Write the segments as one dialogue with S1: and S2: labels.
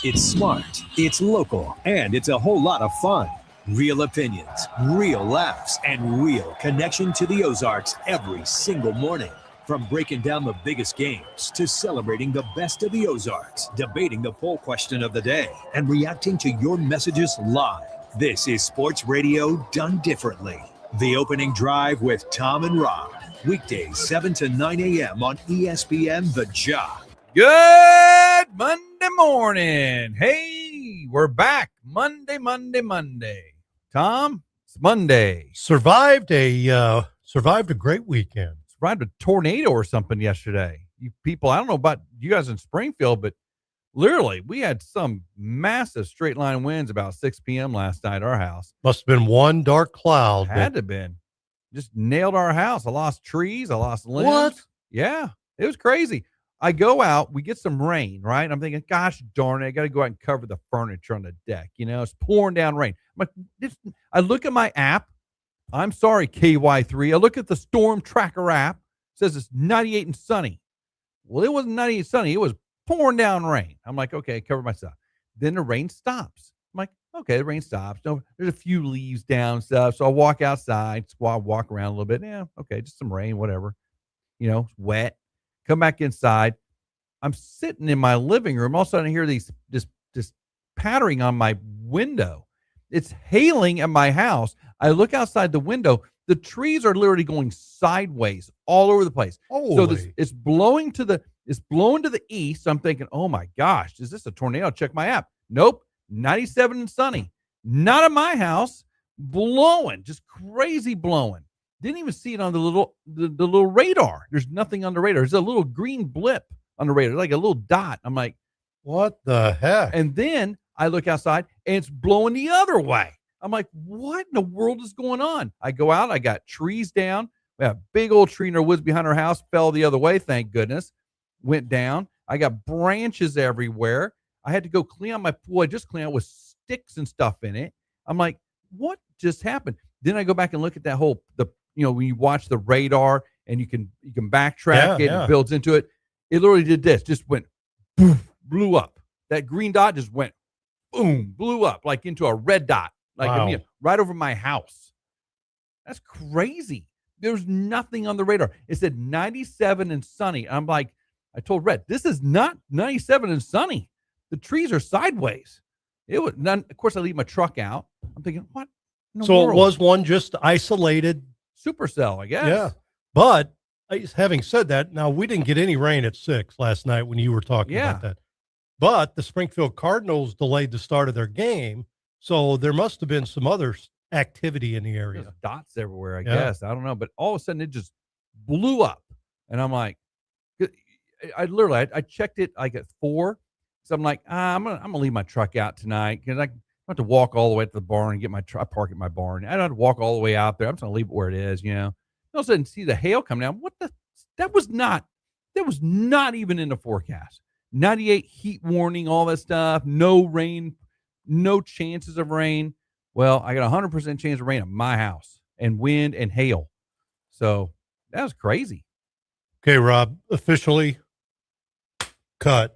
S1: It's smart, it's local, and it's a whole lot of fun. Real opinions, real laughs, and real connection to the Ozarks every single morning. From breaking down the biggest games to celebrating the best of the Ozarks, debating the poll question of the day, and reacting to your messages live. This is Sports Radio Done Differently. The Opening Drive with Tom and Rob. Weekdays 7 to 9 a.m. on ESPN The Jock.
S2: Good Monday morning. Hey, we're back. Monday. Tom, it's Monday.
S3: Survived a great weekend.
S2: Survived a tornado or something yesterday. You people, I don't know about you guys in Springfield, but literally we had some massive straight line winds about 6 p.m. last night at our house.
S3: Must have been one dark cloud.
S2: Had to have been. Just nailed our house. I lost trees. I lost limbs.
S3: What?
S2: Yeah, it was crazy. I go out, we get some rain, right? I'm thinking, gosh darn it, I got to go out and cover the furniture on the deck. You know, it's pouring down rain. I'm like, I look at my app. I'm sorry, KY3. I look at the storm tracker app. It says it's 98 and sunny. Well, it wasn't 98 and sunny. It was pouring down rain. I'm like, okay, cover myself. Then the rain stops. I'm like, okay, the rain stops. No, there's a few leaves down stuff. So I'll walk outside, walk around a little bit. Yeah, okay, just some rain, whatever. You know, it's wet. Come back inside. I'm sitting in my living room. All of a sudden I hear this pattering on my window. It's hailing at my house. I look outside the window. The trees are literally going sideways all over the place. So it's blowing to the east. I'm thinking, oh my gosh, is this a tornado? Check my app. Nope. 97 and sunny. Not at my house. Blowing, just crazy blowing. Didn't even see it on the little radar. There's nothing on the radar. There's a little green blip on the radar, like a little dot. I'm like,
S3: what the heck?
S2: And then I look outside and it's blowing the other way. I'm like, what in the world is going on? I go out. I got trees down. We have a big old tree in our woods behind our house. Fell the other way. Thank goodness. Went down. I got branches everywhere. I had to go clean out my pool. I just cleaned out with sticks and stuff in it. I'm like, what just happened? Then I go back and look at that when you watch the radar and you can backtrack it, it builds into it. It literally did this, just went boom, blew up. That green dot just went boom, blew up like into a red dot, like right over my house. That's crazy. There's nothing on the radar. It said 97 and sunny. I'm like, I told Red, this is not 97 and sunny. The trees are sideways. It was none. Of course, I leave my truck out. I'm thinking, what?
S3: So it was one just isolated
S2: supercell, I guess.
S3: Yeah. But having said that, now we didn't get any rain at 6 last night when you were talking about that. But the Springfield Cardinals delayed the start of their game. So there must have been some other activity in the area.
S2: There's dots everywhere, I guess. I don't know. But all of a sudden it just blew up. And I'm like, I checked it like at 4. So I'm like, I'm gonna leave my truck out tonight because I have to walk all the way to the barn and get my truck, park at my barn. I don't have to walk all the way out there. I'm just going to leave it where it is, you know. All of a sudden, see the hail come down. That was not even in the forecast. 98 heat warning, all that stuff. No rain, no chances of rain. Well, I got 100% chance of rain at my house and wind and hail. So that was crazy.
S3: Okay, Rob, officially cut.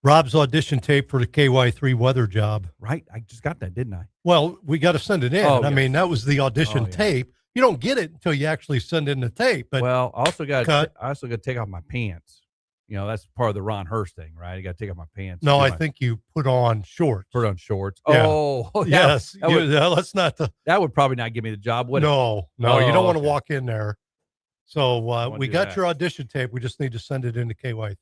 S3: Rob's audition tape for the KY3 weather job.
S2: Right. I just got that, didn't I?
S3: Well, we got to send it in. I mean, that was the audition tape. You don't get it until you actually send in the tape. But
S2: I also got to take off my pants. You know, that's part of the Ron Hurst thing, right? You got to take off my pants.
S3: No, I think you put on shorts.
S2: Yeah.
S3: Oh, yes. Let's not.
S2: That would probably not give me the job, would it?
S3: No, you don't want to walk in there. So we got your audition tape. We just need to send it into KY3.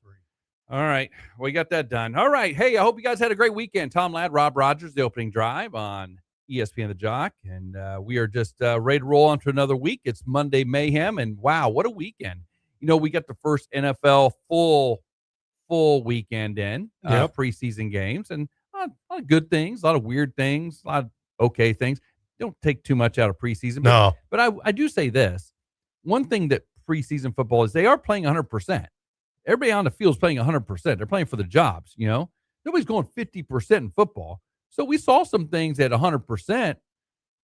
S2: All right. We got that done. All right. Hey, I hope you guys had a great weekend. Tom Ladd, Rob Rodgers, the opening drive on ESPN The Jock. And we are just ready to roll on to another week. It's Monday Mayhem. And wow, what a weekend. You know, we got the first NFL full weekend in, preseason games. And a lot of good things, a lot of weird things, a lot of okay things. Don't take too much out of preseason. But I do say this. One thing that preseason football is they are playing 100%. Everybody on the field is playing 100%. They're playing for the jobs, you know. Nobody's going 50% in football. So we saw some things at 100%.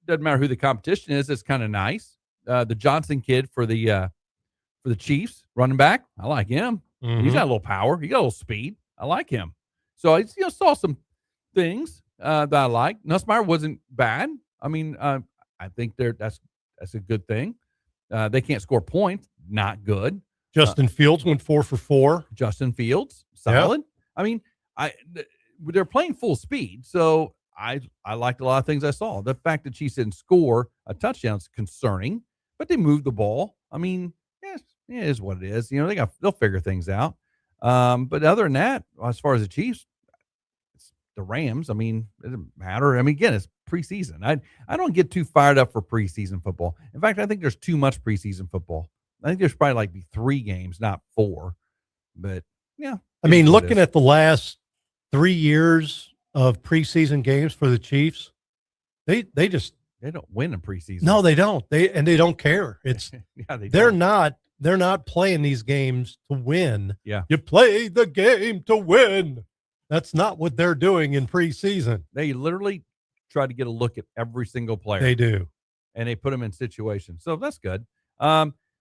S2: Doesn't matter who the competition is. It's kind of nice. The Johnson kid for the Chiefs, running back, I like him. Mm-hmm. He's got a little power. He got a little speed. I like him. So I saw some things that I like. Nussmeier wasn't bad. I mean, I think that's a good thing. They can't score points. Not good.
S3: Justin Fields went 4 for 4.
S2: Justin Fields, solid. Yeah. I mean, they're playing full speed, so I liked a lot of things I saw. The fact that Chiefs didn't score a touchdown is concerning, but they moved the ball. I mean, yes, it is what it is. They'll figure things out. But other than that, as far as the Chiefs, it's the Rams. I mean, it doesn't matter. I mean, again, it's preseason. I don't get too fired up for preseason football. In fact, I think there's too much preseason football. I think there's probably be 3 games, not 4. But yeah,
S3: I mean, looking at the last 3 years of preseason games for the Chiefs, they
S2: don't win in preseason.
S3: No, they don't. They don't care. It's they're
S2: don't.
S3: not playing these games to win.
S2: Yeah,
S3: you play the game to win. That's not what they're doing in preseason.
S2: They literally try to get a look at every single player.
S3: They do,
S2: and they put them in situations. So that's good.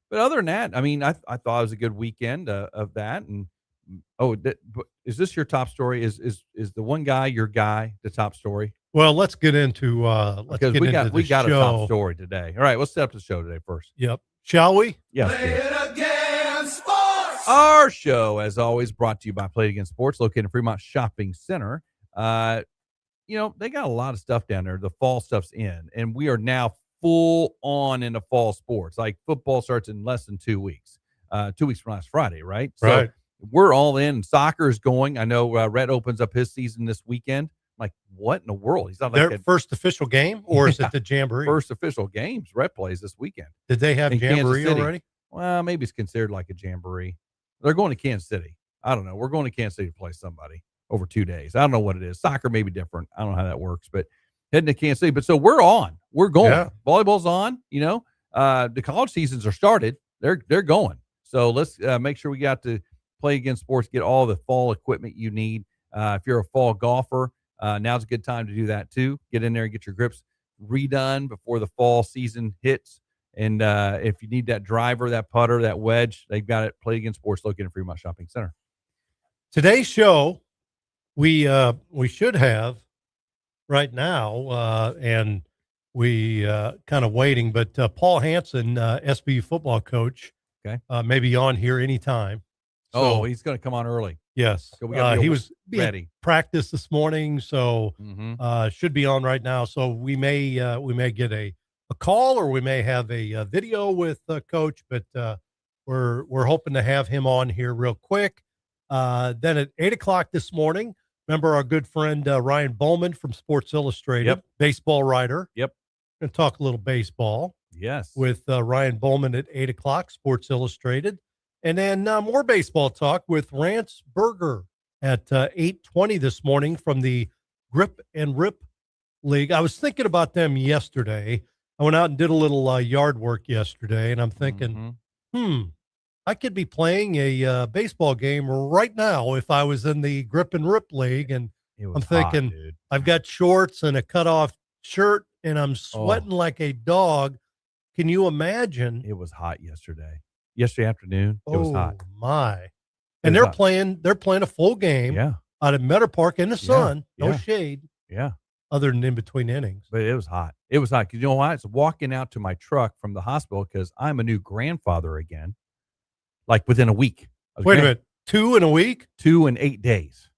S2: But other than that, I mean, I thought it was a good weekend of that. And is this your top story? Is the one guy your guy the top story?
S3: Well, let's get into
S2: because we got a top story today. All right, let's set up the show today first.
S3: Yep, shall we?
S2: Yes.
S4: Play it again, sports.
S2: Our show, as always, brought to you by Play It Again Sports, located in Fremont Shopping Center. They got a lot of stuff down there. The fall stuff's in, and we are now full on into fall sports. Like football starts in less than 2 weeks. 2 weeks from last Friday, right?
S3: Right.
S2: So we're all in. Soccer is going. I know Rhett opens up his season this weekend. I'm like, what in the world? He's not like
S3: their first official game, or is it the Jamboree?
S2: First official games. Rhett plays this weekend.
S3: Did they have Jamboree already?
S2: Well, maybe it's considered like a Jamboree. They're going to Kansas City. I don't know. We're going to Kansas City to play somebody over 2 days. I don't know what it is. Soccer may be different. I don't know how that works, but heading to Kansas City. But so we're on. We're going. Yeah. Volleyball's on. The college seasons are started. They're going. So let's make sure we got to Play Again Sports, get all the fall equipment you need. If you're a fall golfer, now's a good time to do that too. Get in there and get your grips redone before the fall season hits. And if you need that driver, that putter, that wedge, they've got it. Play Again Sports located in Fremont Shopping Center.
S3: Today's show, we should have right now, and we kind of waiting, but Paul Hansen, SBU football coach, may be on here anytime.
S2: So, he's going to come on early.
S3: Yes.
S2: So we got
S3: he was
S2: ready.
S3: Practice this morning, so should be on right now. So we may get a call, or we may have a video with Coach, but we're hoping to have him on here real quick. Then at 8:00 this morning, remember our good friend Ryan Boman from Sports Illustrated, baseball writer.
S2: Yep.
S3: Going to talk a little baseball.
S2: Yes.
S3: With Ryan Boman at 8:00, Sports Illustrated. And then more baseball talk with Rance Berger at 8:20 this morning from the Grip and Rip League. I was thinking about them yesterday. I went out and did a little yard work yesterday, and I'm thinking, I could be playing a baseball game right now if I was in the Grip and Rip League. And I'm thinking,
S2: hot,
S3: I've got shorts and a cutoff shirt, and I'm sweating like a dog. Can you imagine?
S2: It was hot yesterday. Yesterday afternoon, it was hot.
S3: My. And they're playing a full game out at Meadow Park in the sun, no shade.
S2: Yeah.
S3: Other than in between innings.
S2: But it was hot. It was hot. 'Cause you know why? It's walking out to my truck from the hospital because I'm a new grandfather again, like within a week.
S3: Wait a minute. 2 in a week?
S2: 2 in 8 days.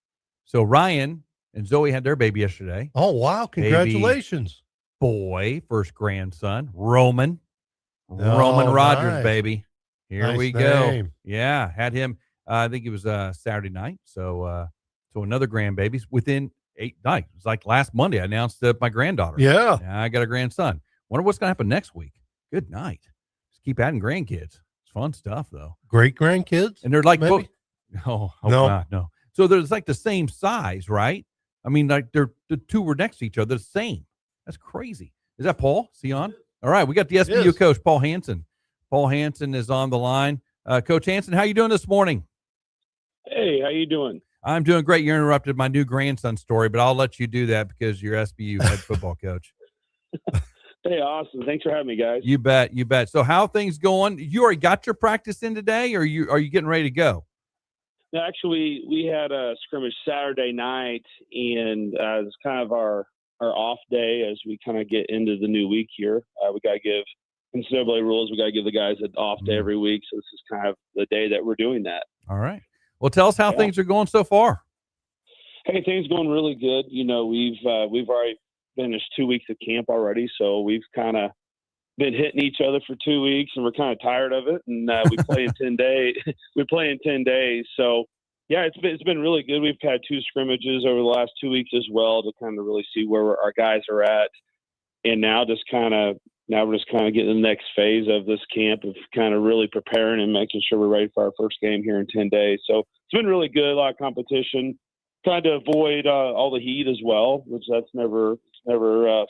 S2: So Ryan and Zoe had their baby yesterday.
S3: Oh, wow. Congratulations.
S2: Boy, first grandson, Roman Rodgers,
S3: nice.
S2: Baby. Here
S3: nice
S2: we go.
S3: Name.
S2: Yeah, had him. I think it was Saturday night. So another grandbaby within 8 nights. It was like last Monday. I announced my granddaughter.
S3: Yeah,
S2: I got a grandson. Wonder what's gonna happen next week. Good night. Just keep adding grandkids. It's fun stuff though.
S3: Great grandkids,
S2: and they're like,
S3: maybe?
S2: No. So they're like the same size, right? I mean, like the two were next to each other, the same. That's crazy. Is that Paul? Is he on? All right, we got the SBU coach, Paul Hansen. Paul Hansen is on the line. Coach Hansen, how you doing this morning?
S5: Hey, how you doing?
S2: I'm doing great. You interrupted my new grandson story, but I'll let you do that because you're SBU head football coach.
S5: Hey, awesome. Thanks for having me, guys.
S2: You bet. So how are things going? You already got your practice in today, or are you getting ready to go?
S5: No, actually, we had a scrimmage Saturday night, and it's kind of our off day as we kind of get into the new week here. We got to give NCAA rules. We got to give the guys an off day every week. So this is kind of the day that we're doing that.
S2: All right. Well, tell us how things are going so far.
S5: Hey, things going really good. You know, we've already finished 2 weeks of camp already, so we've kind of been hitting each other for 2 weeks, and we're kind of tired of it. And we play in 10 days. We play in 10 days. So, yeah, it's been really good. We've had 2 scrimmages over the last 2 weeks as well to kind of really see where our guys are at. And now we're just kind of getting the next phase of this camp of kind of really preparing and making sure we're ready for our first game here in 10 days. So it's been really good. A lot of competition. Trying to avoid all the heat as well, which that's never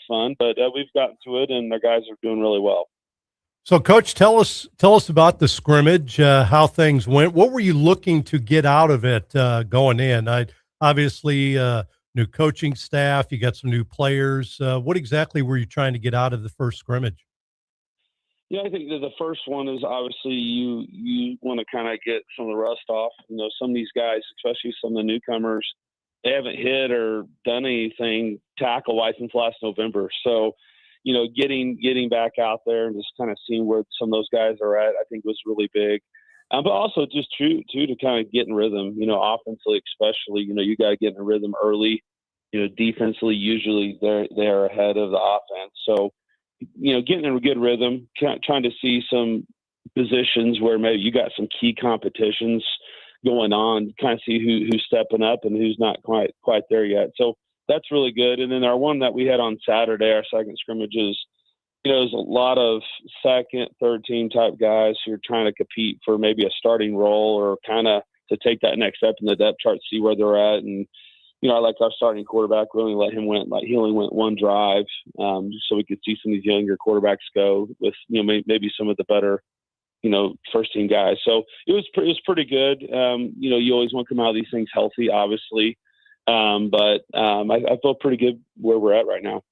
S5: fun. But we've gotten to it, and our guys are doing really well.
S3: So, Coach, tell us about the scrimmage, how things went. What were you looking to get out of it going in? Obviously, new coaching staff. You got some new players. What exactly were you trying to get out of the first scrimmage?
S5: Yeah, I think that the first one is obviously you want to kind of get some of the rust off. You know, some of these guys, especially some of the newcomers, they haven't hit or done anything tackle-wise since last November. So, you know, getting back out there and just kind of seeing where some of those guys are at, I think was really big. But also just to kind of get in rhythm, you know, offensively especially, you know, you got to get in a rhythm early. You know, defensively, usually they're ahead of the offense. So, you know, getting in a good rhythm, trying to see some positions where maybe you got some key competitions going on, kind of see who's stepping up and who's not quite there yet. So that's really good. And then our one that we had on Saturday, our second scrimmages, you know, there's a lot of second, third team type guys who are trying to compete for maybe a starting role or kind of to take that next step in the depth chart, see where they're at. And, you know, I like our starting quarterback. We only let him he only went one drive, so we could see some of these younger quarterbacks go with, you know, maybe some of the better, you know, first team guys. So it was pretty good. You know, you always want to come out of these things healthy, obviously, but I feel pretty good where we're at right now.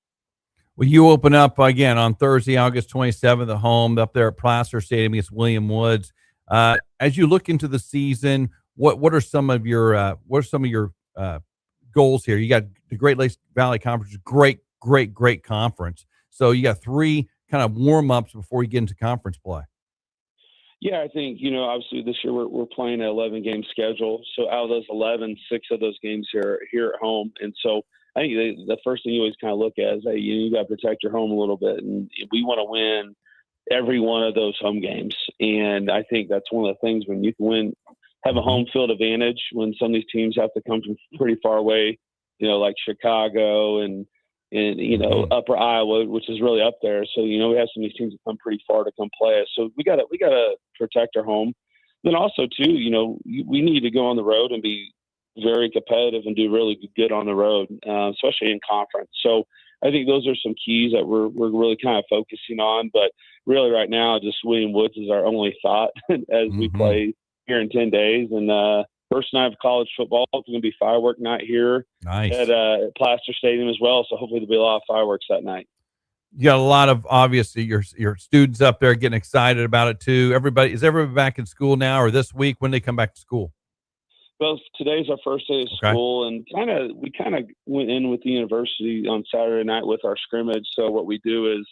S2: Well, you open up again on Thursday, August 27th, at home up there at Placer Stadium against William Woods. As you look into the season, what are some of your goals here? You got the Great Lakes Valley Conference, great conference. So you got 3 kind of warm-ups before you get into conference play.
S5: Yeah, I think, you know, obviously this year we're playing an 11-game schedule. So out of those 11, 6 of those games here at home. And so I think the first thing you always kind of look at is, hey, you got to protect your home a little bit. And we want to win every one of those home games. And I think that's one of the things when you can have a home field advantage when some of these teams have to come from pretty far away, you know, like Chicago and you know, Upper Iowa, which is really up there. So, you know, we have some of these teams that come pretty far to come play us. So we gotta protect our home. Then also too, you know, we need to go on the road and be very competitive and do really good on the road, especially in conference. So I think those are some keys that we're really kind of focusing on. But really right now, just William Woods is our only thought as we play here in 10 days. And first night of college football, it's going to be firework night here at Placer Stadium as well. So hopefully there'll be a lot of fireworks that night.
S2: You got a lot of, obviously, your students up there getting excited about it too. Is everybody back in school now, or this week when they come back to school?
S5: Well, today's our first day of school, and we kind of went in with the university on Saturday night with our scrimmage. So what we do is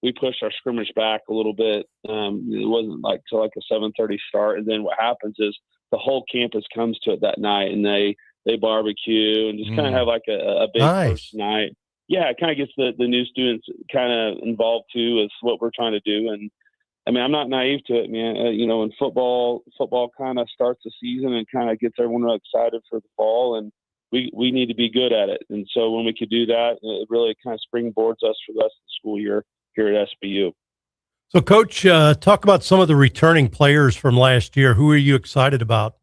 S5: we push our scrimmage back a little bit. It wasn't till a 7:30 start, and then what happens is the whole campus comes to it that night, and they barbecue and just kind of have like a big first night. Yeah, it kind of gets the new students kind of involved too. Is what we're trying to do, and I mean, I'm not naive to it, man. You know, when football kind of starts the season and kind of gets everyone excited for the fall, and we need to be good at it. And so when we could do that, it really kind of springboards us for the rest of the school year here at SBU.
S3: So, Coach, talk about some of the returning players from last year. Who are you excited about?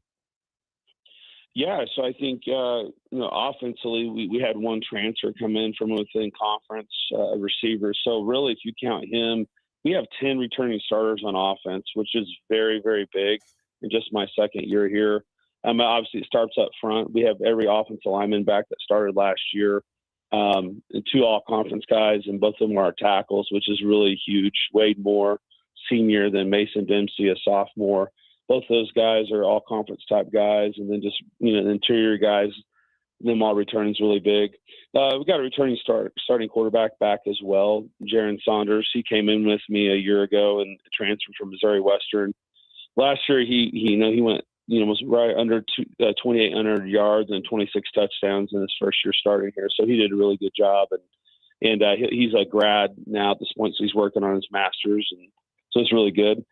S5: Yeah, so I think, you know, offensively, we had one transfer come in from within conference, receiver. So really, if you count him, we have 10 returning starters on offense, which is very, very big in just my second year here. Obviously, it starts up front. We have every offensive lineman back that started last year, and 2 all-conference guys, and both of them are our tackles, which is really huge. Wade Moore, senior, then Mason Dempsey, a sophomore. both those guys are all conference type guys, and then just the interior guys, them all returning is really big. We got a returning starting quarterback back as well, Jaron Saunders. He came in with me a year ago and transferred from Missouri Western. Last year he went was right under 2,800 yards and 26 touchdowns in his first year starting here. So he did a really good job, and he's a grad now at this point, so he's working on his master's, and so it's really good.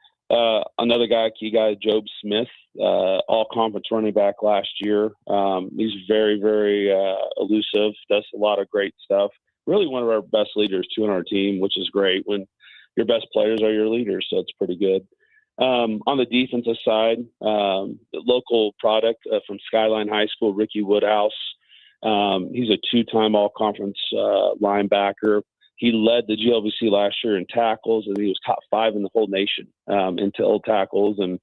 S5: Another key guy, Job Smith, all conference running back last year. He's very, very elusive, does a lot of great stuff. Really one of our best leaders too on our team, which is great when your best players are your leaders. So it's pretty good. On the defensive side, the local product from Skyline High School, Ricky Woodhouse. He's a two-time all-conference linebacker. He led the GLVC last year in tackles, and he was top 5 in the whole nation in total tackles. And,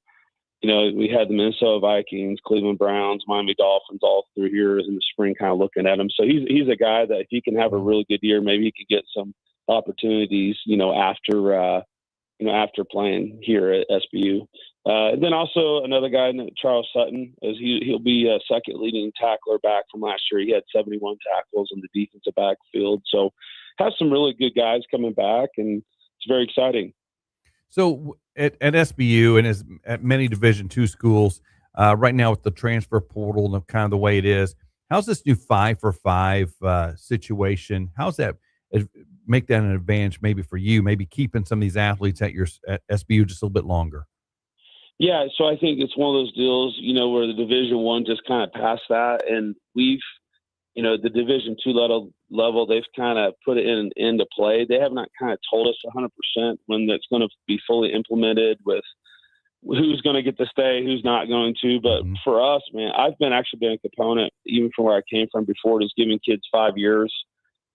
S5: we had the Minnesota Vikings, Cleveland Browns, Miami Dolphins all through here in the spring kind of looking at him. So he's a guy that if he can have a really good year, maybe he could get some opportunities, after playing here at SBU. And then also another guy, Charles Sutton, he'll be a second leading tackler back from last year. He had 71 tackles in the defensive backfield. So have some really good guys coming back, and it's very exciting.
S2: So at SBU and at many Division II schools right now with the transfer portal and kind of the way it is, how's this new 5-for-5 situation? How's that make that an advantage maybe for you, maybe keeping some of these athletes at SBU just a little bit longer?
S5: Yeah, so I think it's one of those deals, where the Division I just kind of passed that, and we've, the Division II level, they've kind of put it into play. They have not kind of told us 100% when that's going to be fully implemented with who's going to get to stay, who's not going to. But for us, man, I've actually been a component, even from where I came from before, just giving kids 5 years.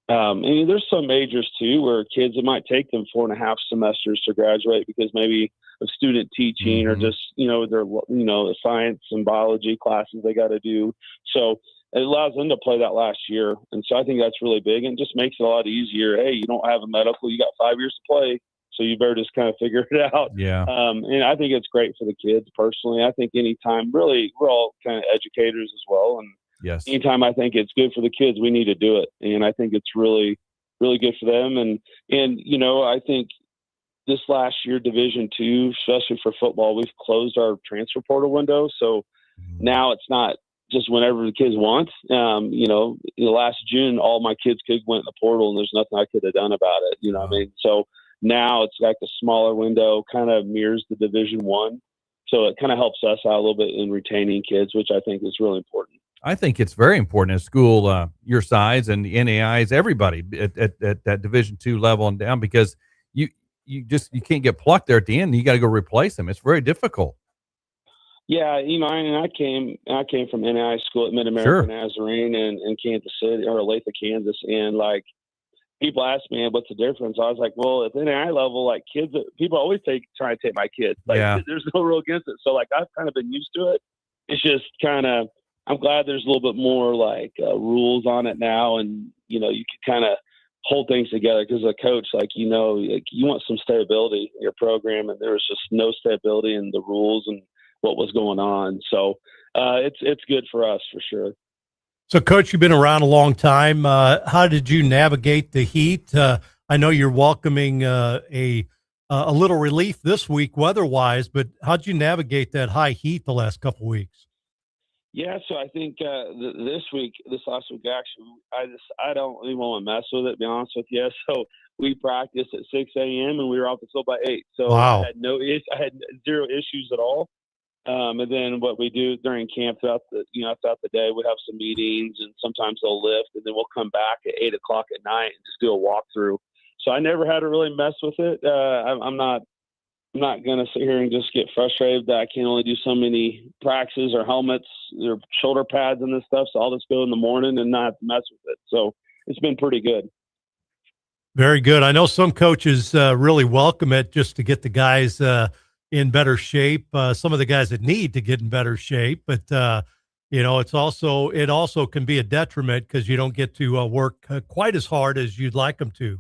S5: And there's some majors too where kids, it might take them 4.5 semesters to graduate because maybe of student teaching or just, the science and biology classes they got to do. So it allows them to play that last year. And so I think that's really big and just makes it a lot easier. Hey, you don't have a medical, you got 5 years to play. So you better just kind of figure it out.
S2: Yeah.
S5: And I think it's great for the kids personally. I think anytime, really, we're all kind of educators as well. And
S2: yes,
S5: anytime I think it's good for the kids, we need to do it. And I think it's really, really good for them. And I think this last year, Division II, especially for football, we've closed our transfer portal window. So now it's not just whenever the kids want. Last June, all my kids could went in the portal and there's nothing I could have done about it. You know what I mean? So now it's like a smaller window, kind of mirrors the Division I. So it kind of helps us out a little bit in retaining kids, which I think is really important.
S2: I think it's very important at school your size and the NAIs, everybody at that Division II level and down, because you can't get plucked there at the end. You got to go replace them. It's very difficult.
S5: Yeah, I came from NAI school at Mid-America Nazarene in Kansas City or Olathe, Kansas, and like people ask me what's the difference. I was like, well, at the NAI level, like kids, people always try to take my kids. Like there's no rule against it. So like I've kind of been used to it. It's just kind of, I'm glad there's a little bit more like rules on it now, and you can kind of hold things together because a coach, like you want some stability in your program, and there was just no stability in the rules and what was going on. So it's good for us for sure.
S3: So, Coach, you've been around a long time. How did you navigate the heat? I know you're welcoming a little relief this week weather-wise, but how did you navigate that high heat the last couple of weeks?
S5: Yeah, so I think this last week, actually, I don't even want to mess with it, to be honest with you. So we practiced at 6 a.m. and we were off the field by 8. So
S3: wow.
S5: I had zero issues at all. And then what we do during camp throughout the day, we have some meetings, and sometimes they'll lift, and then we'll come back at 8 o'clock at night and just do a walkthrough. So I never had to really mess with it. I'm not going to sit here and just get frustrated that I can only do so many practices or helmets or shoulder pads and this stuff. So I'll just go in the morning and not have to mess with it. So it's been pretty good.
S3: Very good. I know some coaches really welcome it just to get the guys in better shape. Some of the guys that need to get in better shape, but it also can be a detriment because you don't get to work quite as hard as you'd like them to.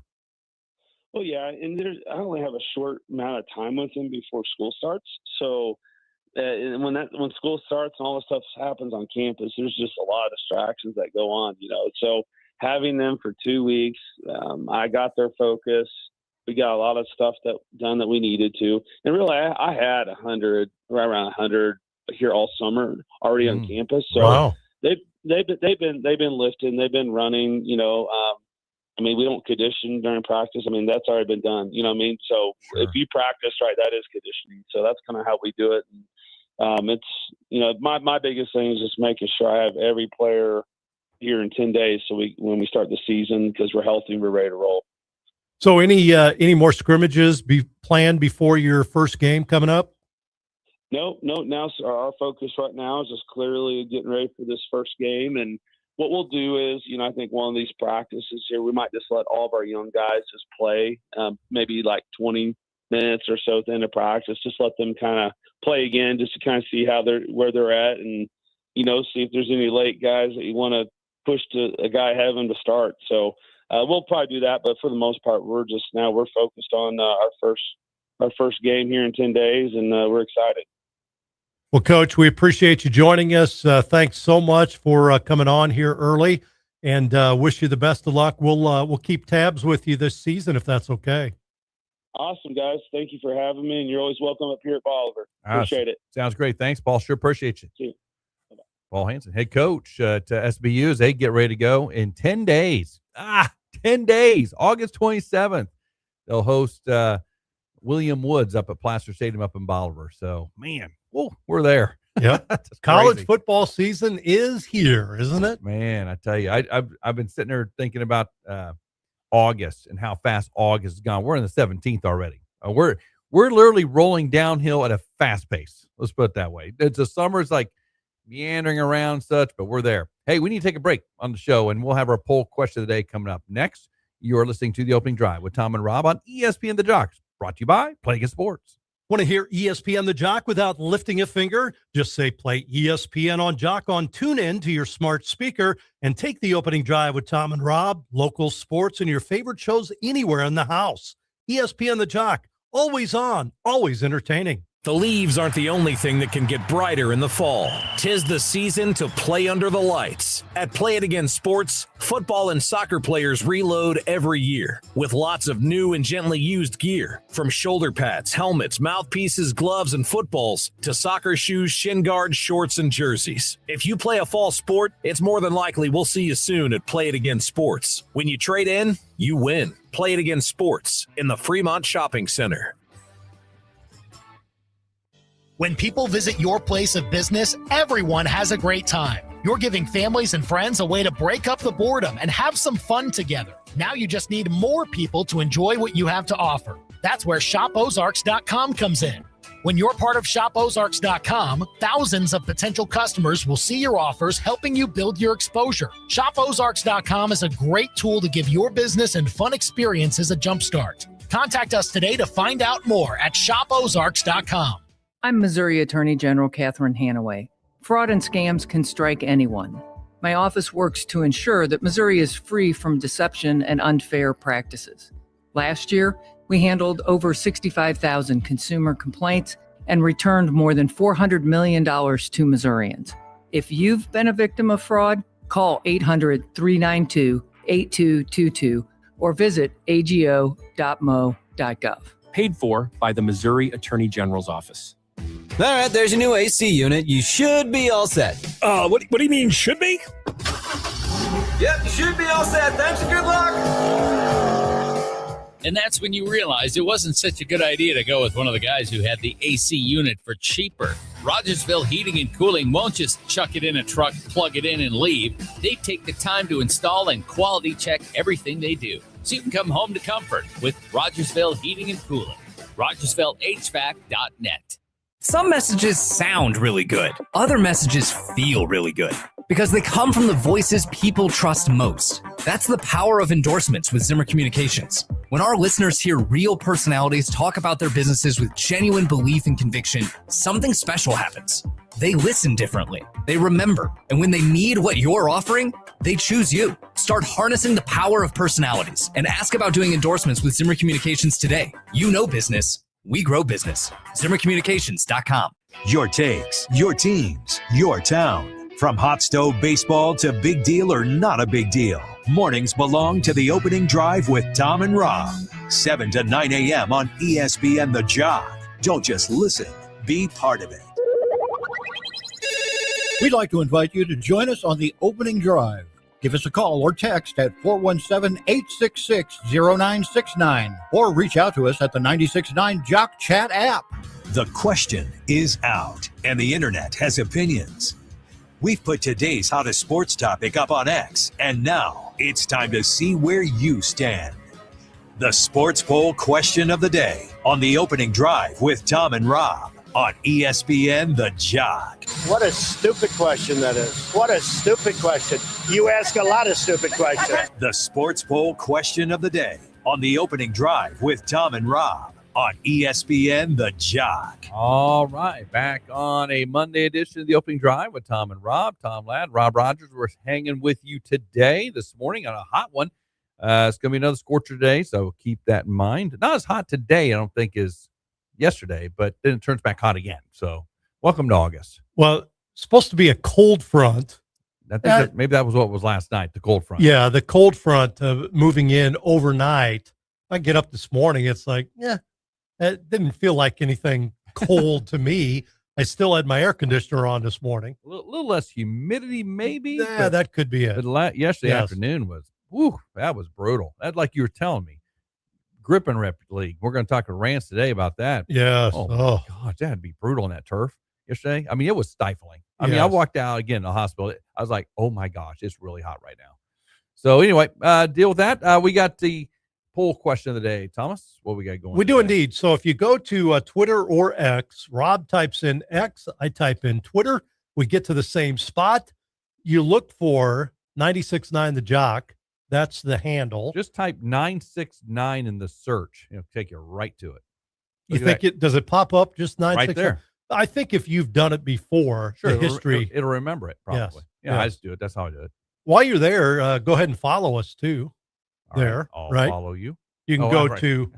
S5: Well, yeah, and I only have a short amount of time with them before school starts, so when school starts and all this stuff happens on campus, there's just a lot of distractions that go on, So having them for 2 weeks, I got their focus. We got a lot of stuff done that we needed to, and really, I had around 100 here all summer already on campus. So
S3: wow.
S5: they've been lifting, they've been running. We don't condition during practice. That's already been done. So
S3: Sure.
S5: If you practice right, that is conditioning. So that's kind of how we do it. It's my biggest thing is just making sure I have every player here in 10 days. So when we start the season, because we're healthy and we're ready to roll.
S3: So any more scrimmages planned before your first game coming up?
S5: No. Now our focus right now is just clearly getting ready for this first game. And what we'll do is, I think one of these practices here, we might just let all of our young guys just play, maybe like 20 minutes or so at the end of practice. Just let them kind of play again, just to kind of see where they're at, and see if there's any late guys that you want to push to a guy having to start. So we'll probably do that, but for the most part, we're focused on our first game here in 10 days, and we're excited.
S3: Well, Coach, we appreciate you joining us. Thanks so much for coming on here early, and wish you the best of luck. We'll keep tabs with you this season, if that's okay.
S5: Awesome, guys. Thank you for having me, and you're always welcome up here at Bolivar. Appreciate it.
S2: Sounds great. Thanks, Paul. Sure appreciate you.
S5: See you.
S2: Paul Hansen, head coach to SBU, as they get ready to go in 10 days. 10 days, August 27th. They'll host William Woods up at Placer Stadium up in Bolivar. So, man, we're there.
S3: Yeah, college football season is here, isn't it?
S2: Man, I tell you, I've been sitting there thinking about August and how fast August has gone. We're in the 17th already. We're literally rolling downhill at a fast pace. Let's put it that way. The summer's like meandering around and such, but we're there. Hey, we need to take a break on the show, and we'll have our poll question of the day coming up next. You are listening to The Opening Drive with Tom and Rob on ESPN The Jocks, brought to you by Play Against Sports.
S3: Want to hear ESPN The Jock without lifting a finger? Just say play ESPN on Jock on TuneIn to your smart speaker and take The Opening Drive with Tom and Rob, local sports, and your favorite shows anywhere in the house. ESPN The Jock, always on, always entertaining.
S6: The leaves aren't the only thing that can get brighter in the fall. 'Tis the season to play under the lights. At Play It Again Sports, football and soccer players reload every year with lots of new and gently used gear. From shoulder pads, helmets, mouthpieces, gloves, and footballs to soccer shoes, shin guards, shorts, and jerseys. If you play a fall sport, it's more than likely we'll see you soon at Play It Again Sports. When you trade in, you win. Play It Again Sports in the Fremont Shopping Center.
S7: When people visit your place of business, everyone has a great time. You're giving families and friends a way to break up the boredom and have some fun together. Now you just need more people to enjoy what you have to offer. That's where ShopOzarks.com comes in. When you're part of ShopOzarks.com, thousands of potential customers will see your offers, helping you build your exposure. ShopOzarks.com is a great tool to give your business and fun experiences a jumpstart. Contact us today to find out more at ShopOzarks.com.
S8: I'm Missouri Attorney General Catherine Hanaway. Fraud and scams can strike anyone. My office works to ensure that Missouri is free from deception and unfair practices. Last year, we handled over 65,000 consumer complaints and returned more than $400 million to Missourians. If you've been a victim of fraud, call 800-392-8222 or visit ago.mo.gov.
S9: Paid for by the Missouri Attorney General's Office.
S10: All right, there's your new AC unit. You should be all set.
S6: What do you mean, should be?
S10: Yep, you should be all set. Thanks and good luck.
S11: And that's when you realize it wasn't such a good idea to go with one of the guys who had the AC unit for cheaper. Rogersville Heating and Cooling won't just chuck it in a truck, plug it in, and leave. They take the time to install and quality check everything they do, so you can come home to comfort with Rogersville Heating and Cooling. RogersvilleHVAC.net.
S12: Some messages sound really good. Other messages feel really good because they come from the voices people trust most. That's the power of endorsements with Zimmer Communications. When our listeners hear real personalities talk about their businesses with genuine belief and conviction, something special happens. They listen differently. They remember. And when they need what you're offering, they choose you. Start harnessing the power of personalities and ask about doing endorsements with Zimmer Communications today. You know business. We grow business. ZimmerCommunications.com.
S1: Your takes, your teams, your town. From hot stove baseball to big deal or not a big deal. Mornings belong to the opening drive with Tom and Rob. 7 to 9 a.m. on ESPN The Jock. Don't just listen, be part of it.
S13: We'd like to invite you to join us on the opening drive. Give us a call or text at 417-866-0969 or reach out to us at the 96.9 Jock Chat app.
S1: The question is out, and the internet has opinions. We've put today's hottest sports topic up on X, and now it's time to see where you stand. The Sports Poll Question of the Day on the opening drive with Tom and Rob on ESPN The Jock.
S14: What a stupid question that is. What a stupid question. You ask a lot of stupid questions.
S1: The Sports Poll Question of the Day on the opening drive with Tom and Rob on ESPN The Jock.
S2: All right, back on a Monday edition of the opening drive with Tom and Rob. Tom Ladd, Rob Rodgers, we're hanging with you today, this morning on a hot one. It's going to be another scorcher today, so keep that in mind. Not as hot today, I don't think, as yesterday, but then it turns back hot again. So welcome to August.
S3: Well, it's supposed to be a cold front.
S2: I think maybe that was what was last night, the cold front.
S3: Yeah, the cold front moving in overnight. I get up this morning, it's like, it didn't feel like anything cold to me. I still had my air conditioner on this morning.
S2: A little less humidity, maybe.
S3: Yeah, that could be it.
S2: But yesterday afternoon was, that was brutal. That, like you were telling me, grip and rip league. We're going to talk to Rance today about that.
S3: Yes.
S2: Oh, my gosh, that had to be brutal on that turf yesterday. I mean, it was stifling. I mean, I walked out again in the hospital. I was like, oh my gosh, it's really hot right now. So anyway, deal with that. We got the poll question of the day. Thomas, what we got going?
S3: We do indeed. So if you go to Twitter or X, Rob types in X, I type in Twitter. We get to the same spot. You look for 96.9 The Jock. That's the handle.
S2: Just type 969 in the search. It'll take you right to it.
S3: You think does it pop up just 969?
S2: Right there.
S3: I think if you've done it before,
S2: sure,
S3: the history.
S2: It'll remember it probably.
S3: Yes.
S2: Yeah, I just do it. That's how I do it.
S3: While you're there, go ahead and follow us too.
S2: All
S3: there,
S2: I'll
S3: right?
S2: follow you.
S3: You can go to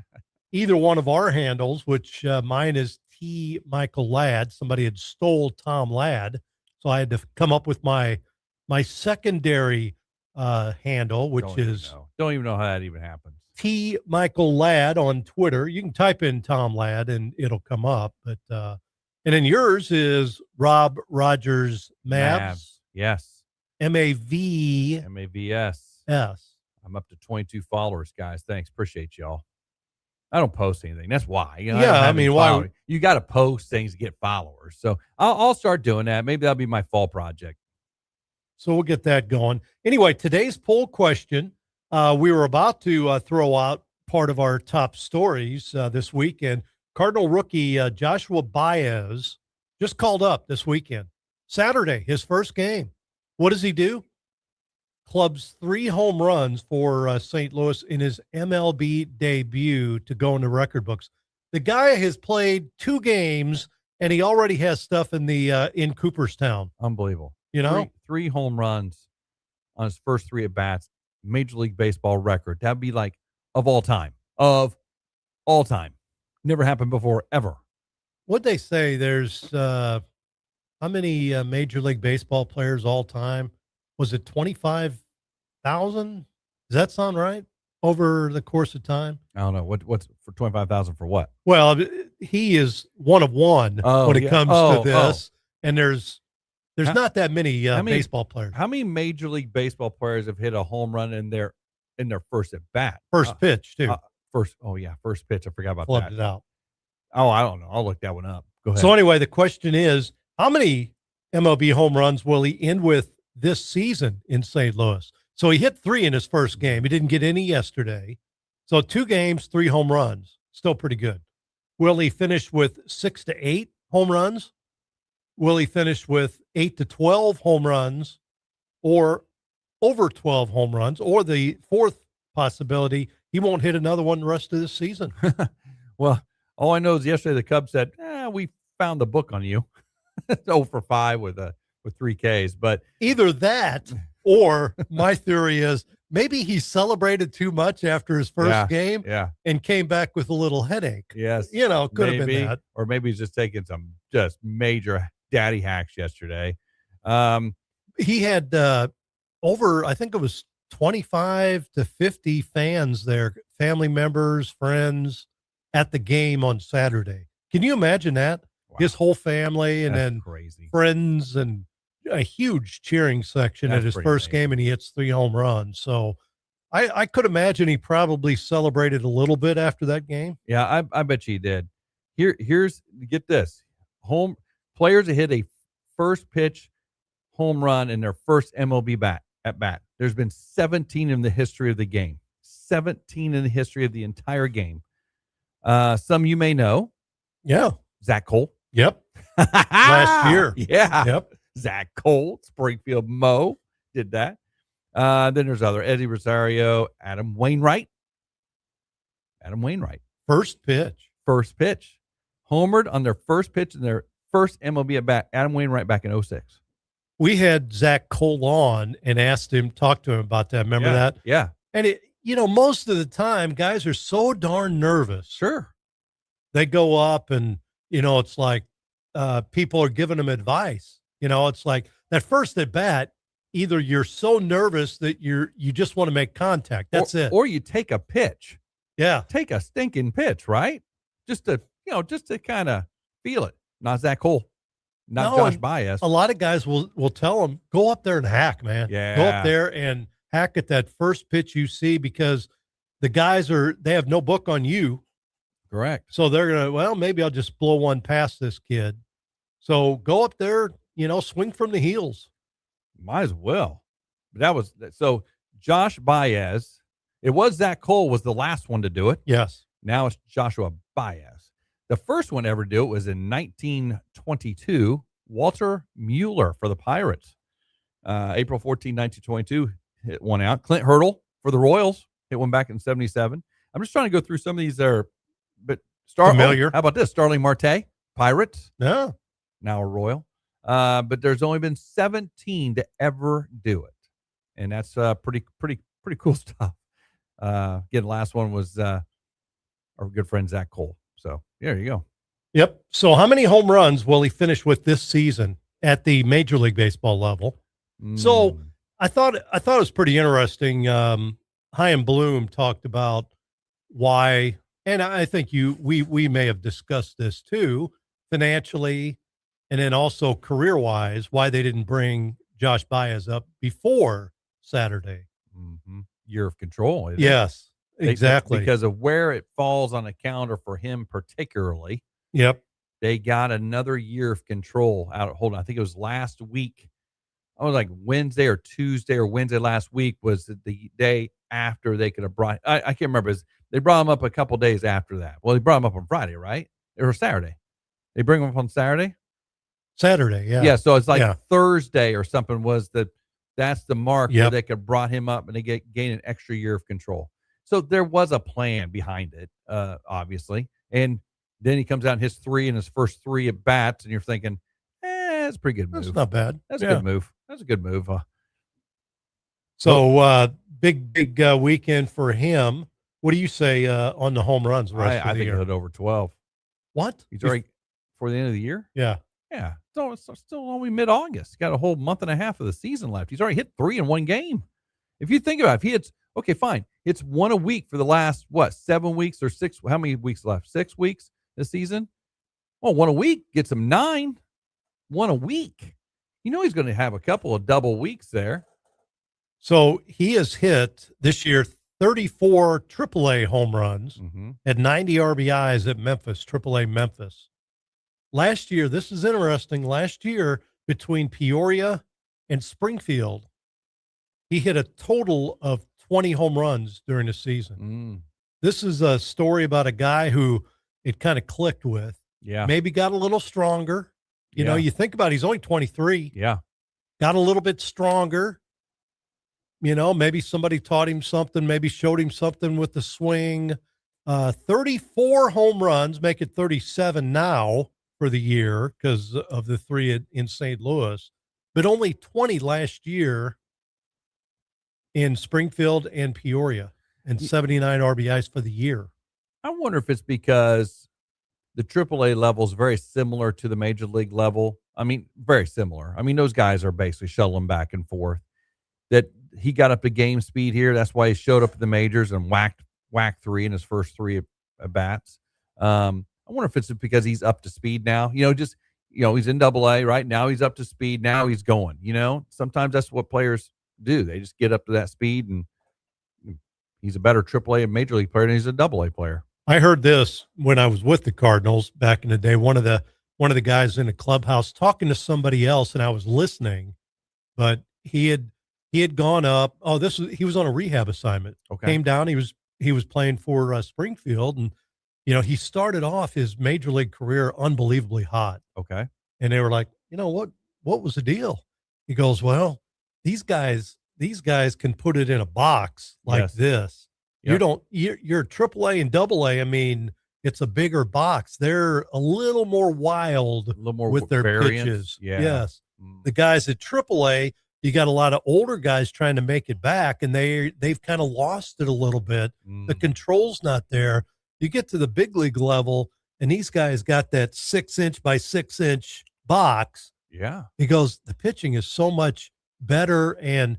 S3: either one of our handles, which mine is T. Michael Ladd. Somebody had stole Tom Ladd, so I had to come up with my secondary handle, which
S2: don't even know how that even happens.
S3: T. Michael Ladd on Twitter. You can type in Tom Ladd and it'll come up. But and then yours is Rob Rodgers Mavs.
S2: Yes.
S3: MAVS.
S2: I'm up to 22 followers, guys. Thanks. Appreciate y'all. I don't post anything. That's why.
S3: I mean, why?
S2: You got to post things to get followers. So I'll start doing that. Maybe that'll be my fall project.
S3: So we'll get that going. Anyway, today's poll question, we were about to throw out part of our top stories this weekend. Cardinal rookie Joshua Baez just called up this weekend. Saturday, his first game. What does he do? Club's 3 home runs for St. Louis in his MLB debut to go in the record books. The guy has played 2 games, and he already has stuff in Cooperstown.
S2: Unbelievable.
S3: You know?
S2: 3 home runs on his first 3 at-bats. Major League Baseball record. That'd be like of all time. Of all time. Never happened before, ever.
S3: What'd they say? There's how many Major League Baseball players all time? Was it 25,000? Does that sound right? Over the course of time?
S2: I don't know. What's for 25,000 for what?
S3: Well, he is one of one when it comes to this. And there's not that many baseball players.
S2: How many Major League Baseball players have hit a home run in their first at bat?
S3: First pitch, too.
S2: First pitch. I forgot about that.
S3: Flubbed it out.
S2: Oh, I don't know. I'll look that one up. Go ahead.
S3: So anyway, the question is, how many MLB home runs will he end with this season in St. Louis? So he hit 3 in his first game. He didn't get any yesterday. So 2 games, 3 home runs. Still pretty good. Will he finish with 6 to 8 home runs? Will he finish with 8 to 12 home runs or over 12 home runs? Or the fourth possibility, he won't hit another one the rest of this season.
S2: Well, all I know is yesterday the Cubs said, we found the book on you. 0 for 5 with 3 Ks. But
S3: either that or my theory is maybe he celebrated too much after his first game and came back with a little headache.
S2: Yes.
S3: Could have been that.
S2: Or maybe he's just taking some just major daddy hacks yesterday.
S3: He had over, I think it was 25 to 50 fans there, family members, friends at the game on Saturday. Can you imagine that? Wow. His whole family and then
S2: crazy
S3: friends and a huge cheering section at his first game, and he hits 3 home runs. So I could imagine he probably celebrated a little bit after that game.
S2: Yeah, I bet you he did. Here's get this. Home players that hit a first pitch home run in their first MLB at bat. There's been 17 in the history of the game. 17 in the history of the entire game. Some you may know.
S3: Yeah.
S2: Zach Cole.
S3: Yep. Last year.
S2: Yeah.
S3: Yep.
S2: Zach Cole, Springfield Mo did that. Then there's other Eddie Rosario, Adam Wainwright.
S3: First pitch.
S2: Homered on their first pitch in their first MLB at bat. Adam Wainwright back in 06.
S3: We had Zach Cole on and talked to him about that. Remember that?
S2: Yeah.
S3: And most of the time guys are so darn nervous.
S2: Sure.
S3: They go up and, it's like people are giving them advice. It's like that first at bat, either you're so nervous that you just want to make contact. That's it.
S2: Or you take a pitch.
S3: Yeah.
S2: Take a stinking pitch, right? Just to kind of feel it. Not Zach Cole. Not Josh Baez.
S3: A lot of guys will tell them, go up there and hack, man.
S2: Yeah.
S3: Go up there and hack at that first pitch you see, because the guys they have no book on you.
S2: Correct.
S3: So they're going to, maybe I'll just blow one past this kid. So go up there, swing from the heels.
S2: Might as well. But so Josh Baez, it was Zach Cole was the last one to do it.
S3: Yes.
S2: Now it's Joshua Baez. The first one ever to do it was in 1922, Walter Mueller for the Pirates. April 14, 1922, hit one out. Clint Hurdle for the Royals, hit one back in 77. I'm just trying to go through some of these there, but
S3: familiar.
S2: How about this? Starling Marte, Pirates.
S3: Yeah.
S2: Now a Royal. But there's only been 17 to ever do it. And that's pretty cool stuff. Again, the last one was our good friend Zach Cole. So there you go.
S3: Yep. So how many home runs will he finish with this season at the Major League Baseball level? So I thought it was pretty interesting. Chaim Bloom talked about why, and I think we may have discussed this too, financially, and then also career-wise, why they didn't bring Josh Baez up before Saturday.
S2: Mm-hmm. Year of control.
S3: Yes. Exactly.
S2: Because of where it falls on the calendar for him particularly.
S3: Yep.
S2: They got another year of control out. Hold on. I think it was last week. I was like Wednesday or Tuesday or Wednesday last week was the day after they could have brought. I can't remember. They brought him up a couple days after that. Well, they brought him up on Friday, right? Or Saturday. They bring him up on Saturday?
S3: Saturday, yeah.
S2: Yeah, so it's like Thursday or something that's the mark where they could brought him up and they gain an extra year of control. So there was a plan behind it, obviously. And then he comes out and hits 3 in his first 3 at bats, and you're thinking, that's a pretty good move.
S3: That's not bad.
S2: That's a good move. That's a good move.
S3: So big weekend for him. What do you say on the home runs?
S2: I think he'll hit over 12.
S3: What?
S2: He's already for the end of the year?
S3: Yeah.
S2: Yeah. So it's still only mid-August. Got a whole month and a half of the season left. He's already hit 3 in one game. If you think about it, if he hits, okay, fine. It's 1 a week for the last, 7 weeks or 6? How many weeks left? 6 weeks this season? Well, 1 a week gets him 9. 1 a week. You know he's going to have a couple of double weeks there.
S3: So he has hit this year 34 AAA home runs, had 90 RBIs at Memphis, AAA Memphis. Last year, this is interesting, last year between Peoria and Springfield, he hit a total of 20 home runs during the season. This is a story about a guy who it kind of clicked with.
S2: Yeah.
S3: Maybe got a little stronger. You know, you think about it, he's only 23.
S2: Yeah.
S3: Got a little bit stronger. You know, maybe somebody taught him something, maybe showed him something with the swing. 34 home runs, make it 37 now for the year because of the 3 in St. Louis, but only 20 last year in Springfield and Peoria, and 79 RBIs for the year.
S2: I wonder if it's because the AAA level is very similar to the major league level. I mean, very similar. I mean, those guys are basically shuttling back and forth. That he got up to game speed here. That's why he showed up at the majors and whacked 3 in his first 3 at bats. I wonder if it's because he's up to speed now. He's in AA right now. He's up to speed. Now he's going. Sometimes that's what players do. They just get up to that speed, and he's a better AAA and major league player than he's a AA player.
S3: I heard this when I was with the Cardinals back in the day. One of the guys in the clubhouse talking to somebody else, and I was listening, but he had gone up. He was on a rehab assignment.
S2: Okay.
S3: Came down. He was playing for Springfield, and he started off his major league career unbelievably hot.
S2: Okay.
S3: And they were like, what was the deal? He goes, well, these guys can put it in a box like this.
S2: Yep.
S3: You're AAA and AA. I mean, it's a bigger box. They're a little more wild with their
S2: variance.
S3: Pitches.
S2: Yeah.
S3: Yes. The guys at AAA, you got a lot of older guys trying to make it back, and they've kind of lost it a little bit. The control's not there. You get to the big league level, and these guys got that 6-inch by 6-inch box.
S2: Yeah.
S3: He goes, the pitching is so much better, and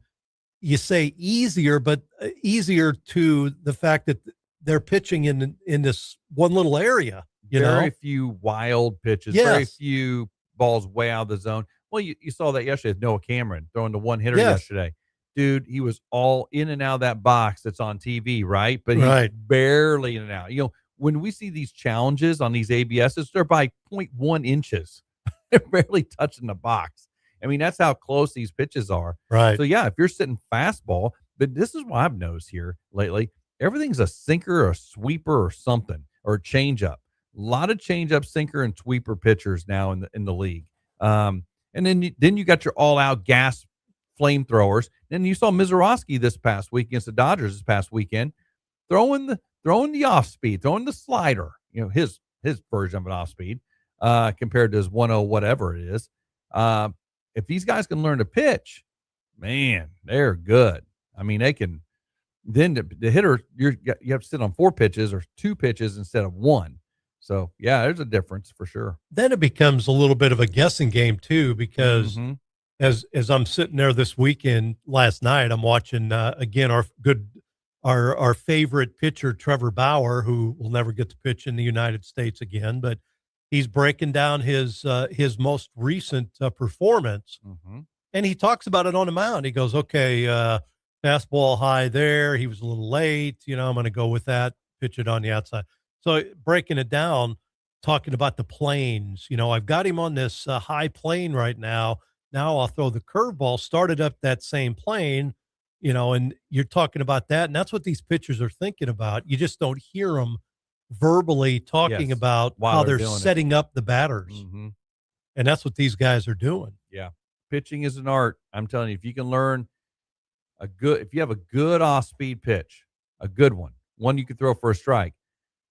S3: you say easier, but easier to the fact that they're pitching in this one little area.
S2: Very few wild pitches.
S3: Yes.
S2: Very few balls way out of the zone. Well, you saw that yesterday with Noah Cameron throwing the one-hitter yesterday. Dude, he was all in and out of that box that's on TV, right? But he's barely in and out. When we see these challenges on these ABSs, they're by 0.1 inches. They're barely touching the box. I mean, that's how close these pitches are.
S3: Right.
S2: So, yeah, if you're sitting fastball, but this is what I've noticed here lately. Everything's a sinker or a sweeper or something, or a changeup. A lot of changeup, sinker, and sweeper pitchers now in the league. And then you got your all-out gas flamethrowers. Then you saw Mizorowski this past week against the Dodgers this past weekend, throwing the off speed, throwing the slider. His version of an off speed compared to his 1-0 whatever it is. If these guys can learn to pitch, man, they're good. I mean, they can. Then the hitter, you have to sit on 4 pitches or 2 pitches instead of 1. So yeah, there's a difference for sure.
S3: Then it becomes a little bit of a guessing game too, because as I'm sitting there this weekend, last night, I'm watching again our favorite pitcher Trevor Bauer, who will never get to pitch in the United States again, but he's breaking down his most recent performance, and he talks about it on the mound. He goes, "Okay, fastball high there. He was a little late. I'm going to go with that. Pitch it on the outside." So breaking it down, talking about the planes. I've got him on this high plane right now. Now I'll throw the curveball. Started up that same plane, and you're talking about that, and that's what these pitchers are thinking about. You just don't hear them verbally talking about how they're setting up the batters. And that's what these guys are doing.
S2: Yeah. Pitching is an art. I'm telling you, if you can learn if you have a good off-speed pitch, a good one you can throw for a strike,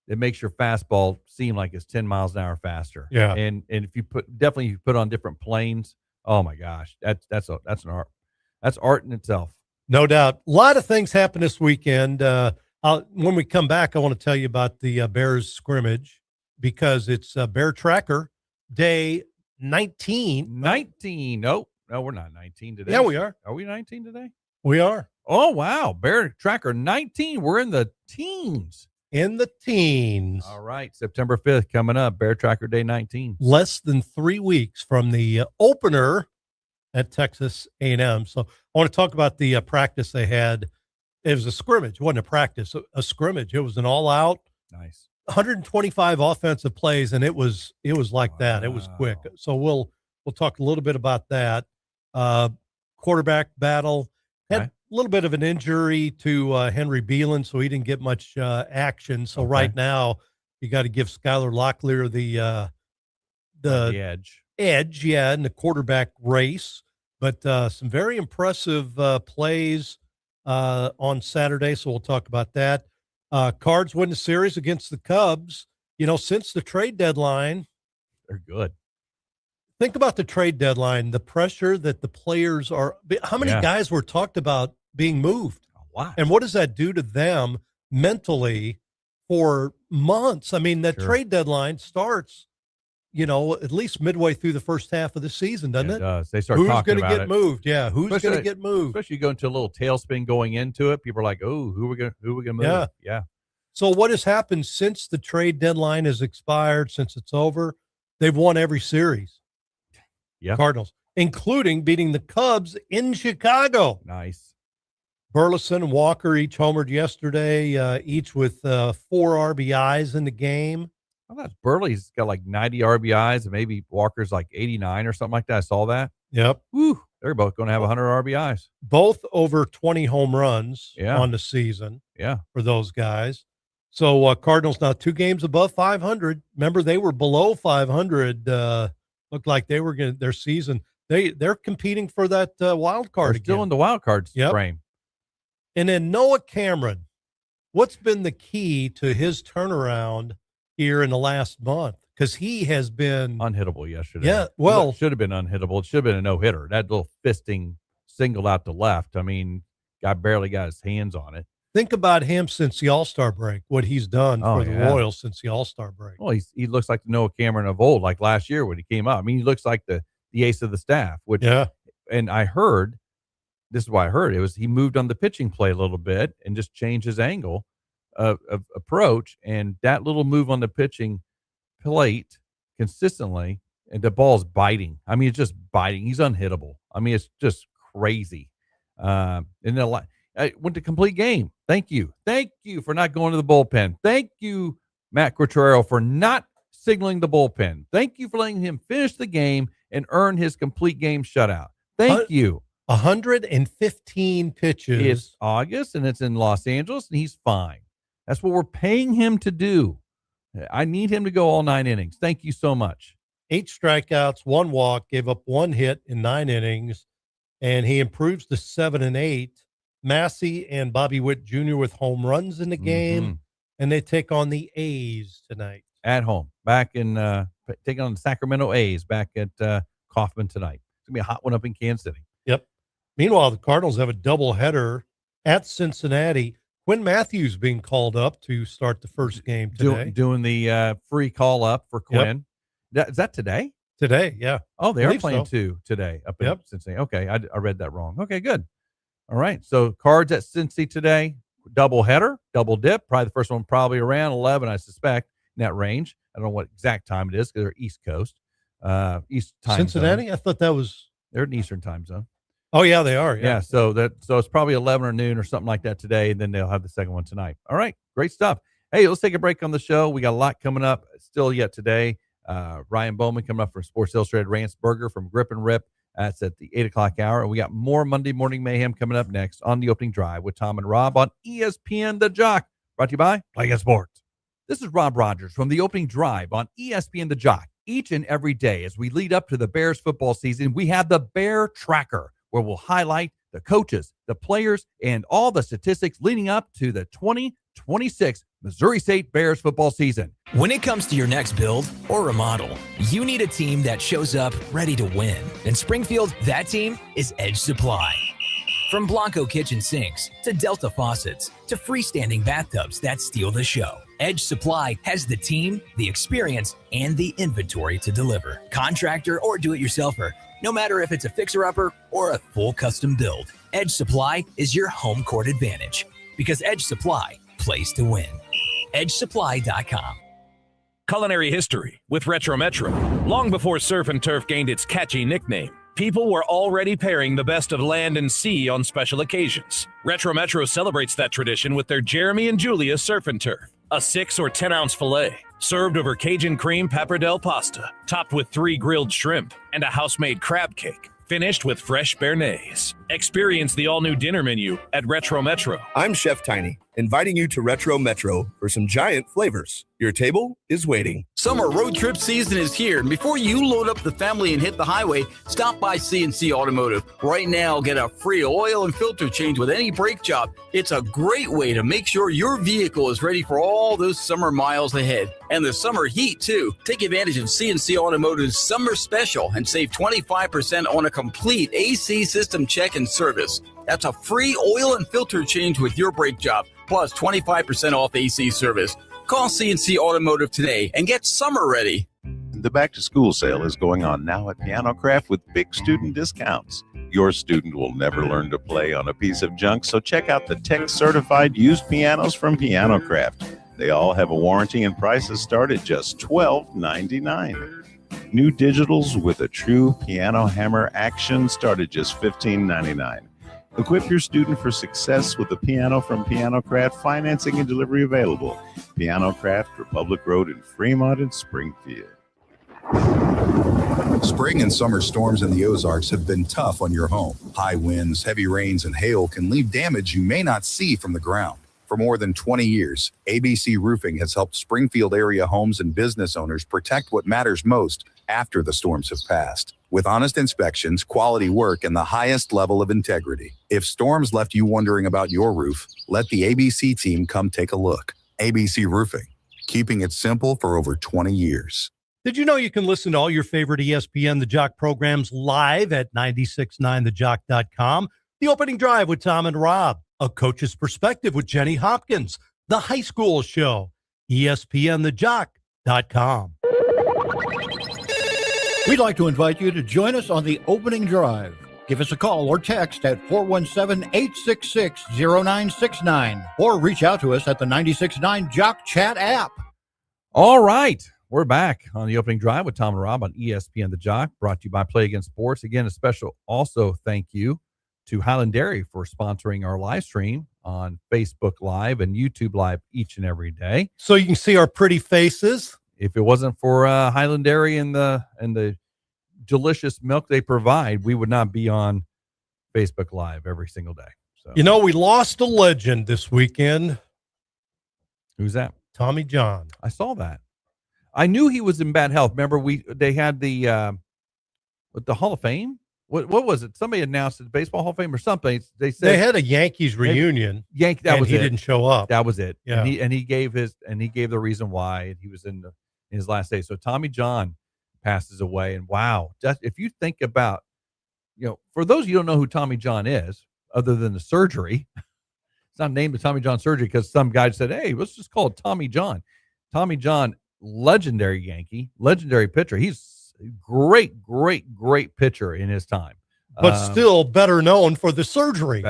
S2: it makes your fastball seem like it's 10 miles an hour faster.
S3: Yeah.
S2: And if you put on different planes, oh my gosh, that's an art. That's art in itself.
S3: No doubt. A lot of things happen this weekend. When we come back, I want to tell you about the Bears scrimmage, because it's Bear Tracker Day 19.
S2: 19. No, we're not 19 today.
S3: Yeah, we are.
S2: Are we 19 today?
S3: We are.
S2: Oh, wow. Bear Tracker 19. We're in the teens.
S3: In the teens.
S2: All right. September 5th coming up. Bear Tracker Day 19.
S3: Less than 3 weeks from the opener at Texas A&M. So I want to talk about the practice they had. It was a scrimmage. It wasn't a practice, a scrimmage. It was an all-out.
S2: Nice.
S3: 125 offensive plays, and it was like that. It was quick. So we'll talk a little bit about that. Quarterback battle. Had a little bit of an injury to Henry Beelan, so he didn't get much action. So right now, you got to give Skylar Locklear the edge, in the quarterback race. But some very impressive plays on Saturday, so we'll talk about that. Cards win the series against the Cubs. Since the trade deadline,
S2: they're good.
S3: Think about the trade deadline, the pressure that the players are. How many guys were talked about being moved?
S2: A lot.
S3: And what does that do to them mentally for months. I mean, that trade deadline starts, at least midway through the first half of the season, doesn't it?
S2: It does. They start
S3: who's
S2: talking
S3: gonna
S2: about
S3: get
S2: it.
S3: moved? Yeah, who's going to get moved?
S2: Especially you go into a little tailspin going into it. People are like, "Oh, who we going to move?" Yeah.
S3: So what has happened since the trade deadline has expired, since it's over? They've won every series.
S2: Yeah.
S3: Cardinals, including beating the Cubs in Chicago.
S2: Nice.
S3: Burleson and Walker each homered yesterday, each with 4 RBIs in the game.
S2: I thought Burley's got like 90 RBIs and maybe Walker's like 89 or something like that. I saw that.
S3: Yep.
S2: Woo. They're both going to have 100 RBIs.
S3: Both over 20 home runs on the season.
S2: Yeah.
S3: For those guys. So Cardinals now 2 games above 500. Remember, they were below 500. Looked like they were going to their season. They're competing for that wild card.
S2: They're still in the wild card frame.
S3: And then Noah Cameron, what's been the key to his turnaround here in the last month? Because he has been
S2: unhittable yesterday.
S3: Yeah, well,
S2: it should have been unhittable. It should have been a no-hitter. That little fisting single out to left. I mean, guy barely got his hands on it.
S3: Think about him since the All-Star break, what he's done for the Royals since the All-Star break.
S2: Well, he looks like the Noah Cameron of old, like last year when he came up. I mean, he looks like the ace of the staff. And I heard, this is why I heard it was he moved on the pitching play a little bit and just changed his angle of approach. And that little move on the pitching plate consistently, and the ball's biting. I mean, it's just biting. He's unhittable. I mean, it's just crazy. And then I went to complete game. Thank you for not going to the bullpen. Thank you, Matt Quattrero, for not signaling the bullpen. Thank you for letting him finish the game and earn his complete game shutout. Thank you.
S3: 115 pitches.
S2: It's August, and it's in Los Angeles, and he's fine. That's what we're paying him to do. I need him to go all 9 innings. Thank you so much.
S3: 8 strikeouts, 1 walk, gave up 1 hit in 9 innings, and he improves to 7 and 8. Massey and Bobby Witt Jr. with home runs in the game, and they take on the A's tonight.
S2: At home, back in taking on the Sacramento A's back at Kauffman tonight. It's going to be a hot one up in Kansas City.
S3: Yep. Meanwhile, the Cardinals have a doubleheader at Cincinnati. Quinn Matthews being called up to start the first game today.
S2: Doing the free call up for Quinn. Yep. Is that today?
S3: Today, yeah.
S2: Oh, they are playing today up in Cincinnati. Okay, I read that wrong. Okay, good. All right, so Cards at Cincy today, double header, double dip. Probably the first one probably around 11, I suspect, in that range. I don't know what exact time it is because they're East Coast, East time
S3: Cincinnati?
S2: zone.
S3: I thought that was
S2: they're in Eastern time zone.
S3: Oh yeah, they are.
S2: Yeah, so it's probably 11 or noon or something like that today, and then they'll have the second one tonight. All right, great stuff. Hey, let's take a break on the show. We got a lot coming up still yet today. Ryan Boman coming up for Sports Illustrated. Rance Berger from Grip and Rip. That's at the 8 o'clock hour. And we got more Monday Morning Mayhem coming up next on the opening drive with Tom and Rob on ESPN The Jock. Brought to you by Play Against Sports. This is Rob Rodgers from the opening drive on ESPN The Jock. Each and every day as we lead up to the Bears football season, we have the Bear Tracker, where we'll highlight the coaches, the players, and all the statistics leading up to the 2026 Missouri State Bears football season.
S15: When it comes to your next build or remodel, you need a team that shows up ready to win. In Springfield, that team is Edge Supply. From Blanco kitchen sinks to Delta faucets to freestanding bathtubs that steal the show, Edge Supply has the team, the experience, and the inventory to deliver. Contractor or do-it-yourselfer, no matter if it's a fixer-upper or a full custom build, Edge Supply is your home court advantage because Edge Supply plays to win. EdgeSupply.com.
S6: Culinary history with Retro Metro. Long before surf and turf gained its catchy nickname, people were already pairing the best of land and sea on special occasions. Retro Metro celebrates that tradition with their Jeremy and Julia surf and turf, a 6 or 10 ounce filet served over Cajun cream pappardelle pasta, topped with 3 grilled shrimp and a house-made crab cake, finished with fresh béarnaise. Experience the all-new dinner menu at Retro Metro.
S16: I'm Chef Tiny, inviting you to Retro Metro for some giant flavors. Your table is waiting.
S17: Summer road trip season is here, and before you load up the family and hit the highway, stop by C&C Automotive. Right now, get a free oil and filter change with any brake job. It's a great way to make sure your vehicle is ready for all those summer miles ahead. And the summer heat, too. Take advantage of C&C Automotive's summer special and save 25% on a complete AC system check and service. That's a free oil and filter change with your brake job, plus 25% off AC service. Call CNC Automotive today and get summer ready.
S18: The back-to-school sale is going on now at Piano Craft with big student discounts. Your student will never learn to play on a piece of junk, so check out the tech-certified used pianos from Piano Craft. They all have a warranty and prices start at just $12.99. New digitals with a true piano hammer action start at just $15.99. Equip your student for success with a piano from Piano Craft, financing and delivery available. Piano Craft, Republic Road in Fremont and Springfield.
S19: Spring and summer storms in the Ozarks have been tough on your home. High winds, heavy rains, and hail can leave damage you may not see from the ground. For more than 20 years, ABC Roofing has helped Springfield area homes and business owners protect what matters most after the storms have passed. With honest inspections, quality work, and the highest level of integrity. If storms left you wondering about your roof, let the ABC team come take a look. ABC Roofing, keeping it simple for over 20 years.
S3: Did you know you can listen to all your favorite ESPN The Jock programs live at 969thejock.com? The Opening Drive with Tom and Rob, A Coach's Perspective with Jenny Hopkins, The High School Show, ESPNthejock.com.
S13: We'd like to invite you to join us on the Opening Drive. Give us a call or text at 417-866-0969 or reach out to us at the 96.9 Jock Chat app.
S2: All right. We're back on the Opening Drive with Tom and Rob on ESPN The Jock, brought to you by Play Against Sports. Again, a special also thank you to Highland Dairy for sponsoring our live stream on Facebook Live and YouTube Live each and every day.
S3: So you can see our pretty faces.
S2: If it wasn't for Highland Dairy and the delicious milk they provide, we would not be on Facebook Live every single day. So,
S3: you know, we lost a legend this weekend.
S2: Who's that?
S3: Tommy John.
S2: I saw that. I knew he was in bad health. Remember, they had the Hall of Fame. What was it? Somebody announced it, Baseball Hall of Fame or something. They said
S3: they had a Yankees reunion.
S2: He
S3: didn't show up.
S2: That was it.
S3: Yeah.
S2: And he gave the reason why he was in his last day. So Tommy John passes away, and wow, if you think about, for those of you who don't know who Tommy John is, other than the surgery, it's not named the Tommy John surgery because some guy said, "Hey, let's just call it Tommy John." Tommy John, legendary Yankee, legendary pitcher. He's a great pitcher in his time,
S3: but still better known for the surgery.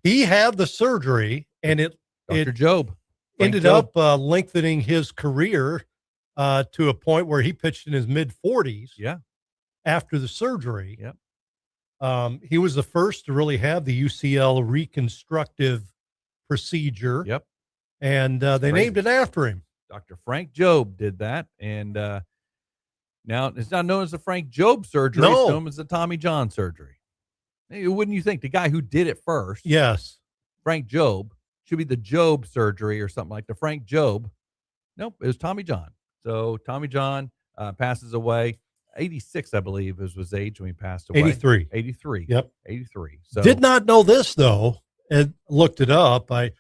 S2: He
S3: had the surgery, and
S2: Dr. Job
S3: ended up lengthening his career to a point where he pitched in his mid-40s.
S2: Yeah.
S3: After the surgery.
S2: Yep.
S3: He was the first to really have the UCL reconstructive procedure.
S2: Yep.
S3: And they named it after him.
S2: Dr. Frank Job did that. And now it's not known as the Frank Job surgery.
S3: No.
S2: It's known as the Tommy John surgery. Hey, wouldn't you think the guy who did it first?
S3: Yes.
S2: Frank Job should be the Job surgery or something like the Frank Job. Nope. It was Tommy John. So Tommy John passes away. 86, I believe, was his age when he passed away.
S3: 83. Yep.
S2: 83. So
S3: did not know this, though, and looked it up. I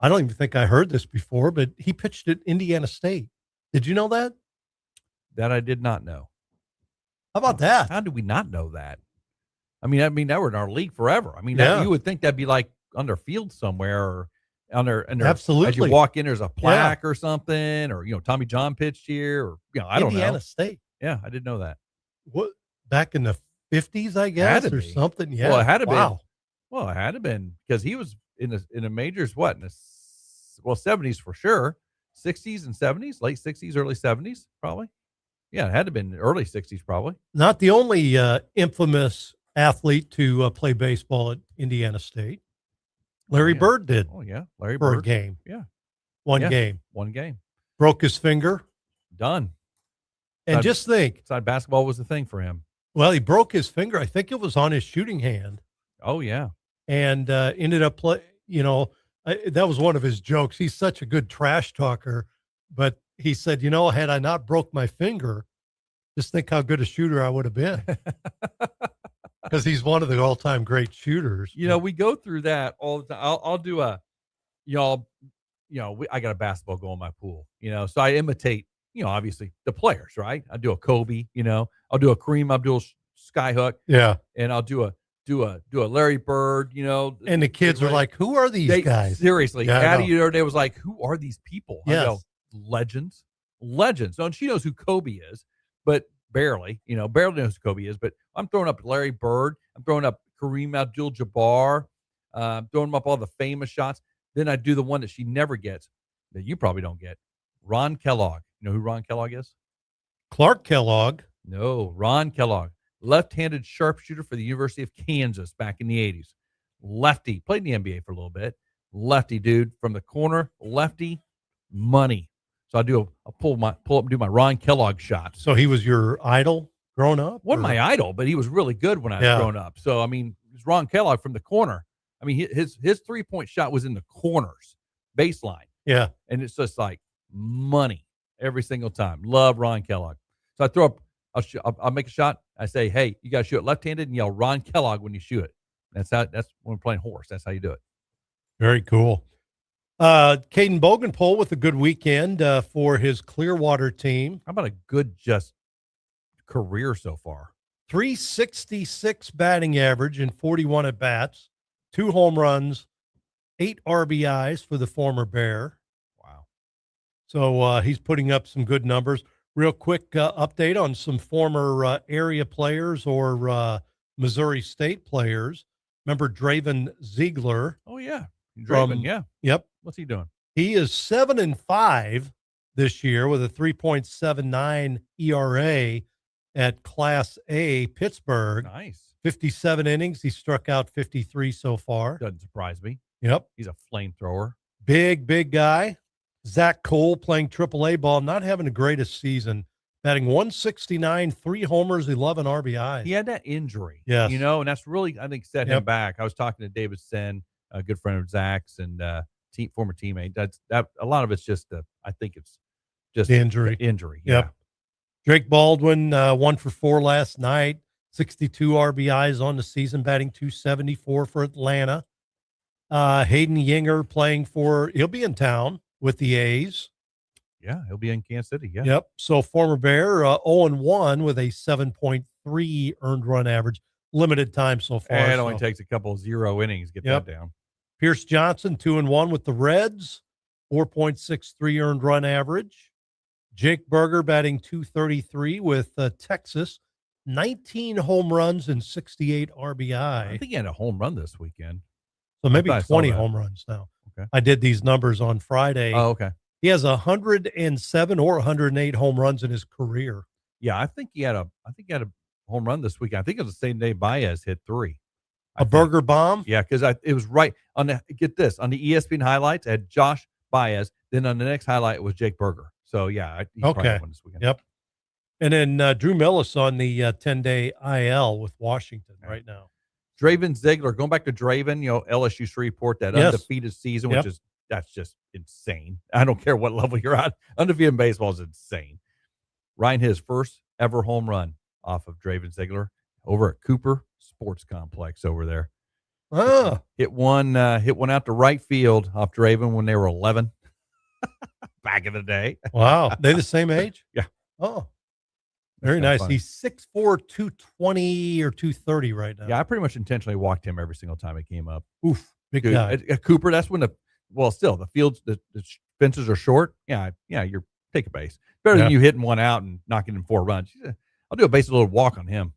S3: don't even think I heard this before, but he pitched at Indiana State. Did you know that?
S2: That I did not know.
S3: How about that?
S2: How did we not know that? I mean, they were in our league forever. I mean,
S3: Yeah.
S2: you would think that'd be like under field somewhere or under
S3: Absolutely.
S2: As you walk in, there's a plaque or something, or Tommy John pitched here, or I don't know.
S3: Indiana State.
S2: Yeah, I didn't know that.
S3: What, back in the 50s, I guess, or something? Yeah.
S2: Well, it had to
S3: wow.
S2: been. Well, it had to been because he was in the majors. What in the 70s for sure, 60s and 70s, late 60s, early 70s, probably. Yeah, it had to have been early 60s, probably.
S3: Not the only infamous athlete to play baseball at Indiana State. Larry Bird did.
S2: Oh yeah, Larry
S3: for
S2: Bird.
S3: a game.
S2: Yeah,
S3: one
S2: Yeah,
S3: game.
S2: One game.
S3: Broke his finger.
S2: Done.
S3: And just think,
S2: side basketball was the thing for him.
S3: well, he broke his finger. I think it was on his shooting hand,
S2: Oh yeah.
S3: and ended up that was one of his jokes. He's such a good trash talker, but he said, had I not broke my finger, just think how good a shooter I would have been. Because he's one of the all-time great shooters.
S2: We go through that all the time. I'll do a, I got a basketball goal in my pool, so I imitate, obviously the players, right? I do a Kobe, I'll do a Kareem Abdul Skyhook.
S3: Yeah.
S2: And I'll do a do a Larry Bird, you know.
S3: And the kids are like, who are these guys?
S2: Seriously.
S3: Yeah,
S2: Addie the other day was like, who are these people?
S3: Yes.
S2: I go, legends. No, and she knows who Kobe is, but barely knows who Kobe is. But I'm throwing up Larry Bird. I'm throwing up Kareem Abdul-Jabbar. Throwing up all the famous shots. Then I do the one that she never gets that you probably don't get. Ron Kellogg. You know who Ron Kellogg is?
S3: Clark Kellogg.
S2: No, Ron Kellogg. Left-handed sharpshooter for the University of Kansas back in the 80s. Lefty. Played in the NBA for a little bit. Lefty, dude. From the corner, lefty, money. So I'll pull up and do my Ron Kellogg shot.
S3: So he was your idol growing up?
S2: Wasn't my idol, but he was really good when I was growing up. So, I mean, it's Ron Kellogg from the corner. I mean, his 3-point shot was in the corners, baseline.
S3: Yeah.
S2: And it's just like money every single time. Love Ron Kellogg. So I throw up, I'll make a shot. I say, hey, you got to shoot it left-handed and yell Ron Kellogg when you shoot it. That's when we're playing horse. That's how you do it.
S3: Very cool. Caden Bogenpole with a good weekend for his Clearwater team.
S2: How about a good just career so far?
S3: 366 batting average in 41 at-bats, 2 home runs, 8 RBIs for the former Bear.
S2: Wow.
S3: So he's putting up some good numbers. Real quick update on some former area players or Missouri State players. Remember Draven Ziegler?
S2: Oh, yeah. Draven, yeah.
S3: Yep.
S2: What's he doing?
S3: He is 7-5 this year with a 3.79 ERA at Class A Pittsburgh.
S2: Nice.
S3: 57 innings. He struck out 53 so far.
S2: Doesn't surprise me.
S3: Yep.
S2: He's a flamethrower.
S3: Big guy. Zach Cole playing AAA ball, not having the greatest season. Batting 169, 3 homers, 11 RBIs.
S2: He had that injury.
S3: Yes.
S2: You know, and that's really, I think, set him back. I was talking to David Sen, a good friend of Zach's and former teammate. That a lot of it's just, I think it's just
S3: the injury.
S2: Injury.
S3: Yep.
S2: Yeah.
S3: Drake Baldwin, 1 for 4 last night, 62 RBIs on the season, batting 274 for Atlanta. Hayden Yinger playing he'll be in town with the A's.
S2: Yeah, he'll be in Kansas City. Yeah.
S3: Yep. So former Bear, 0-1 with a 7.3 earned run average, limited time so far.
S2: And it only takes a couple 0 innings to get that down.
S3: Pierce Johnson, 2-1 with the Reds, 4.63 earned run average. Jake Berger batting 233 with Texas, 19 home runs and 68 RBI.
S2: I think he had a home run this weekend.
S3: So maybe 20 home runs now.
S2: Okay.
S3: I did these numbers on Friday.
S2: Oh, okay.
S3: He has 107 or 108 home runs in his career.
S2: Yeah, I think he had a home run this weekend. I think it was the same day Baez hit 3.
S3: Burger bomb?
S2: Yeah, because it was right on the on the ESPN highlights, I had Josh Baez. Then on the next highlight, it was Jake Berger. So yeah, he's probably won this weekend.
S3: Yep. And then Drew Millis on the 10-day IL with Washington right now.
S2: Draven Ziegler, going back to Draven, LSU Shreveport, that undefeated season, which that's just insane. I don't care what level you're at. Undefeated in baseball is insane. Ryan hit his first ever home run off of Draven Ziegler over at Cooper Sports Complex over there.
S3: Oh.
S2: Hit one out to right field off Draven when they were 11 back in the day.
S3: Wow. They the same age?
S2: Yeah.
S3: Oh. Very nice. Funny. He's 6'4", 220 or 230 right now.
S2: Yeah, I pretty much intentionally walked him every single time he came up.
S3: Oof. Big guy.
S2: At Cooper, that's when the fields, the fences are short. Yeah, you're take a base. Better than you hitting one out and knocking in 4 runs. I'll do a base little walk on him.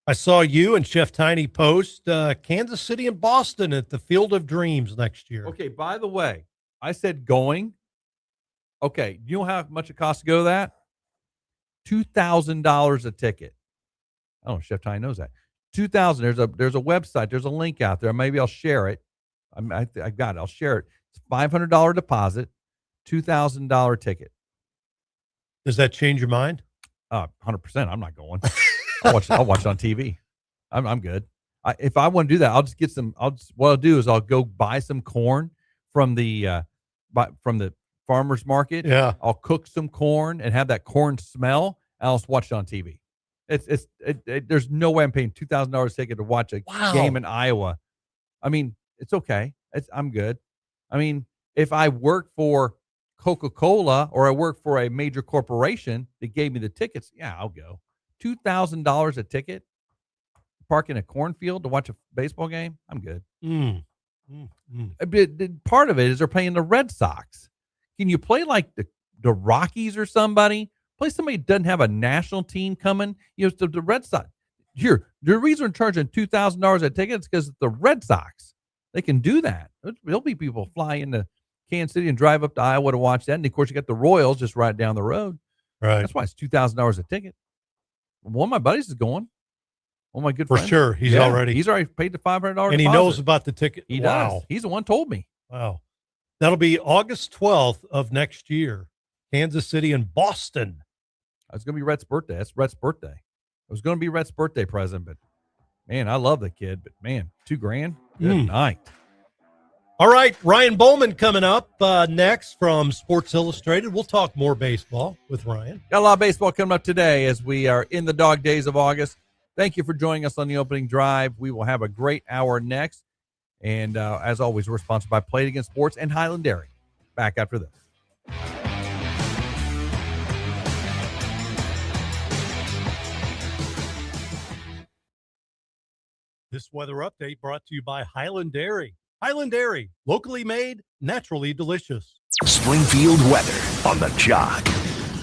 S3: I saw you and Chef Tiny post Kansas City and Boston at the Field of Dreams next year.
S2: Okay, by the way, I said going. Okay, you know how much it costs to go to that? $2,000 a ticket. I don't know if Chef Tiny knows that. $2,000. There's a website. There's a link out there. Maybe I'll share it. I got it. I'll share it. It's $500 deposit, $2,000 ticket.
S3: Does that change your mind?
S2: 100%. I'm not going. I'll watch it on TV. I'm good. If I want to do that, I'll just get some. What I'll do is I'll go buy some corn from the farmer's market.
S3: Yeah.
S2: I'll cook some corn and have that corn smell. And I'll just watch it on TV. There's no way I'm paying $2,000 ticket to watch a game in Iowa. I mean, it's okay. I'm good. I mean, if I work for Coca-Cola or I work for a major corporation that gave me the tickets, yeah, I'll go. $2,000 a ticket? park in a cornfield to watch a baseball game, I'm good. Part of it is they're playing the Red Sox. Can you play like the Rockies or somebody? Play somebody who doesn't have a national team coming. The Red Sox. Here, the reason we're charging $2,000 a ticket is because the Red Sox. They can do that. There'll be people fly into Kansas City and drive up to Iowa to watch that. And, of course, you got the Royals just right down the road.
S3: Right.
S2: That's why it's $2,000 a ticket. One of my buddies is going. One of my good
S3: For
S2: friends.
S3: sure. He's already
S2: paid the $500
S3: and he knows about the ticket.
S2: He
S3: wow.
S2: does. He's the one told me.
S3: Wow. That'll be August 12th of next year. Kansas City and Boston.
S2: It's going to be Rhett's birthday. That's Rhett's birthday. It was going to be Rhett's birthday present, but, man, I love the kid. But, man, $2,000? Good night.
S3: All right, Ryan Boman coming up next from Sports Illustrated. We'll talk more baseball with Ryan.
S2: Got a lot of baseball coming up today as we are in the dog days of August. Thank you for joining us on the opening drive. We will have a great hour next. And as always, we're sponsored by Play It Again Sports and Highland Dairy. Back after this.
S3: This weather update brought to you by Highland Dairy. Highland Dairy, locally made, naturally delicious.
S1: Springfield weather on the Jock.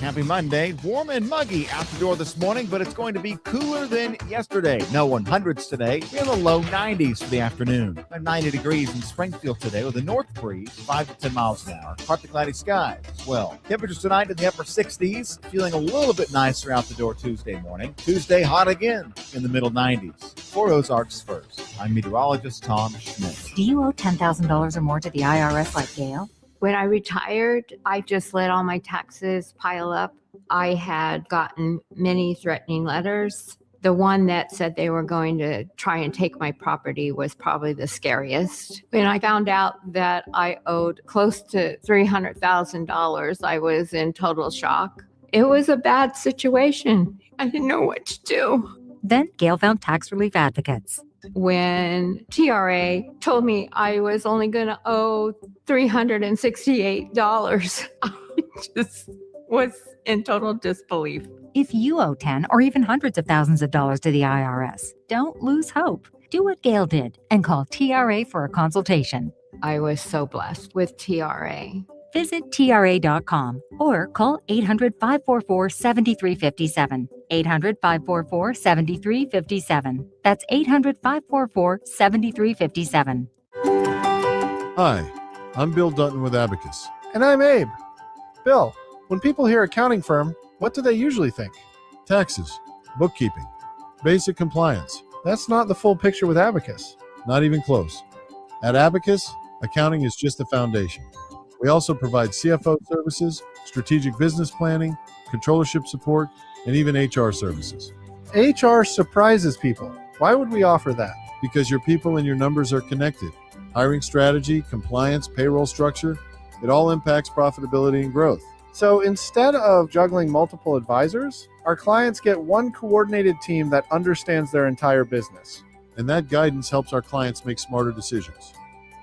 S20: Happy Monday. Warm and muggy out the door this morning, but it's going to be cooler than yesterday. No 100s today. We're in the low 90s for the afternoon. 90 degrees in Springfield today with a north breeze, 5 to 10 miles an hour. Partly cloudy skies as well. Temperatures tonight in the upper 60s. Feeling a little bit nicer out the door Tuesday morning. Tuesday hot again in the middle 90s. For Ozarks First, I'm meteorologist Tom Schmidt.
S21: Do you owe $10,000 or more to the IRS like Gail? When I retired, I just let all my taxes pile up. I had gotten many threatening letters. The one that said they were going to try and take my property was probably the scariest. When I found out that I owed close to $300,000, I was in total shock. It was a bad situation. I didn't know what to do. Then Gail found tax relief advocates. When TRA told me I was only going to owe $368, I just was in total disbelief. If you owe 10 or even hundreds of thousands of dollars to the IRS, don't lose hope. Do what Gail did and call TRA for a consultation. I was so blessed with TRA. Visit TRA.com or call 800-544-7357. 800-544-7357. That's 800-544-7357.
S22: Hi, I'm Bill Dutton with Abacus.
S23: And I'm Abe. Bill, when people hear accounting firm, what do they usually think?
S22: Taxes, bookkeeping, basic compliance.
S23: That's not the full picture with Abacus.
S22: Not even close. At Abacus, accounting is just the foundation. We also provide CFO services, strategic business planning, controllership support, and even HR services.
S23: HR surprises people. Why would we offer that?
S22: Because your people and your numbers are connected. Hiring strategy, compliance, payroll structure, it all impacts profitability and growth.
S23: So instead of juggling multiple advisors, our clients get one coordinated team that understands their entire business.
S22: And that guidance helps our clients make smarter decisions.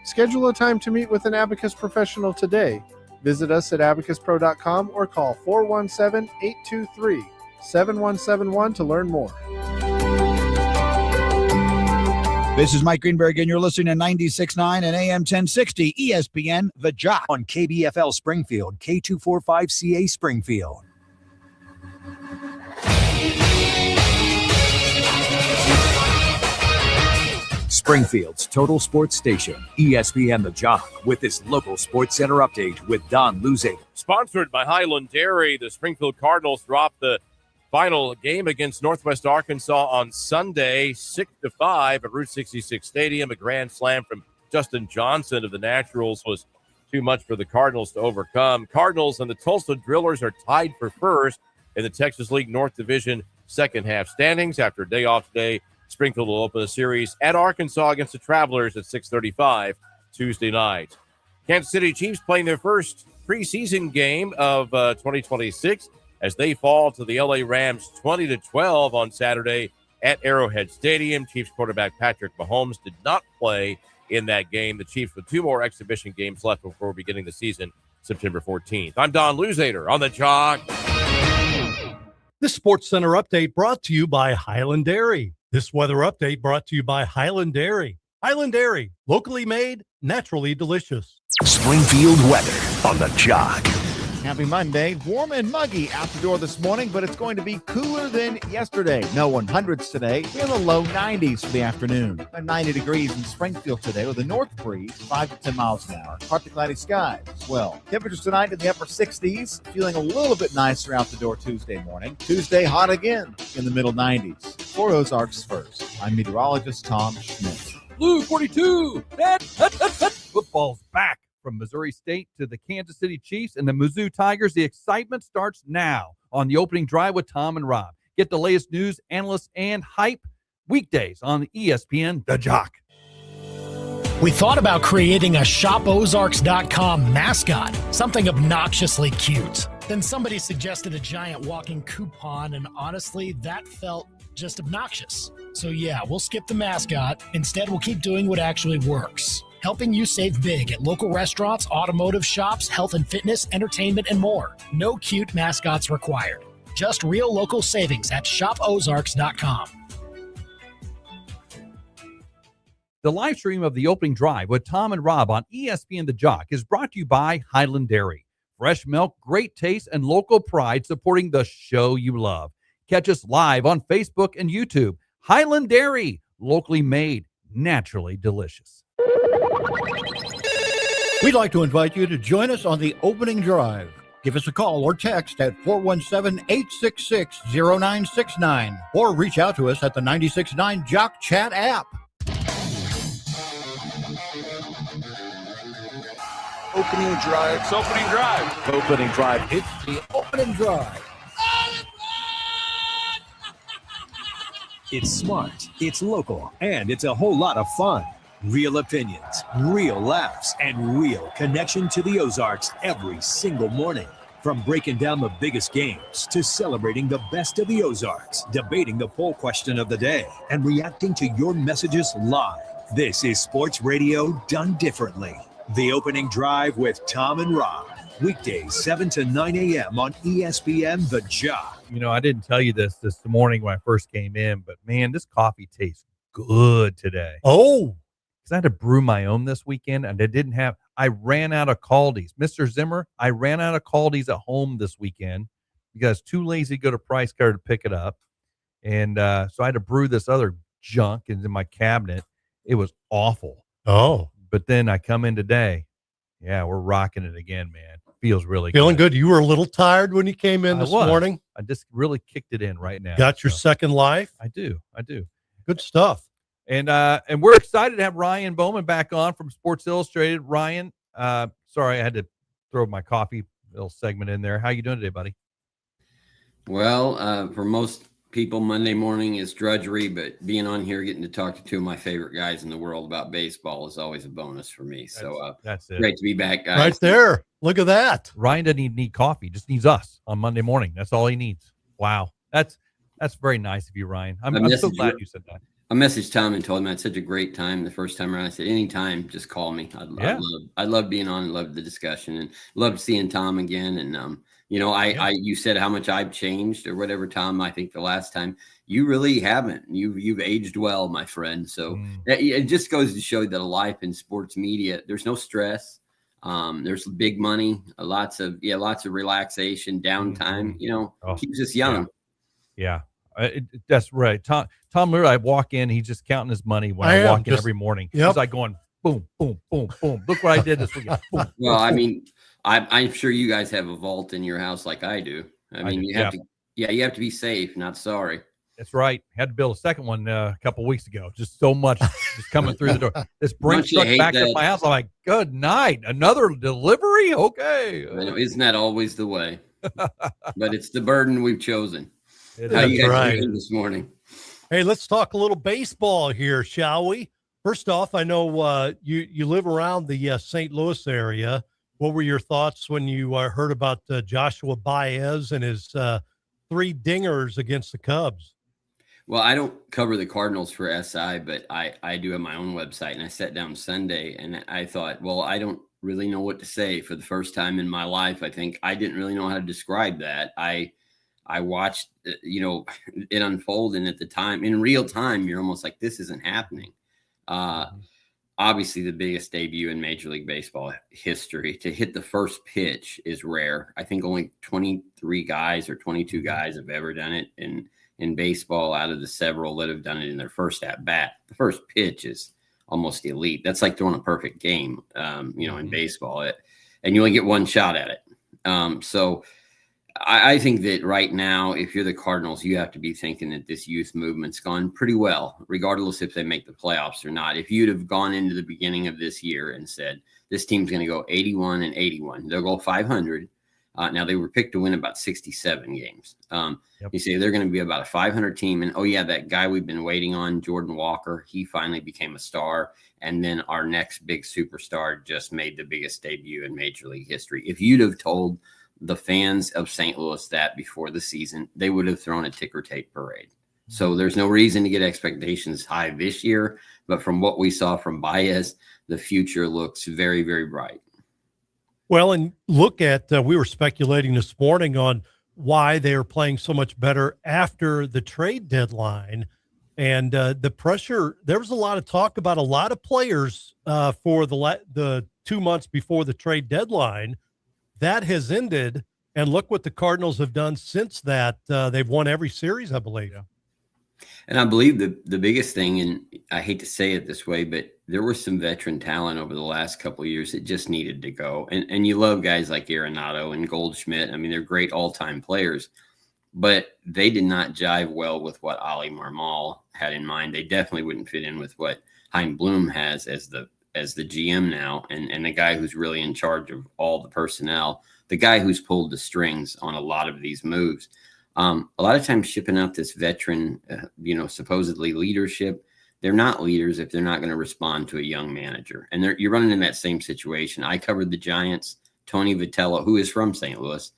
S23: Schedule a time to meet with an Abacus professional today. Visit us at abacuspro.com or call 417-823-7171 to learn more.
S13: This is Mike Greenberg, and you're listening to 96.9 and AM 1060 ESPN, The Jock.
S1: On KBFL Springfield, K245CA Springfield. Springfield's total sports station, ESPN The Jock, with this local sports center update with Don Luzader.
S24: Sponsored by Highland Dairy, the Springfield Cardinals dropped the final game against Northwest Arkansas on Sunday, 6-5 at Route 66 Stadium. A grand slam from Justin Johnson of the Naturals was too much for the Cardinals to overcome. Cardinals and the Tulsa Drillers are tied for first in the Texas League North Division second half standings. After a day off today, Springfield will open a series at Arkansas against the Travelers at 6:35 Tuesday night. Kansas City Chiefs playing their first preseason game of 2026 as they fall to the LA Rams 20-12 on Saturday at Arrowhead Stadium. Chiefs quarterback Patrick Mahomes did not play in that game. The Chiefs with two more exhibition games left before beginning the season September 14th. I'm Don Luzader on the Jock.
S3: This Sports Center update brought to you by Highland Dairy. This weather update brought to you by Highland Dairy. Highland Dairy, locally made, naturally delicious.
S1: Springfield weather on the Jock.
S20: Happy Monday. Warm and muggy out the door this morning, but it's going to be cooler than yesterday. No 100s today. We're in the low 90s for the afternoon. About 90 degrees in Springfield today with a north breeze, 5 to 10 miles an hour. Partly cloudy skies as well. Temperatures tonight in the upper 60s. Feeling a little bit nicer out the door Tuesday morning. Tuesday hot again in the middle 90s. For Ozarks First, I'm meteorologist Tom Schmidt.
S2: Blue 42. Football's back. From Missouri State to the Kansas City Chiefs and the Mizzou Tigers, the excitement starts now on the opening drive with Tom and Rob. Get the latest news, analysts, and hype weekdays on ESPN The Jock.
S4: We thought about creating a ShopOzarks.com mascot, something obnoxiously cute. Then somebody suggested a giant walking coupon, and honestly, that felt just obnoxious. So yeah, we'll skip the mascot. Instead, we'll keep doing what actually works. Helping you save big at local restaurants, automotive shops, health and fitness, entertainment, and more. No cute mascots required. Just real local savings at ShopOzarks.com.
S2: The live stream of the opening drive with Tom and Rob on ESPN The Jock is brought to you by Highland Dairy. Fresh milk, great taste, and local pride supporting the show you love. Catch us live on Facebook and YouTube. Highland Dairy, locally made, naturally delicious.
S5: We'd like to invite you to join us on the opening drive. Give us a call or text at 417-866-0969 or reach out to us at the 96.9 Jock Chat app.
S7: Opening drive. It's opening drive.
S20: Opening drive.
S5: It's the opening drive.
S1: It's smart, it's local, and it's a whole lot of fun. Real opinions, real laughs, and real connection to the Ozarks every single morning. From breaking down the biggest games to celebrating the best of the Ozarks, debating the poll question of the day, and reacting to your messages live. This is sports radio done differently. The opening drive with Tom and Rob. Weekdays 7 to 9 a.m. on ESPN The Jock.
S2: You know, I didn't tell you this morning when I first came in, but man, this coffee tastes good today.
S3: Oh,
S2: I had to brew my own this weekend, and I ran out of Caldi's. Mr. Zimmer, I ran out of Caldi's at home this weekend because I was too lazy to go to Price Car to pick it up. And so I had to brew this other junk in my cabinet. It was awful.
S3: Oh.
S2: But then I come in today. Yeah, we're rocking it again, man. Feels really
S3: feeling good. You were a little tired when you came in this morning.
S2: I just really kicked it in right now.
S3: Got your second life?
S2: I do.
S3: Good stuff.
S2: And we're excited to have Ryan Boman back on from Sports Illustrated. Ryan, sorry, I had to throw my coffee little segment in there. How you doing today, buddy?
S8: Well, for most people, Monday morning is drudgery, but being on here, getting to talk to two of my favorite guys in the world about baseball is always a bonus for me.
S2: That's it.
S8: Great to be back, guys.
S3: Right there. Look at that.
S2: Ryan doesn't need coffee; he just needs us on Monday morning. That's all he needs. Wow, that's very nice of you, Ryan. I'm so glad you said that.
S8: I messaged Tom and told him I had such a great time the first time around. I said, anytime, just call me. I love being on and love the discussion and loved seeing Tom again. And, you said how much I've changed or whatever, Tom. I think the last time you really haven't. You've aged well, my friend. So it just goes to show that a life in sports media, there's no stress. There's big money, lots of relaxation, downtime, keeps us young.
S2: Yeah. That's right. Tom literally, I walk in, he's just counting his money when I walk in every morning. Yep. He's like going boom, boom, boom, boom. Look what I did this weekend. Boom,
S8: well, I mean, I'm sure you guys have a vault in your house like I do. You have to be safe, not sorry.
S2: That's right. Had to build a second one a couple weeks ago. Just so much just coming through the door. This Brinks truck back at my house. I'm like, good night. Another delivery? Okay.
S8: Isn't that always the way? But it's the burden we've chosen.
S3: How you guys
S8: doing this morning?
S3: Hey, let's talk a little baseball here, shall we? First off, I know you live around the St. Louis area. What were your thoughts when you heard about Joshua Baez and his 3 dingers against the Cubs?
S8: Well, I don't cover the Cardinals for SI, but I do have my own website, and I sat down Sunday and I thought, well, I don't really know what to say for the first time in my life. I think I didn't really know how to describe that. I I watched, it unfold. And at the time, in real time, you're almost like, this isn't happening. Obviously, the biggest debut in Major League Baseball history. To hit the first pitch is rare. I think only 23 guys or 22 guys have ever done it in baseball out of the several that have done it in their first at bat. The first pitch is almost elite. That's like throwing a perfect game, in baseball. And you only get one shot at it. So I think that right now, if you're the Cardinals, you have to be thinking that this youth movement's gone pretty well, regardless if they make the playoffs or not. If you'd have gone into the beginning of this year and said, this team's going to go 81-81, they'll go 500. Now, they were picked to win about 67 games. You say they're going to be about a 500 team. And, that guy we've been waiting on, Jordan Walker, he finally became a star. And then our next big superstar just made the biggest debut in Major League history. If you'd have told the fans of St. Louis that before the season, they would have thrown a ticker tape parade. So there's no reason to get expectations high this year. But from what we saw from Baez, the future looks very, very bright.
S3: Well, and look at, we were speculating this morning on why they are playing so much better after the trade deadline. And the pressure, there was a lot of talk about a lot of players for the 2 months before the trade deadline. That has ended, and look what the Cardinals have done since that. They've won every series, I believe.
S8: And I believe the biggest thing, and I hate to say it this way, but there was some veteran talent over the last couple of years that just needed to go. And you love guys like Arenado and Goldschmidt. I mean, they're great all-time players, but they did not jive well with what Oli Marmol had in mind. They definitely wouldn't fit in with what Hein Bloom has as the GM now, and the guy who's really in charge of all the personnel, the guy who's pulled the strings on a lot of these moves. A lot of times shipping out this veteran, supposedly leadership, they're not leaders if they're not going to respond to a young manager. And you're running in that same situation. I covered the Giants. Tony Vitello, who is from St. Louis,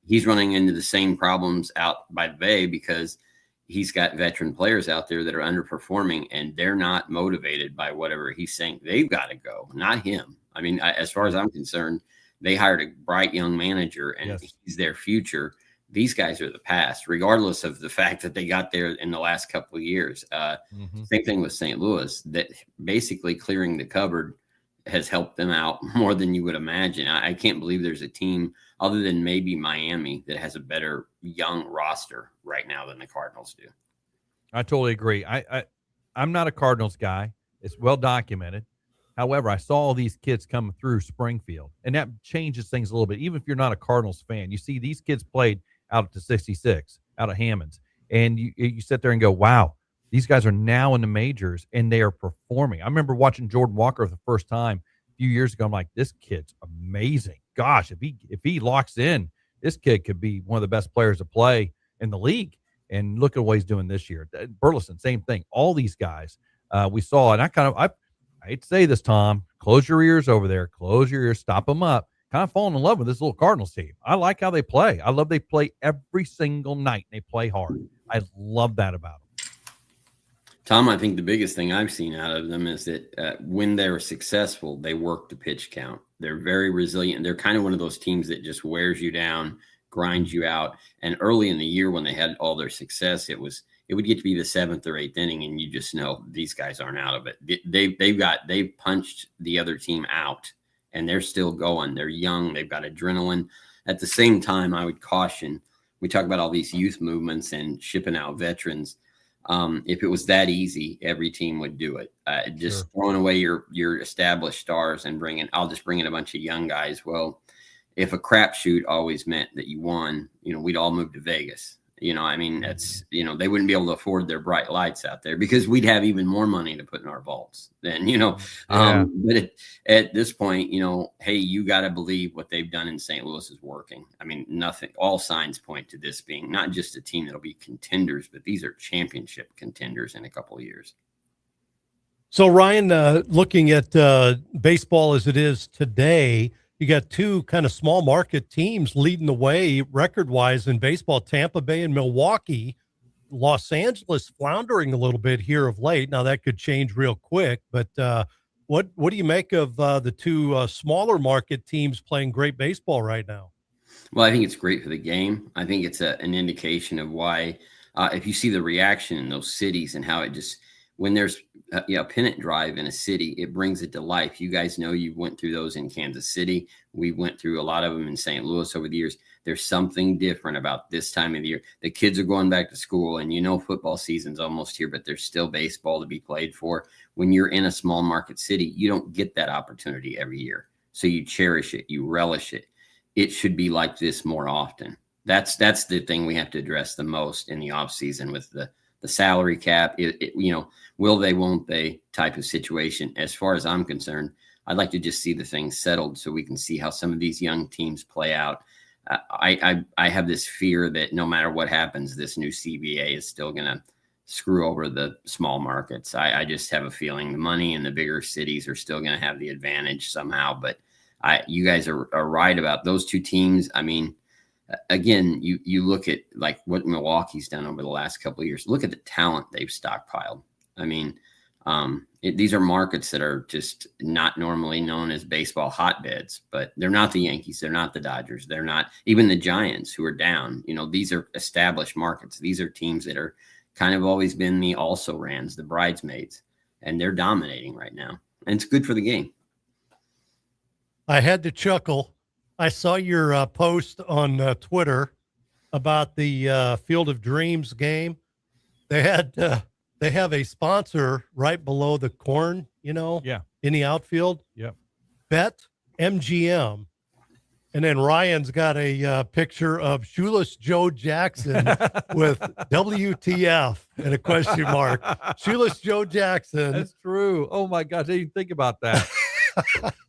S8: he's running into the same problems out by the Bay because he's got veteran players out there that are underperforming, and they're not motivated by whatever he's saying. They've got to go, not him. I mean, as far as I'm concerned, they hired a bright young manager, and he's their future. These guys are the past, regardless of the fact that they got there in the last couple of years. Same thing with St. Louis, that basically clearing the cupboard has helped them out more than you would imagine. I can't believe there's a team other than maybe Miami that has a better young roster right now than the Cardinals do.
S2: I totally agree. I'm not a Cardinals guy. It's well documented. However, I saw all these kids coming through Springfield, and that changes things a little bit. Even if you're not a Cardinals fan, you see these kids played out at the 66, out of Hammonds, and you sit there and go, wow, these guys are now in the majors, and they are performing. I remember watching Jordan Walker for the first time a few years ago. I'm like, this kid's amazing. Gosh, if he locks in, this kid could be one of the best players to play in the league. And look at what he's doing this year. Burleson, same thing. All these guys we saw, and I hate to say this, Tom, close your ears over there. Close your ears, stop them up. Kind of falling in love with this little Cardinals team. I like how they play. I love they play every single night. They play hard. I love that about them.
S8: Tom, I think the biggest thing I've seen out of them is that when they're successful, they work the pitch count. They're very resilient. They're kind of one of those teams that just wears you down, grinds you out. And early in the year when they had all their success, it would get to be the 7th or 8th inning, and you just know these guys aren't out of it. They've punched the other team out, and they're still going. They're young. They've got adrenaline. At the same time, I would caution, we talk about all these youth movements and shipping out veterans. If it was that easy, every team would do it. Just throwing away your established stars and I'll just bring in a bunch of young guys. Well, if a crapshoot always meant that you won, we'd all move to Vegas. That's, they wouldn't be able to afford their bright lights out there because we'd have even more money to put in our vaults then, but at this point, hey, you got to believe what they've done in St. Louis is working. I mean, all signs point to this being not just a team that'll be contenders, but these are championship contenders in a couple of years.
S3: So Ryan, looking at baseball as it is today, you got two kind of small market teams leading the way record-wise in baseball, Tampa Bay and Milwaukee. Los Angeles floundering a little bit here of late. Now, that could change real quick, but what do you make of the two smaller market teams playing great baseball right now?
S8: Well, I think it's great for the game. I think it's an indication of why, if you see the reaction in those cities and how it just, when there's a pennant drive in a city, it brings it to life. You guys know you went through those in Kansas City. We went through a lot of them in St. Louis over the years. There's something different about this time of the year. The kids are going back to school, and football season's almost here, but there's still baseball to be played for. When you're in a small market city, you don't get that opportunity every year. So you cherish it, you relish it. It should be like this more often. That's the thing we have to address the most in the off season with the salary cap. Will they, won't they type of situation. As far as I'm concerned, I'd like to just see the thing settled so we can see how some of these young teams play out. I have this fear that no matter what happens, this new CBA is still going to screw over the small markets. I just have a feeling the money in the bigger cities are still going to have the advantage somehow. But you guys are right about those two teams. I mean, again, you look at like what Milwaukee's done over the last couple of years. Look at the talent they've stockpiled. I mean, these are markets that are just not normally known as baseball hotbeds, but they're not the Yankees. They're not the Dodgers. They're not even the Giants, who are down. These are established markets. These are teams that are kind of always been the also-rans, the bridesmaids, and they're dominating right now. And it's good for the game.
S3: I had to chuckle. I saw your post on Twitter about the Field of Dreams game. They have a sponsor right below the corn, in the outfield.
S2: Yep.
S3: Bet MGM. And then Ryan's got a picture of Shoeless Joe Jackson with WTF and a question mark. Shoeless Joe Jackson.
S2: That's true. Oh my gosh, I didn't even think about that.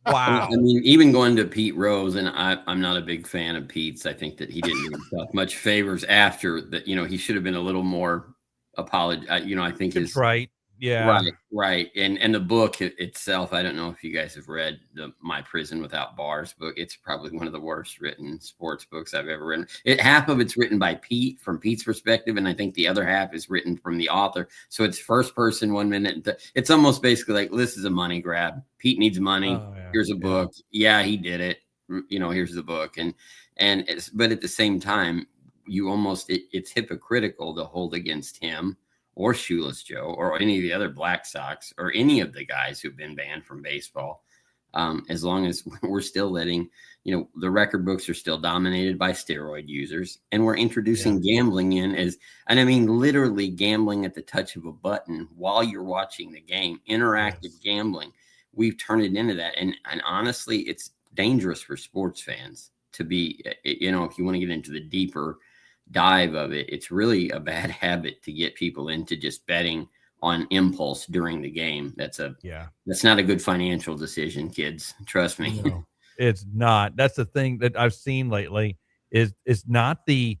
S2: Wow.
S8: I mean, even going to Pete Rose, and I'm not a big fan of Pete's. I think that he didn't do himself much favors after that. He should have been a little more apologetic. I think
S2: That's right. Yeah.
S8: Right. And the book itself, I don't know if you guys have read the My Prison Without Bars book. It's probably one of the worst written sports books I've ever written. Half of it's written by Pete from Pete's perspective, and I think the other half is written from the author. So it's first person 1 minute. It's almost basically like, this is a money grab. Pete needs money.
S2: Oh, yeah.
S8: Here's a book. Yeah, he did it. Here's the book. But at the same time, it's hypocritical to hold against him or Shoeless Joe or any of the other Black Sox or any of the guys who've been banned from baseball. As long as we're still letting, the record books are still dominated by steroid users, and we're introducing gambling literally gambling at the touch of a button while you're watching the game, interactive gambling. We've turned it into that. And honestly, it's dangerous for sports fans to be, if you want to get into the deeper dive of it, it's really a bad habit to get people into just betting on impulse during the game. That's not a good financial decision, kids. Trust me.
S2: No, it's not. That's the thing that I've seen lately is it's not the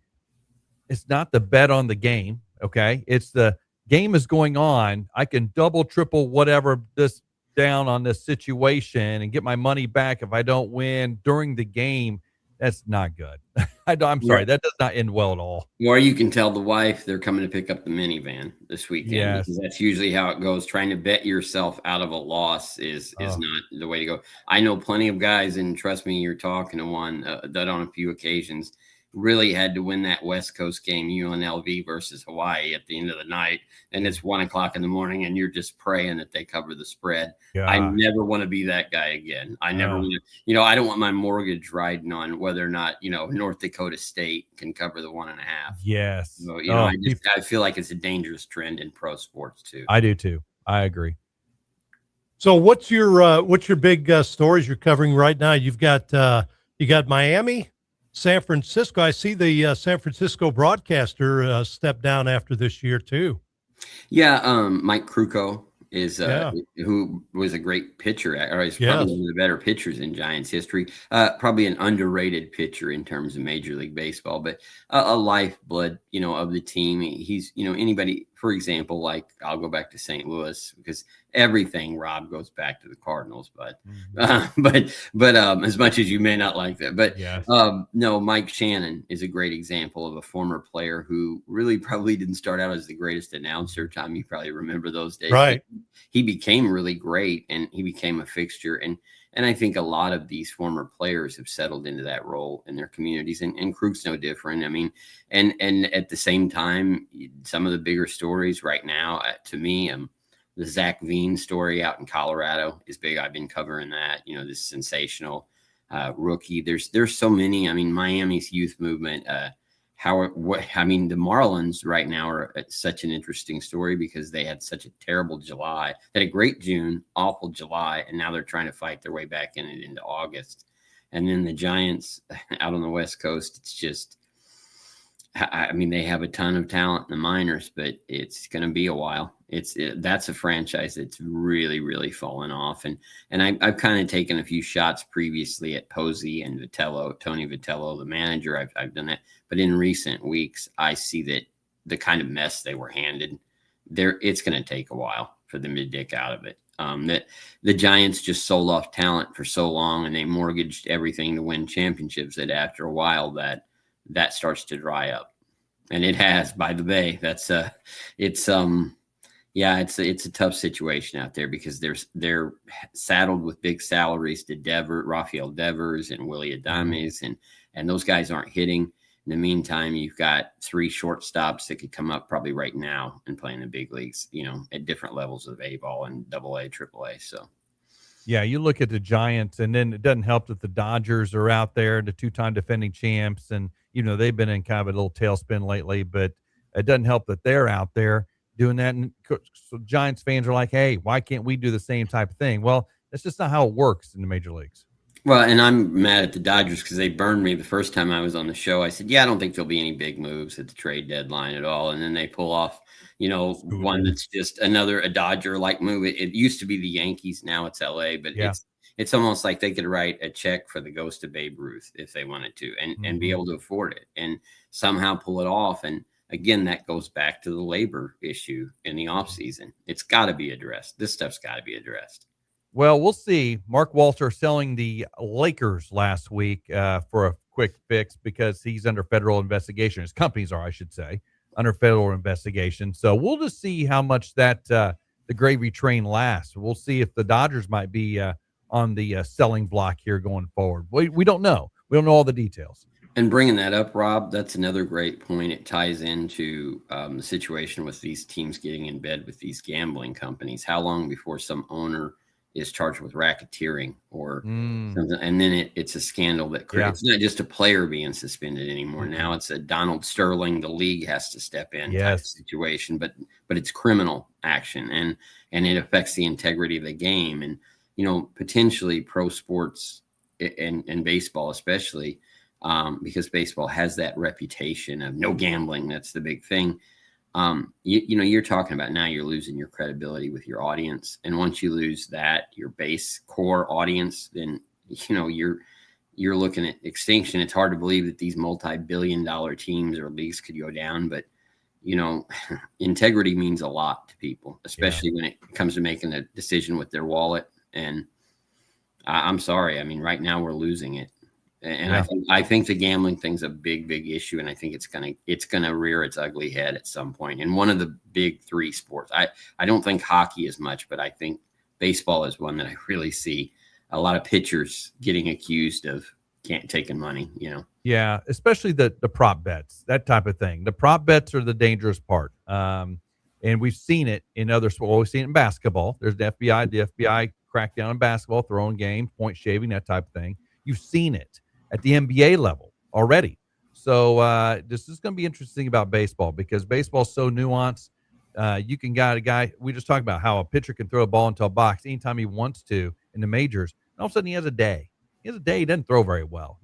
S2: bet on the game. Okay. It's the game is going on. I can double, triple, whatever this down on this situation and get my money back if I don't win during the game. That's not good. I'm sorry. That does not end well at all.
S8: Or you can tell the wife they're coming to pick up the minivan this weekend.
S2: Yes.
S8: Because that's usually how it goes. Trying to bet yourself out of a loss is not the way to go. I know plenty of guys, and trust me, you're talking to one that on a few occasions really had to win that West Coast game, UNLV versus Hawaii, at the end of the night. And it's 1:00 in the morning, and you're just praying that they cover the spread.
S2: God.
S8: I never want to be that guy again. I never want to, I don't want my mortgage riding on whether or not, North Dakota State can cover the 1.5.
S2: Yes.
S8: So, I feel like it's a dangerous trend in pro sports too.
S2: I do too. I agree.
S3: So what's your big stories you're covering right now? You got Miami, San Francisco. I see the San Francisco broadcaster step down after this year too.
S8: Yeah, Mike Krukow is who was a great pitcher, or he's probably one of the better pitchers in Giants history. Probably an underrated pitcher in terms of Major League Baseball, but a lifeblood, of the team. He's, anybody, for example, like I'll go back to St. Louis because everything, Rob, goes back to the Cardinals, but as much as you may not like that, but no, Mike Shannon is a great example of a former player who really probably didn't start out as the greatest announcer. Tom, you probably remember those days,
S3: right?
S8: He became really great, and he became a fixture. And I think a lot of these former players have settled into that role in their communities, and Krug's no different. I mean, and at the same time, some of the bigger stories right now, to me, the Zach Veen story out in Colorado is big. I've been covering that. This sensational rookie. There's so many. I mean, Miami's youth movement. The Marlins right now are such an interesting story because they had such a terrible July. They had a great June, awful July, and now they're trying to fight their way back into August. And then the Giants out on the West Coast, it's just, they have a ton of talent in the minors, but it's going to be a while. That's a franchise that's really, really fallen off. And I've kind of taken a few shots previously at Posey and Tony Vitello, the manager. I've done that. But in recent weeks, I see that the kind of mess they were handed, it's going to take a while for them to dig out of it. That the Giants just sold off talent for so long, and they mortgaged everything to win championships, that after a while that starts to dry up. And it has, by the way. It's a tough situation out there because they're saddled with big salaries to Rafael Devers and Willie Adames, and those guys aren't hitting. In the meantime, you've got 3 shortstops that could come up probably right now and play in the big leagues, at different levels of A-ball and AA, AAA. So,
S2: yeah, you look at the Giants, and then it doesn't help that the Dodgers are out there, the 2-time defending champs, and they've been in kind of a little tailspin lately. But it doesn't help that they're out there doing that. And so Giants fans are like, hey, why can't we do the same type of thing? Well, that's just not how it works in the major leagues.
S8: Well, and I'm mad at the Dodgers because they burned me the first time I was on the show. I said, I don't think there'll be any big moves at the trade deadline at all. And then they pull off, one that's just a Dodger-like move. It used to be the Yankees. Now it's LA, but it's almost like they could write a check for the ghost of Babe Ruth if they wanted to and be able to afford it and somehow pull it off. And again, that goes back to the labor issue in the offseason. It's got to be addressed. This stuff's got to be addressed.
S2: Well, we'll see. Mark Walter selling the Lakers last week for a quick fix because he's under federal investigation. His companies are, I should say, under federal investigation. So we'll just see how much that the gravy train lasts. We'll see if the Dodgers might be on the selling block here going forward. We don't know. We don't know all the details.
S8: And bringing that up, Rob, that's another great point. It ties into the situation with these teams getting in bed with these gambling companies. How long before some owner is charged with racketeering or something, and then it's a scandal that it's not just a player being suspended anymore. Now it's a Donald Sterling, the league has to step in type of situation, but it's criminal action and it affects the integrity of the game. And potentially pro sports and baseball especially, because baseball has that reputation of no gambling. That's the big thing. You're talking about now you're losing your credibility with your audience. And once you lose that, your base core audience, then, you're looking at extinction. It's hard to believe that these multi-billion-dollar teams or leagues could go down, but, integrity means a lot to people, especially when it comes to making a decision with their wallet. And I'm sorry. I mean, right now we're losing it. And I think the gambling thing's a big, big issue, and I think it's gonna rear its ugly head at some point. And one of the big 3 sports, I don't think hockey as much, but I think baseball is one that I really see a lot of pitchers getting accused of taking money.
S2: Yeah, especially the prop bets, that type of thing. The prop bets are the dangerous part, and we've seen it in other sports. Well, we've seen it in basketball. There's the FBI. The FBI cracked down on basketball, throwing games, point shaving, that type of thing. You've seen it at the NBA level already. So this is going to be interesting about baseball because baseball is so nuanced. You can get a guy, we just talked about how a pitcher can throw a ball into a box anytime he wants to in the majors. And all of a sudden he has a day. He doesn't throw very well,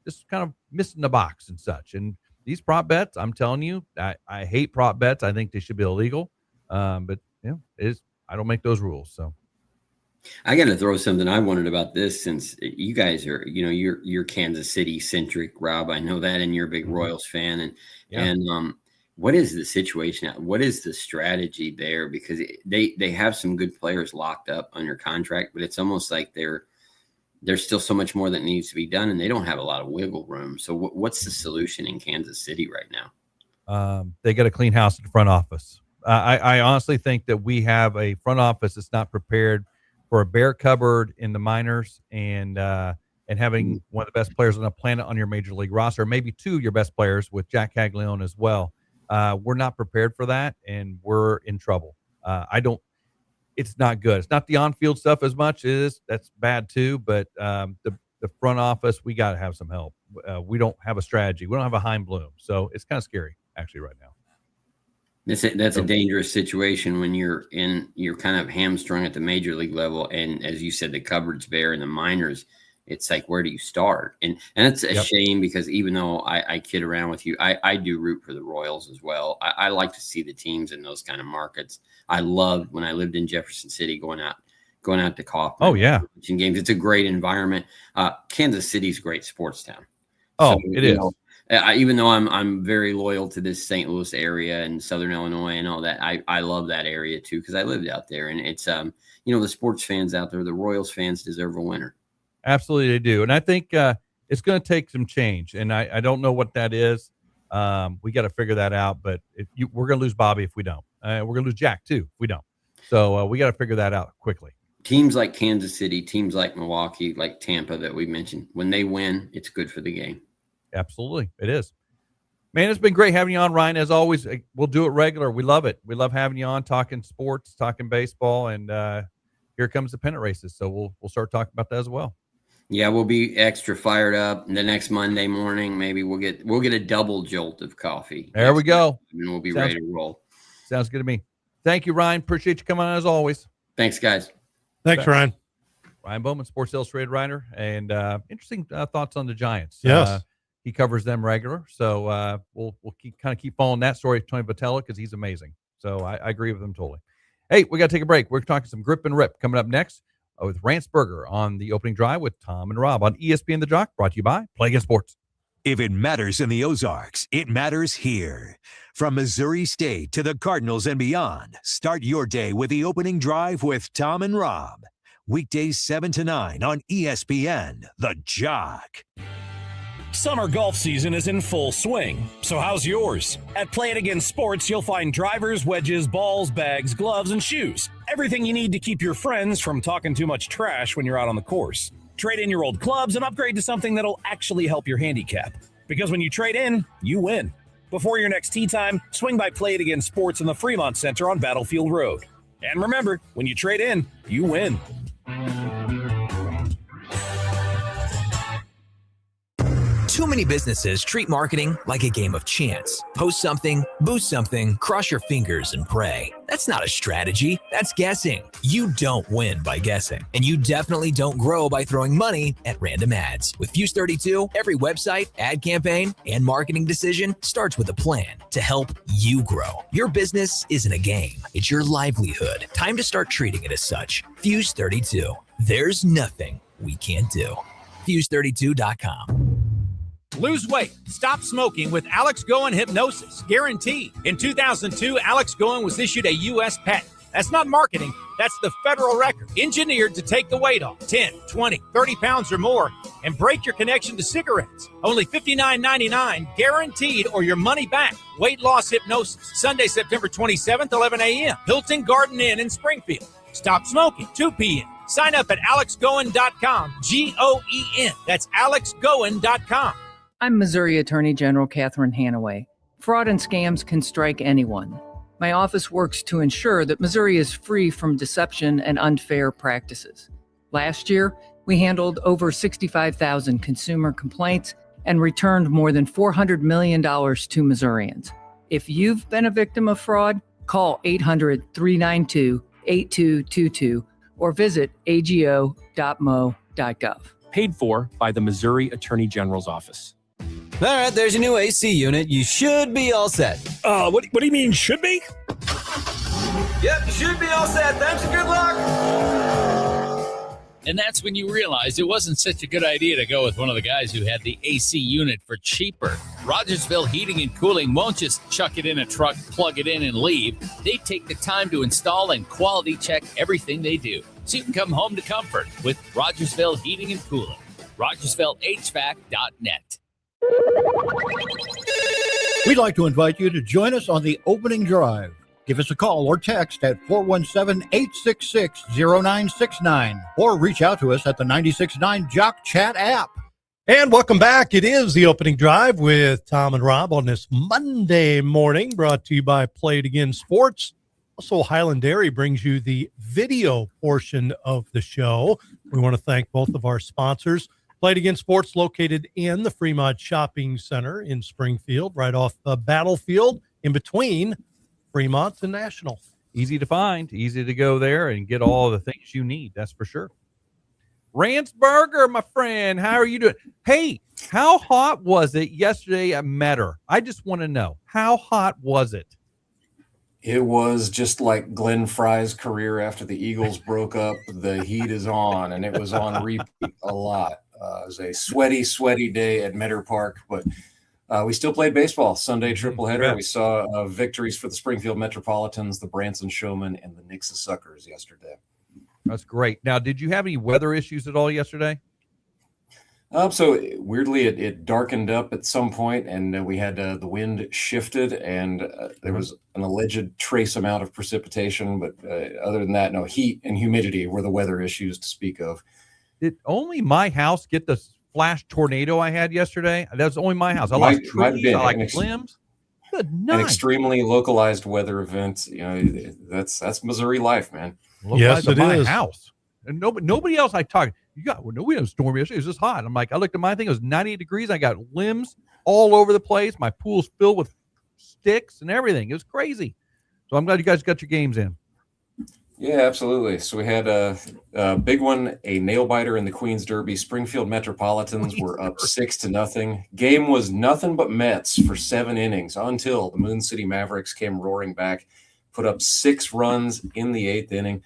S2: just kind of missing the box and such. And these prop bets, I'm telling you, I hate prop bets. I think they should be illegal. But I don't make those rules. So.
S8: I got to throw something I wondered about this since you guys are, you're Kansas City centric, Rob. I know that, and you're a big Royals fan. And what is the situation? What is the strategy there? Because they have some good players locked up under contract, but it's almost like there's still so much more that needs to be done, and they don't have a lot of wiggle room. So what's the solution in Kansas City right now?
S2: They got to clean house at the front office. I honestly think that we have a front office that's not prepared for a Bear cupboard in the minors and having one of the best players on the planet on your major league roster, maybe two of your best players with Jack Caglione as well. We're not prepared for that, and we're in trouble. It's not good. It's not the on-field stuff as much as that's bad too, but the front office, we got to have some help. We don't have a strategy. We don't have a Heim Bloom. So it's kind of scary actually right now.
S8: That's a dangerous situation when you're kind of hamstrung at the major league level. And as you said, the cupboard's bare in the minors. It's like, where do you start? And it's a shame because even though I kid around with you, I do root for the Royals as well. I like to see the teams in those kind of markets. I loved when I lived in Jefferson City going out to Kaufman.
S2: Oh yeah.
S8: Watching games. It's a great environment. Kansas City's a great sports town.
S2: Oh, so, it is.
S8: Even though I'm very loyal to this St. Louis area and Southern Illinois and all that, I love that area too because I lived out there. And it's the sports fans out there, the Royals fans deserve a winner. Absolutely,
S2: they do. And I think it's going to take some change. And I don't know what that is. We got to figure that out. But we're going to lose Bobby if we don't. We're going to lose Jack too if we don't. So we got to figure that out quickly.
S8: Teams like Kansas City, teams like Milwaukee, like Tampa that we mentioned, when they win, it's good for the game.
S2: Absolutely. It is. Man, it's been great having you on, Ryan. As always, we'll do it regular. We love it. We love having you on, talking sports, talking baseball, and here comes the pennant races. So we'll start talking about that as well.
S8: Yeah, we'll be extra fired up. The next Monday morning, maybe we'll get a double jolt of coffee.
S2: There we go.
S8: And we'll be ready to roll.
S2: Sounds good to me. Thank you, Ryan. Appreciate you coming on as always.
S8: Thanks, guys.
S3: Thanks, Ryan.
S2: Ryan Boman, Sports Illustrated writer, and interesting thoughts on the Giants.
S3: Yes.
S2: He covers them regular, so we'll keep following that story of Tony Vitello because he's amazing. So I agree with him totally. Hey, we got to take a break. We're talking some grip and rip coming up next with Rance Berger on the opening drive with Tom and Rob on ESPN The Jock, brought to you by Play Against Sports.
S1: If it matters in the Ozarks, it matters here. From Missouri State to the Cardinals and beyond, start your day with the opening drive with Tom and Rob. Weekdays 7 to 9 on ESPN The Jock.
S6: Summer golf season is in full swing, so how's yours? At Play It Again Sports, you'll find drivers, wedges, balls, bags, gloves, and shoes. Everything you need to keep your friends from talking too much trash when you're out on the course. Trade in your old clubs and upgrade to something that'll actually help your handicap. Because when you trade in, you win. Before your next tee time, swing by Play It Again Sports in the Fremont Center on Battlefield Road. And remember, when you trade in, you win.
S15: Too many businesses treat marketing like a game of chance. Post something, boost something, cross your fingers and pray. That's not a strategy. That's guessing. You don't win by guessing. And you definitely don't grow by throwing money at random ads. With Fuse 32, every website, ad campaign, and marketing decision starts with a plan to help you grow. Your business isn't a game. It's your livelihood. Time to start treating it as such. Fuse 32. There's nothing we can't do. Fuse32.com.
S9: Lose weight. Stop smoking with Alex Goen Hypnosis. Guaranteed. In 2002, Alex Goen was issued a U.S. patent. That's not marketing. That's the federal record. Engineered to take the weight off 10, 20, 30 pounds or more and break your connection to cigarettes. Only $59.99 guaranteed or your money back. Weight loss hypnosis. Sunday, September 27th, 11 a.m. Hilton Garden Inn in Springfield. Stop smoking. 2 p.m. Sign up at alexgoen.com. Goen. That's alexgoen.com.
S10: I'm Missouri Attorney General Catherine Hanaway. Fraud and scams can strike anyone. My office works to ensure that Missouri is free from deception and unfair practices. Last year, we handled over 65,000 consumer complaints and returned more than $400 million to Missourians. If you've been a victim of fraud, call 800-392-8222 or visit ago.mo.gov.
S11: Paid for by the Missouri Attorney General's Office.
S12: All right, there's your new AC unit. You should be all set.
S11: What do you mean, should be?
S12: Yep, you should be all set. Thanks and good luck.
S25: And that's when you realize it wasn't such a good idea to go with one of the guys who had the AC unit for cheaper. Rodgersville Heating and Cooling won't just chuck it in a truck, plug it in, and leave. They take the time to install and quality check everything they do, so you can come home to comfort with Rodgersville Heating and Cooling. RodgersvilleHVAC.net.
S5: We'd like to invite you to join us on the opening drive. Give us a call or text at 417-866-0969 or reach out to us at the 96.9 Jock Chat app.
S3: And welcome back. It is the opening drive with Tom and Rob on this Monday morning, brought to you by Play It Again Sports. Also, Highland Dairy brings you the video portion of the show. We want to thank both of our sponsors. Play It Again Sports, located in the Fremont Shopping Center in Springfield, right off the Battlefield, in between Fremont and National.
S2: Easy to find, easy to go there and get all the things you need. That's for sure. Rance Burger, my friend, how are you doing? Hey, how hot was it yesterday at Metter? I just want to know, how hot was it?
S14: It was just like Glenn Fry's career after the Eagles broke up. The heat is on, and it was on repeat a lot. It was a sweaty day at Metter Park, but we still played baseball. Sunday tripleheader. We saw victories for the Springfield Metropolitans, the Branson Showmen, and the Nixa Suckers yesterday.
S2: That's great. Now, did you have any weather issues at all yesterday?
S14: So weirdly, it darkened up at some point, and we had the wind shifted, and there was an alleged trace amount of precipitation. But other than that, no, heat and humidity were the weather issues to speak of.
S2: Did only my house get the flash tornado I had yesterday? That was only my house. I lost trees, I like limbs. Good night.
S14: An extremely localized weather event. You know, that's Missouri life, man.
S3: Yes, it is.
S2: House. And nobody else I talked. We had a storm yesterday. It was just hot. I'm like, I looked at my thing. It was 98 degrees. I got limbs all over the place. My pool's filled with sticks and everything. It was crazy. So I'm glad you guys got your games in.
S14: Yeah, absolutely. So we had a big one, a nail biter in the Queen's Derby. Springfield Metropolitans were up 6-0. Game was nothing but Mets for 7 innings until the Moon City Mavericks came roaring back, put up 6 runs in the 8th inning.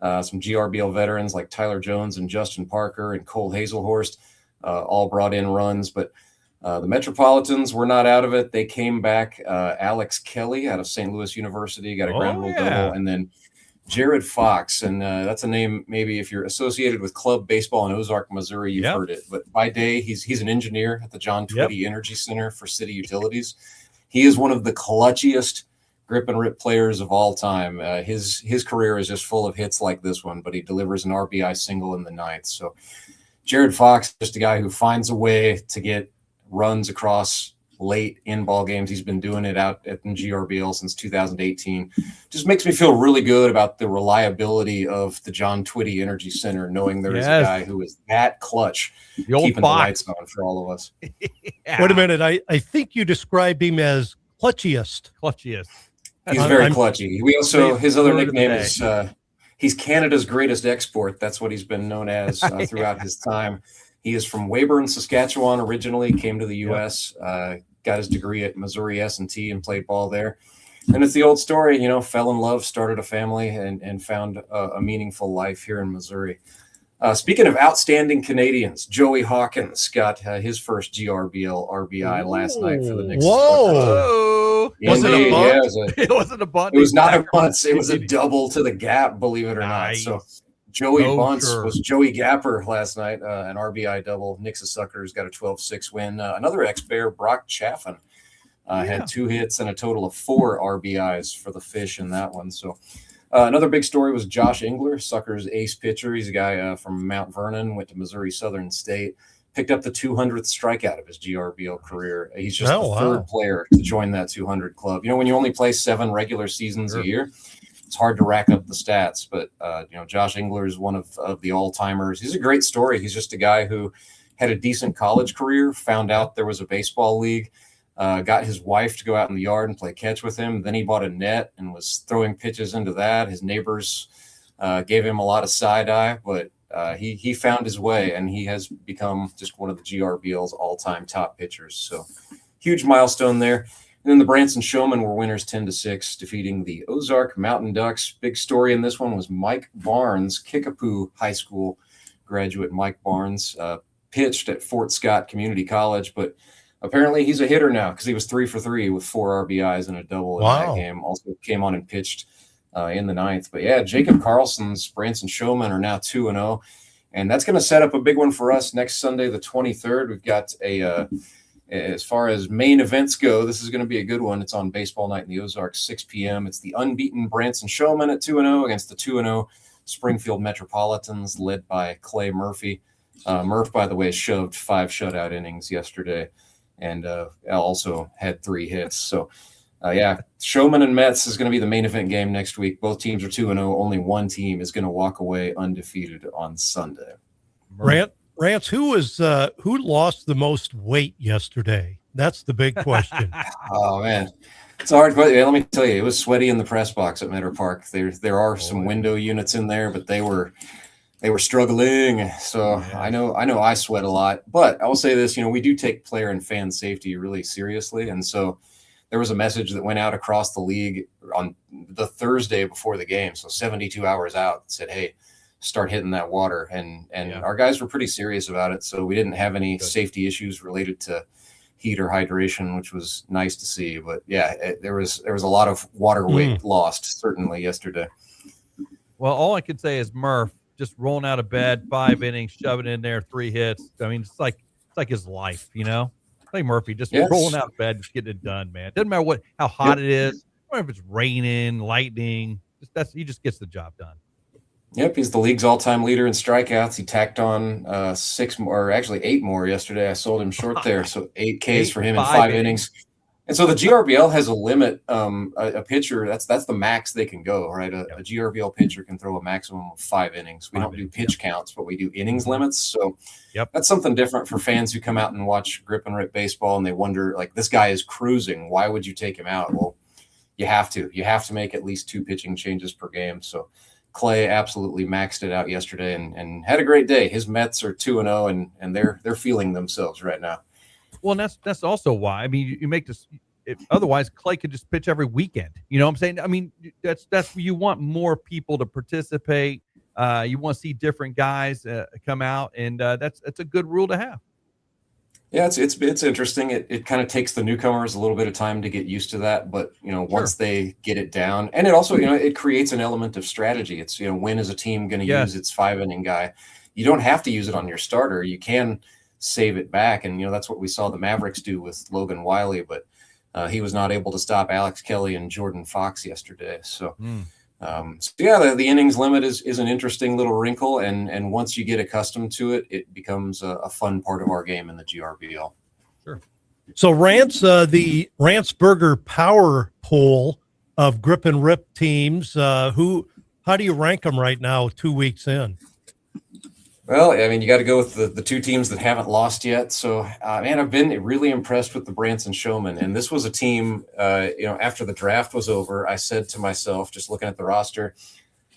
S14: Some GRBL veterans like Tyler Jones and Justin Parker and Cole Hazelhorst all brought in runs, but the Metropolitans were not out of it. They came back. Alex Kelly out of St. Louis University got a ground rule double, and then Jared Fox, and that's a name maybe if you're associated with club baseball in Ozark, Missouri, you've heard it. But by day, he's an engineer at the John Twitty Energy Center for City Utilities. He is one of the clutchiest grip and rip players of all time. His career is just full of hits like this one, but he delivers an RBI single in the 9th. So Jared Fox, just a guy who finds a way to get runs across late in ball games. He's been doing it out at the GRBL since 2018. Just makes me feel really good about the reliability of the John Twitty Energy Center, knowing there is a guy who is that clutch, keeping the lights on for all of us.
S3: Wait a minute. I think you described him as clutchiest.
S14: He's very clutchy. We also, his other nickname is he's Canada's greatest export. That's what he's been known as throughout his time. He is from Weyburn, Saskatchewan originally, came to the U.S., got his degree at Missouri S&T and played ball there. And it's the old story, you know, fell in love, started a family, and found a meaningful life here in Missouri. Speaking of outstanding Canadians, Joey Hawkins got his first GRBL RBI last night for the Knicks.
S2: Whoa!
S14: Was it a bunt?
S2: It wasn't a bunt.
S14: It was not a bunt. It was a double to the gap, believe it or not. So Joey Bunce was Joey Gapper last night, an RBI double. Nixa Suckers got a 12-6 win. Another ex-Bear, Brock Chaffin, had 2 hits and a total of 4 RBIs for the Fish in that one. So another big story was Josh Engler, Suckers ace pitcher. He's a guy from Mount Vernon, went to Missouri Southern State, picked up the 200th strikeout of his GRBL career. He's just the 3rd player to join that 200 club. You know, when you only play 7 regular seasons a year, it's hard to rack up the stats, but you know, Josh Engler is one of the all-timers. He's a great story. He's just a guy who had a decent college career, found out there was a baseball league, got his wife to go out in the yard and play catch with him. Then he bought a net and was throwing pitches into that. His neighbors gave him a lot of side eye, but he found his way, and he has become just one of the GRBL's all-time top pitchers. So huge milestone there. And then the Branson Showmen were winners 10-6, defeating the Ozark Mountain Ducks. Big story in this one was Mike Barnes, Kickapoo High School graduate Mike Barnes, pitched at Fort Scott Community College, but apparently he's a hitter now because he was 3 for 3 with 4 RBIs and a double in that game. Also came on and pitched in the 9th. But yeah, Jacob Carlson's Branson Showmen are now 2-0, and that's going to set up a big one for us next Sunday, the 23rd. We've got a as far as main events go, this is going to be a good one. It's on Baseball Night in the Ozarks, 6 p.m. It's the unbeaten Branson Showmen at 2-0 against the 2-0 Springfield Metropolitans, led by Clay Murphy. Murph, by the way, shoved 5 shutout innings yesterday and also had 3 hits. So, Showman and Mets is going to be the main event game next week. Both teams are 2-0. Only one team is going to walk away undefeated on Sunday.
S3: Rance, who lost the most weight yesterday? That's the big question.
S14: Oh, man. It's a hard question. Let me tell you, it was sweaty in the press box at Meadow Park. There are some window units in there, but they were struggling. So I know I sweat a lot, but I will say this, we do take player and fan safety really seriously. And so there was a message that went out across the league on the Thursday before the game. So 72 hours out, said, hey, start hitting that water. And our guys were pretty serious about it. So we didn't have any safety issues related to heat or hydration, which was nice to see. But there was a lot of water weight lost certainly yesterday.
S2: Well, all I could say is Murph just rolling out of bed, 5 innings, shoving in there, 3 hits. I mean, it's like his life, Like Murphy, just rolling out of bed, just getting it done, man. Doesn't matter how hot it is, or if it's raining, lightning. He just gets the job done.
S14: Yep, he's the league's all-time leader in strikeouts. He tacked on 6 more, or actually 8 more yesterday. I sold him short there, so 8 Ks for him in 5 innings. And so the GRBL has a limit. A pitcher, that's the max they can go, right? A GRBL pitcher can throw a maximum of 5 innings. We don't do pitch counts, but we do innings limits. So that's something different for fans who come out and watch Grip and Rip baseball, and they wonder, like, this guy is cruising. Why would you take him out? Well, you have to. You have to make at least 2 pitching changes per game. So Clay absolutely maxed it out yesterday and had a great day. His Mets are 2-0, and they're feeling themselves right now.
S2: Well, and that's also why. I mean, you make this. Otherwise, Clay could just pitch every weekend. You know what I'm saying? I mean, that's you want more people to participate. You want to see different guys come out, and that's a good rule to have.
S14: Yeah, it's interesting. It kind of takes the newcomers a little bit of time to get used to that, but once they get it down, and it also it creates an element of strategy. It's when is a team going to use its 5-inning guy? You don't have to use it on your starter. You can save it back, and that's what we saw the Mavericks do with Logan Wiley, but he was not able to stop Alex Kelly and Jordan Fox yesterday. So. The innings limit is an interesting little wrinkle, and once you get accustomed to it, it becomes a fun part of our game in the GRBL.
S2: Sure.
S3: So Rance, the Ranceburger power poll of Grip and Rip teams, how do you rank them right now, 2 weeks in?
S14: Well, I mean, you got to go with the 2 teams that haven't lost yet. So, I've been really impressed with the Branson Showmen. And this was a team, after the draft was over, I said to myself, just looking at the roster,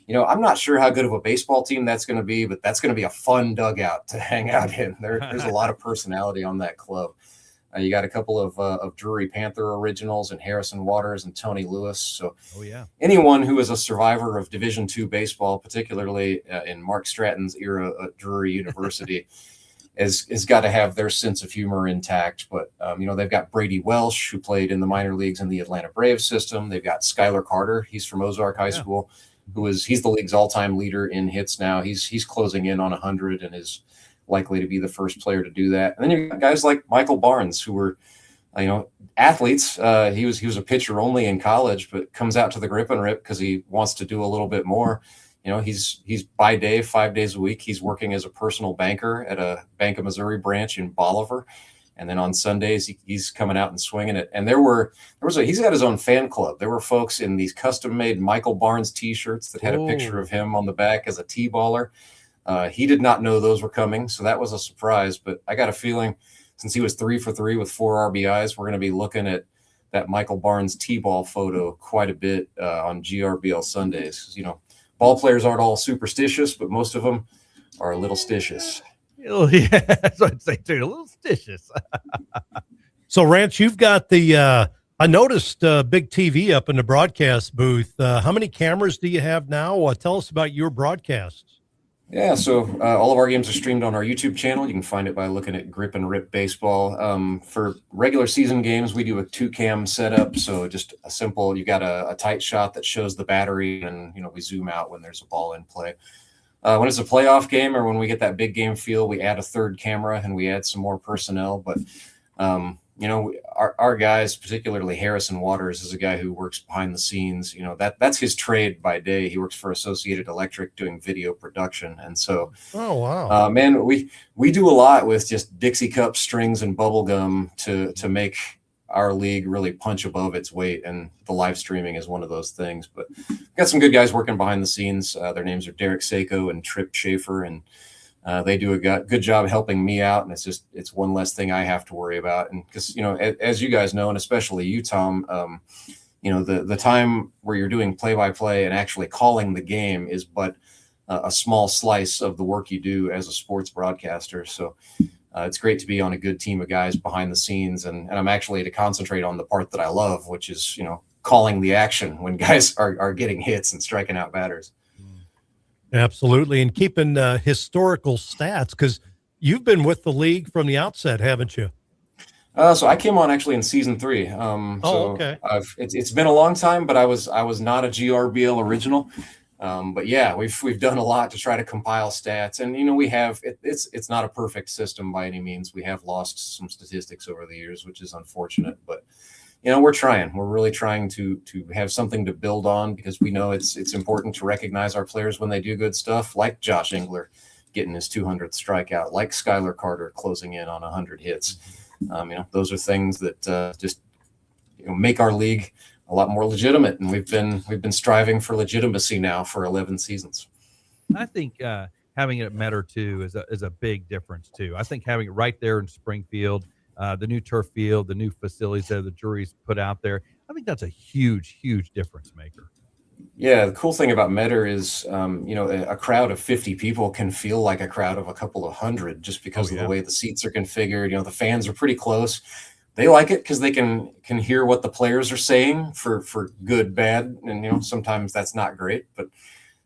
S14: I'm not sure how good of a baseball team that's going to be, but that's going to be a fun dugout to hang out in. There's a lot of personality on that club. You got a couple of Drury Panther originals and Harrison Waters and Tony Lewis. So anyone who is a survivor of Division II baseball, particularly in Mark Stratton's era at Drury University, is got to have their sense of humor intact. But, they've got Brady Welsh, who played in the minor leagues in the Atlanta Braves system. They've got Skylar Carter. He's from Ozark High School, he's the league's all-time leader in hits now. He's closing in on 100 and is likely to be the first player to do that. And then you've got guys like Michael Barnes, who were, athletes. He was a pitcher only in college, but comes out to the Grip and Rip because he wants to do a little bit more. He's by day, 5 days a week. He's working as a personal banker at a Bank of Missouri branch in Bolivar. And then on Sundays, he's coming out and swinging it. And he's got his own fan club. There were folks in these custom-made Michael Barnes T-shirts that had a picture of him on the back as a T-baller. He did not know those were coming, so that was a surprise. But I got a feeling since he was 3 for 3 with 4 RBIs, we're going to be looking at that Michael Barnes T-ball photo quite a bit on GRBL Sundays. Ball players aren't all superstitious, but most of them are a little stitious.
S2: Oh, yeah, that's what I'd say too. A little stitious.
S3: So, Rance, you've got I noticed big TV up in the broadcast booth. How many cameras do you have now? Tell us about your broadcasts.
S14: Yeah, so all of our games are streamed on our YouTube channel. You can find it by looking at Grip and Rip Baseball. For regular season games, we do a 2-cam setup. So just a simple, you got a tight shot that shows the battery, and we zoom out when there's a ball in play. When it's a playoff game or when we get that big game feel, we add a 3rd camera and we add some more personnel. But our guys, particularly Harrison Waters, is a guy who works behind the scenes. That's his trade by day. He works for Associated Electric doing video production. And so,
S3: oh, wow,
S14: man, we do a lot with just Dixie cup strings and bubble gum to make our league really punch above its weight. And the live streaming is one of those things, but we've got some good guys working behind the scenes. Their names are Derek Seiko and Trip Schaefer. And they do a good job helping me out, and it's one less thing I have to worry about. And because as you guys know, and especially you, Tom, the time where you're doing play-by-play and actually calling the game is but a small slice of the work you do as a sports broadcaster. So it's great to be on a good team of guys behind the scenes, and I'm actually to concentrate on the part that I love, which is calling the action when guys are getting hits and striking out batters.
S3: Absolutely. And keeping historical stats, because you've been with the league from the outset, haven't you?
S14: So I came on actually in season 3.
S3: Okay.
S14: It's been a long time, but I was not a GRBL original. But yeah, we've done a lot to try to compile stats, and we have it's not a perfect system by any means. We have lost some statistics over the years, which is unfortunate, but we're trying. We're really trying to have something to build on, because we know it's important to recognize our players when they do good stuff, like Josh Engler getting his 200th strikeout, like Skylar Carter closing in on 100 hits. Those are things that just make our league a lot more legitimate, and we've been striving for legitimacy now for 11 seasons.
S2: I think having it at Metter too is a big difference too. I think having it right there in Springfield, the new turf field, the new facilities that the jury's put out there, I think that's a huge difference maker.
S14: Yeah, the cool thing about Metter is, a crowd of 50 people can feel like a crowd of a couple of hundred just because of the way the seats are configured. The fans are pretty close. They like it because they can hear what the players are saying for good, bad, and sometimes that's not great, but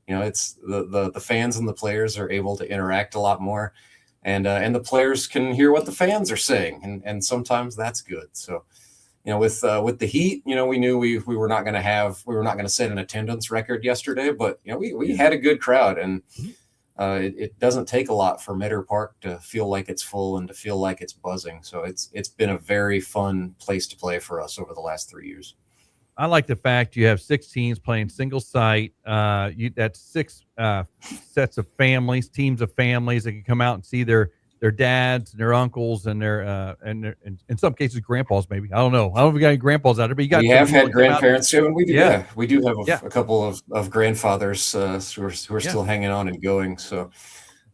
S14: it's the fans and the players are able to interact a lot more. And the players can hear what the fans are saying, and sometimes that's good. So, with the Heat, we knew we were not going to set an attendance record yesterday, but we had a good crowd, and it doesn't take a lot for Metter Park to feel like it's full and to feel like it's buzzing. So it's been a very fun place to play for us over the last 3 years.
S2: I like the fact you have 6 teams playing single site. That's 6 sets of families, teams of families that can come out and see their dads and their uncles and their and in some cases grandpas maybe. I don't know if we got any grandpas out there, but we
S14: have had grandparents too, and we do. Yeah, we do have a couple of grandfathers who are still hanging on and going. So.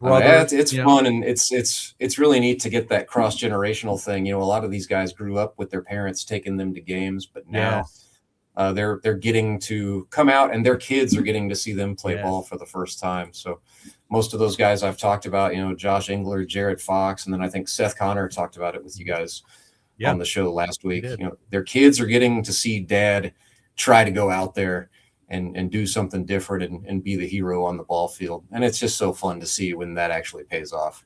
S14: It's fun, and it's really neat to get that cross-generational thing. A lot of these guys grew up with their parents taking them to games, but now they're getting to come out, and their kids are getting to see them play ball for the first time. So most of those guys I've talked about, Josh Engler, Jared Fox, and then I think Seth Connor talked about it with you guys on the show last week. Their kids are getting to see dad try to go out there and do something different and be the hero on the ball field. And it's just so fun to see when that actually pays off.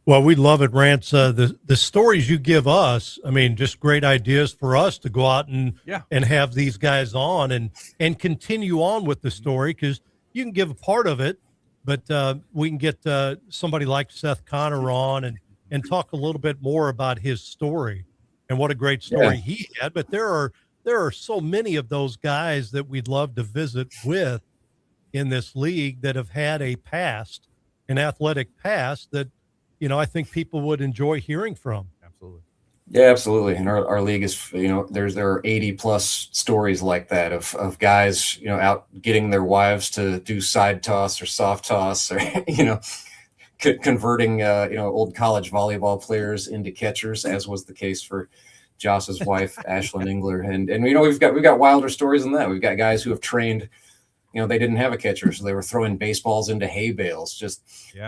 S3: Well, we love it, Rance. The stories you give us, just great ideas for us to go out and have these guys on and continue on with the story, because you can give a part of it, but we can get somebody like Seth Connor on and talk a little bit more about his story and what a great story he had. But there are so many of those guys that we'd love to visit with in this league that have had an athletic past that, I think people would enjoy hearing from.
S2: Absolutely.
S14: Yeah, absolutely. And our league is, there are 80 plus stories like that of guys, out getting their wives to do side toss or soft toss, or, converting, old college volleyball players into catchers, as was the case for Josh's wife, Ashlyn Engler. And we've got wilder stories than that. We've got guys who have trained, they didn't have a catcher, so they were throwing baseballs into hay bales, just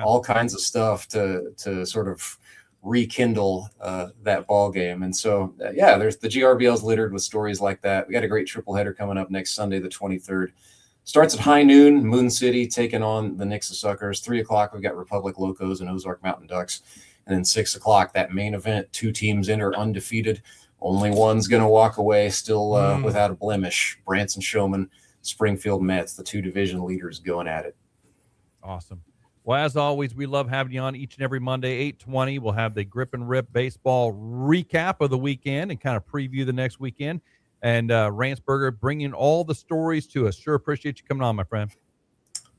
S14: all kinds of stuff to sort of rekindle that ball game. And so, there's the GRBL's littered with stories like that. We got a great triple header coming up next Sunday, the 23rd. Starts at high noon, Moon City taking on the Nixa Suckers. 3:00, we've got Republic Locos and Ozark Mountain Ducks. And then 6:00, that main event, 2 teams enter undefeated. Only one's going to walk away still without a blemish. Branson Showman, Springfield Mets, the 2 division leaders going at it.
S2: Awesome. Well, as always, we love having you on each and every Monday, 8:20. We'll have the Grip and Rip baseball recap of the weekend and kind of preview the next weekend. And Rance Berger bringing all the stories to us. Sure appreciate you coming on, my friend.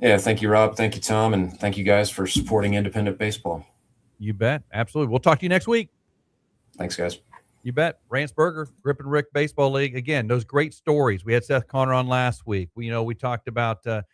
S14: Yeah, thank you, Rob. Thank you, Tom. And thank you guys for supporting independent baseball.
S2: You bet. Absolutely. We'll talk to you next week.
S14: Thanks, guys.
S2: You bet. Rance Berger, Grip and Rick Baseball League. Again, those great stories. We had Seth Connor on last week. We talked about that.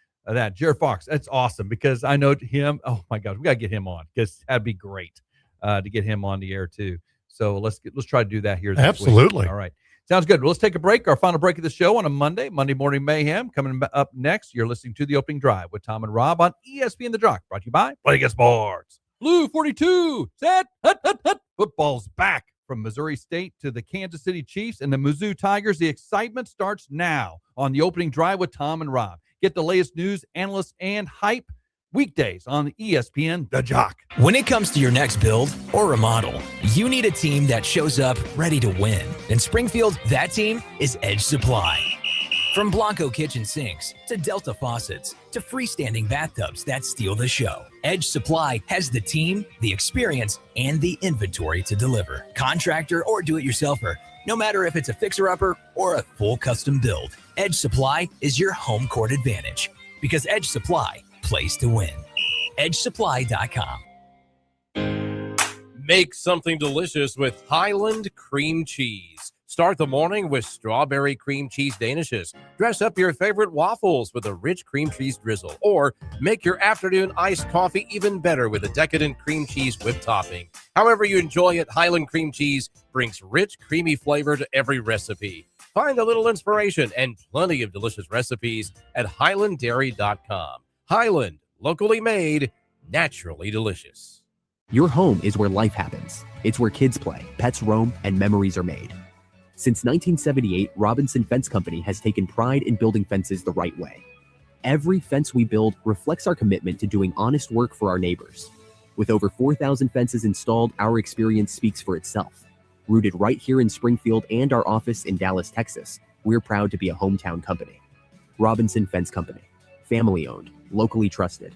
S2: Jared Fox. That's awesome because I know him. Oh my gosh, we got to get him on because that'd be great to get him on the air too. So let's try to do that here.
S3: Absolutely.
S2: Week. All right. Sounds good. Well, let's take a break. Our final break of the show on a Monday Morning Mayhem. Coming up next, you're listening to The Opening Drive with Tom and Rob on ESPN The Jock. Brought to you by Play Against Sports. Blue 42. Set. Hut, hut, hut. Football's back. From Missouri State to the Kansas City Chiefs and the Mizzou Tigers, the excitement starts now on The Opening Drive with Tom and Rob. Get the latest news, analysts, and hype weekdays on ESPN The Jock.
S15: When it comes to your next build or remodel, you need a team that shows up ready to win. In Springfield, that team is Edge Supply. From Blanco kitchen sinks to Delta faucets to freestanding bathtubs that steal the show, Edge Supply has the team, the experience, and the inventory to deliver. Contractor or do-it-yourselfer, no matter if it's a fixer-upper or a full custom build, Edge Supply is your home court advantage because Edge Supply plays to win. EdgeSupply.com.
S24: Make something delicious with Highland cream cheese. Start the morning with strawberry cream cheese danishes. Dress up your favorite waffles with a rich cream cheese drizzle. Or make your afternoon iced coffee even better with a decadent cream cheese whipped topping. However you enjoy it, Highland cream cheese brings rich, creamy flavor to every recipe. Find a little inspiration and plenty of delicious recipes at HighlandDairy.com. Highland, locally made, naturally delicious.
S16: Your home is where life happens. It's where kids play, pets roam, and memories are made. Since 1978, Robinson Fence Company has taken pride in building fences the right way. Every fence we build reflects our commitment to doing honest work for our neighbors. With over 4,000 fences installed, our experience speaks for itself. Rooted right here in Springfield and our office in Dallas, Texas, we're proud to be a hometown company. Robinson Fence Company. Family-owned, locally trusted.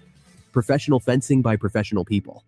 S16: Professional fencing by professional people.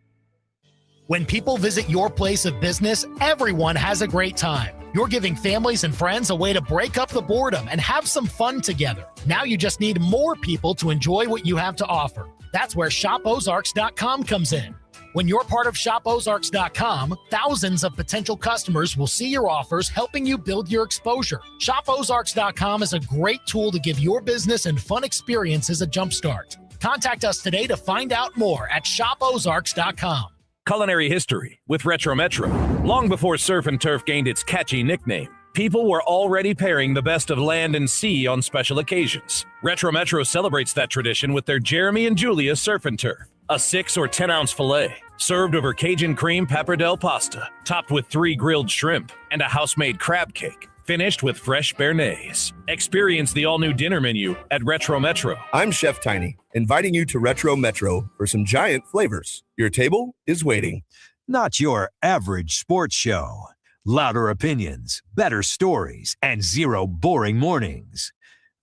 S4: When people visit your place of business, everyone has a great time. You're giving families and friends a way to break up the boredom and have some fun together. Now you just need more people to enjoy what you have to offer. That's where ShopOzarks.com comes in. When you're part of ShopOzarks.com, thousands of potential customers will see your offers, helping you build your exposure. ShopOzarks.com is a great tool to give your business and fun experiences a jumpstart. Contact us today to find out more at ShopOzarks.com.
S6: Culinary history with Retro Metro. Long before surf and turf gained its catchy nickname, people were already pairing the best of land and sea on special occasions. Retro Metro celebrates that tradition with their Jeremy and Julia surf and turf. A 6 or 10 ounce filet, served over Cajun cream pappardelle pasta, topped with 3 grilled shrimp, and a house-made crab cake, finished with fresh béarnaise. Experience the all-new dinner menu at Retro Metro.
S17: I'm Chef Tiny, inviting you to Retro Metro for some giant flavors. Your table is waiting.
S1: Not your average sports show. Louder opinions, better stories, and 0 boring mornings.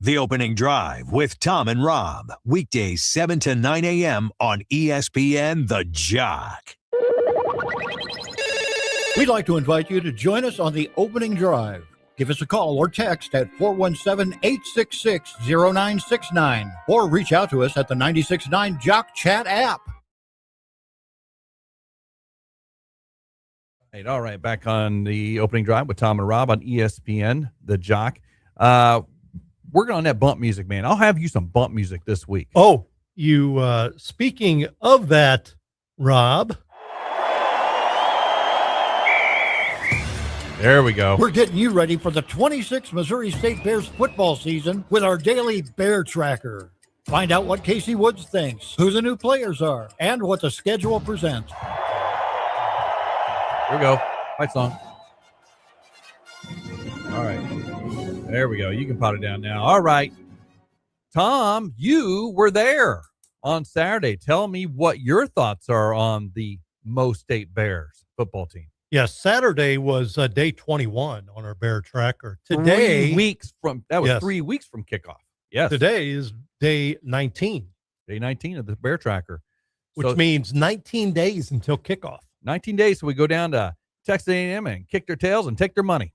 S1: The Opening Drive with Tom and Rob. Weekdays 7 to 9 a.m. on ESPN The Jock.
S5: We'd like to invite you to join us on The Opening Drive. Give us a call or text at 417-866-0969 or reach out to us at the 96.9 Jock Chat app.
S2: All right, back on The Opening Drive with Tom and Rob on ESPN The Jock. Working on that bump music, man. I'll have you some bump music this week.
S3: Oh, you speaking of that, Rob.
S2: There we go.
S5: We're getting you ready for the 26th Missouri State Bears football season with our daily Bear Tracker. Find out what Casey Woods thinks, who the new players are, and what the schedule presents.
S2: Here we go. Fight song. All right. There we go. You can pot it down now. All right. Tom, you were there on Saturday. Tell me what your thoughts are on the Mo State Bears football team.
S3: Yes, Saturday was day 21 on our Bear Tracker. Today,
S2: 3 weeks from that was
S3: yes.
S2: 3 weeks from kickoff. Yes.
S3: Today is day 19.
S2: Day 19 of the Bear Tracker.
S3: which means 19 days until kickoff.
S2: 19 days, so we go down to Texas A&M and kick their tails and take their money.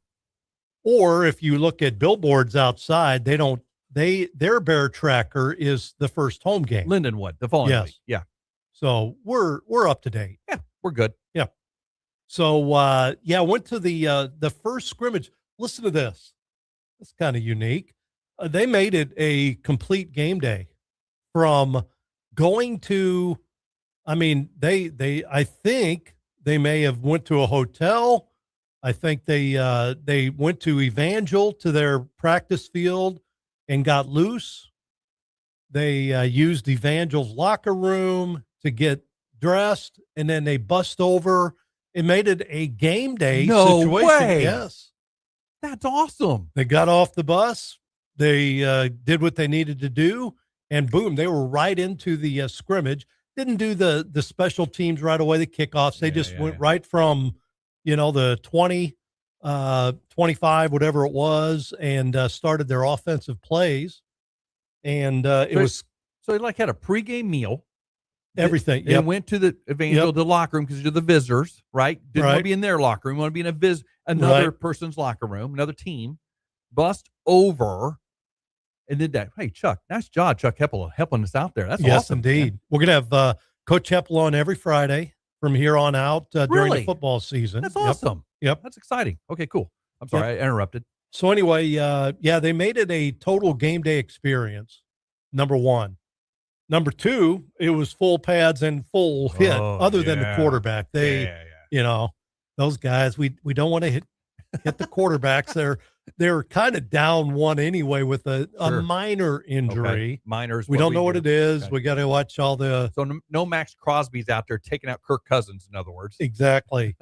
S3: Or if you look at billboards outside, their bear tracker is the first home game.
S2: Lindenwood, the following week. Yeah.
S3: So we're up to date.
S2: Yeah, we're good.
S3: Yeah. So went to the first scrimmage. Listen to this. It's kind of unique. They made it a complete game day from going to, I think they may have went to a hotel. I think they went to Evangel to their practice field and got loose. They used Evangel's locker room to get dressed, and then they bust over and made it a game day situation.
S2: Way.
S3: Yes.
S2: That's awesome.
S3: They got off the bus. They did what they needed to do, and boom, they were right into the scrimmage. Didn't do the special teams right away, the kickoffs. They just went right from, the 20, 25, whatever it was, and started their offensive plays. And So
S2: they had a pregame meal.
S3: Everything.
S2: They went to the Evangel, the locker room, because you're the visitors, right? Didn't want to be in their locker room. Want to be in another person's locker room, another team. Bust over and did that. Hey, Chuck, nice job, Chuck Heppel, helping us out there. That's awesome.
S3: Yes, indeed. Man. We're going to have Coach Heppel on every Friday from here on out during the football season.
S2: That's awesome.
S3: Yep.
S2: That's exciting. Okay, cool. I'm sorry, I interrupted.
S3: So anyway, they made it a total game day experience, number one. Number two, it was full pads and full hit, other than the quarterback. Those guys, we don't want to hit the quarterbacks. They're kind of down one anyway with a minor injury.
S2: Okay. Minors.
S3: We don't know what it is. Okay. We got to watch all the.
S2: So no Max Crosby's out there taking out Kirk Cousins, in other words.
S3: Exactly.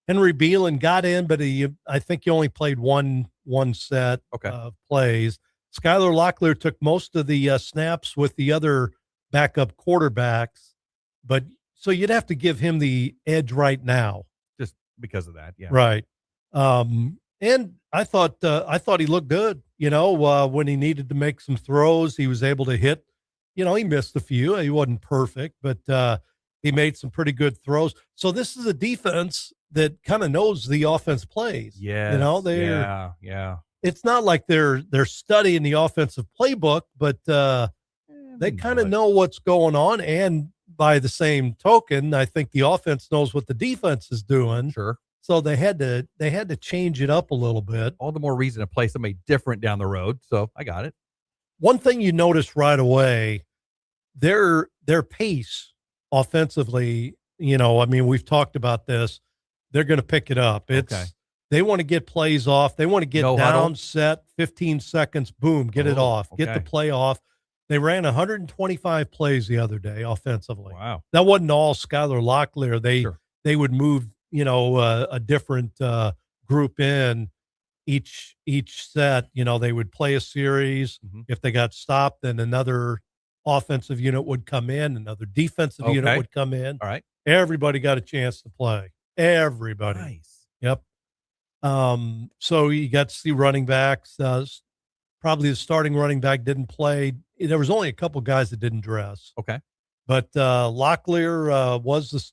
S3: Henry Beelan got in, but I think he only played one set of plays. Skylar Locklear took most of the snaps with the other backup quarterbacks, but so you'd have to give him the edge right now,
S2: just because of that. Yeah.
S3: Right. And I thought he looked good, when he needed to make some throws, he was able to hit, he missed a few, he wasn't perfect, but he made some pretty good throws. So this is a defense that kind of knows the offense plays.
S2: Yeah.
S3: It's not like they're studying the offensive playbook, but they kind of know what's going on. And by the same token, I think the offense knows what the defense is doing.
S2: Sure.
S3: So they had to change it up a little bit.
S2: All the more reason to play somebody different down the road. So I got it.
S3: One thing you notice right away, their pace offensively, we've talked about this. They're going to pick it up. They want to get plays off. They want to get down, set, 15 seconds, boom, get it off, get the play off. They ran 125 plays the other day offensively.
S2: Wow.
S3: That wasn't all Skylar Locklear. They would move, a different group in each set. They would play a series. Mm-hmm. If they got stopped, then another offensive unit would come in, another defensive unit would come in.
S2: All right.
S3: Everybody got a chance to play. Everybody.
S2: Nice.
S3: Yep. So you got to see running backs. Probably the starting running back didn't play. There was only a couple guys that didn't dress.
S2: Okay.
S3: But Locklear was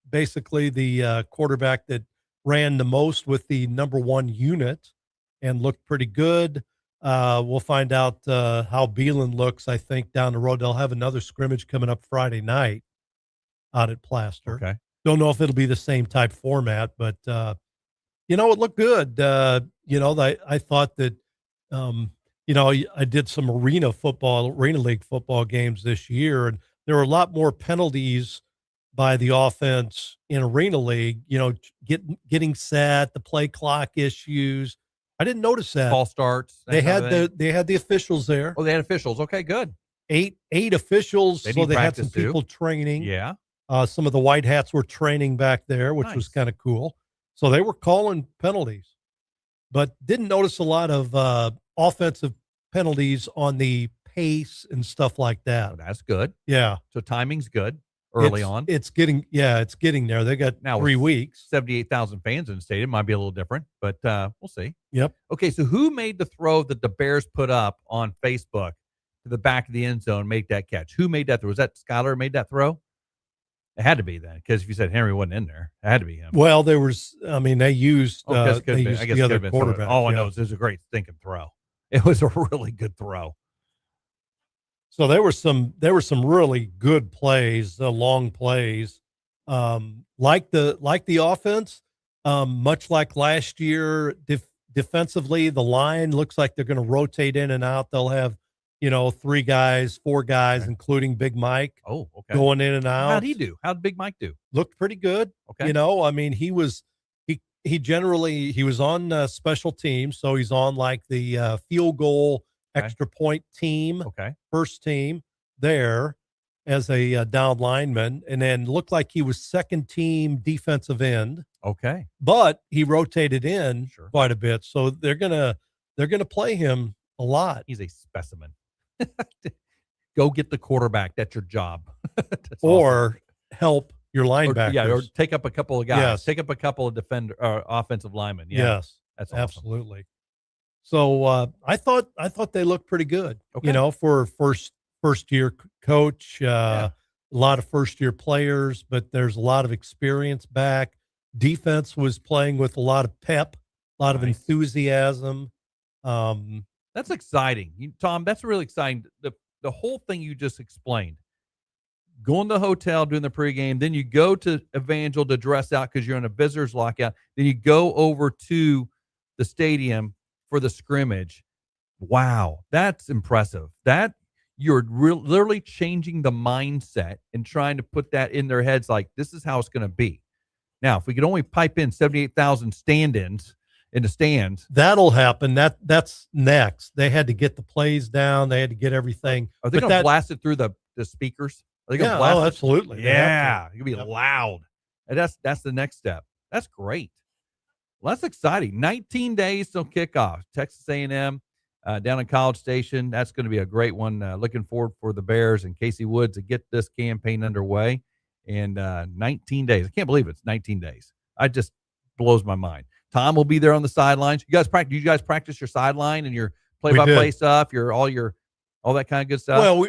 S3: basically the quarterback that ran the most with the number one unit and looked pretty good. We'll find out how Beelan looks, I think, down the road. They'll have another scrimmage coming up Friday night out at Plaster.
S2: Okay.
S3: Don't know if it'll be the same type format, but, it looked good. I thought that, I did some arena league football games this year, and there were a lot more penalties by the offense in arena league, getting set, the play clock issues. I didn't notice that.
S2: False starts.
S3: They had the officials there.
S2: Oh, they had officials. Okay, good.
S3: Eight officials. They had some people training.
S2: Yeah.
S3: Some of the white hats were training back there, which was kind of cool. So they were calling penalties, but didn't notice a lot of offensive penalties on the pace and stuff like that.
S2: Oh, that's good.
S3: Yeah.
S2: So timing's good early on.
S3: It's getting there. They got now 3 weeks.
S2: 78,000 fans in the stadium. Might be a little different, but we'll see.
S3: Yep.
S2: Okay, so who made the throw that the Bears put up on Facebook to the back of the end zone, make that catch? Who made that throw? Was that Skylar made that throw? It had to be then, because if you said Henry wasn't in there, it had to be him.
S3: Well, they used the other quarterback.
S2: All I know is it was a great stinking throw. It was a really good throw.
S3: So there were some really good plays, long plays, like the offense, much like last year. Defensively, the line looks like they're going to rotate in and out. They'll have, 3 guys, 4 guys, including Big Mike.
S2: Oh, okay.
S3: Going in and out.
S2: How'd he do? How'd Big Mike do?
S3: Looked pretty good.
S2: Okay.
S3: He was on special teams, so he's on like the field goal extra point team.
S2: Okay.
S3: First team there as a down lineman, and then looked like he was second team defensive end.
S2: Okay.
S3: But he rotated in quite a bit, so they're gonna play him a lot.
S2: He's a specimen. Go get the quarterback. That's your job. That's
S3: or
S2: awesome.
S3: Help your linebackers.
S2: Or take up a couple of guys.
S3: Yes.
S2: Take up a couple of offensive linemen. Yeah.
S3: Yes,
S2: that's awesome.
S3: Absolutely. So I thought they looked pretty good.
S2: Okay.
S3: For first year coach, a lot of first year players, but there's a lot of experience back. Defense was playing with a lot of pep, a lot of enthusiasm.
S2: That's exciting, Tom. That's really exciting. The whole thing you just explained. Going to the hotel, doing the pregame, then you go to Evangel to dress out because you're in a visitor's lockout. Then you go over to the stadium for the scrimmage. Wow, that's impressive. That you're literally changing the mindset and trying to put that in their heads like this is how it's going to be. Now, if we could only pipe in 78,000 stand-ins in the stands.
S3: That'll happen. That's next. They had to get the plays down. They had to get everything.
S2: Are they going to blast it through the speakers? Are they going to blast it?
S3: Absolutely.
S2: Yeah, it's going to be loud. And that's the next step. That's great. Well, that's exciting. 19 days till kickoff. Texas A&M down in College Station. That's going to be a great one. Looking forward for the Bears and Casey Woods to get this campaign underway. And 19 days. I can't believe it's 19 days. It just blows my mind. Tom will be there on the sidelines. You guys practice your sideline and your play-by-play stuff, all that kind of good stuff?
S3: Well,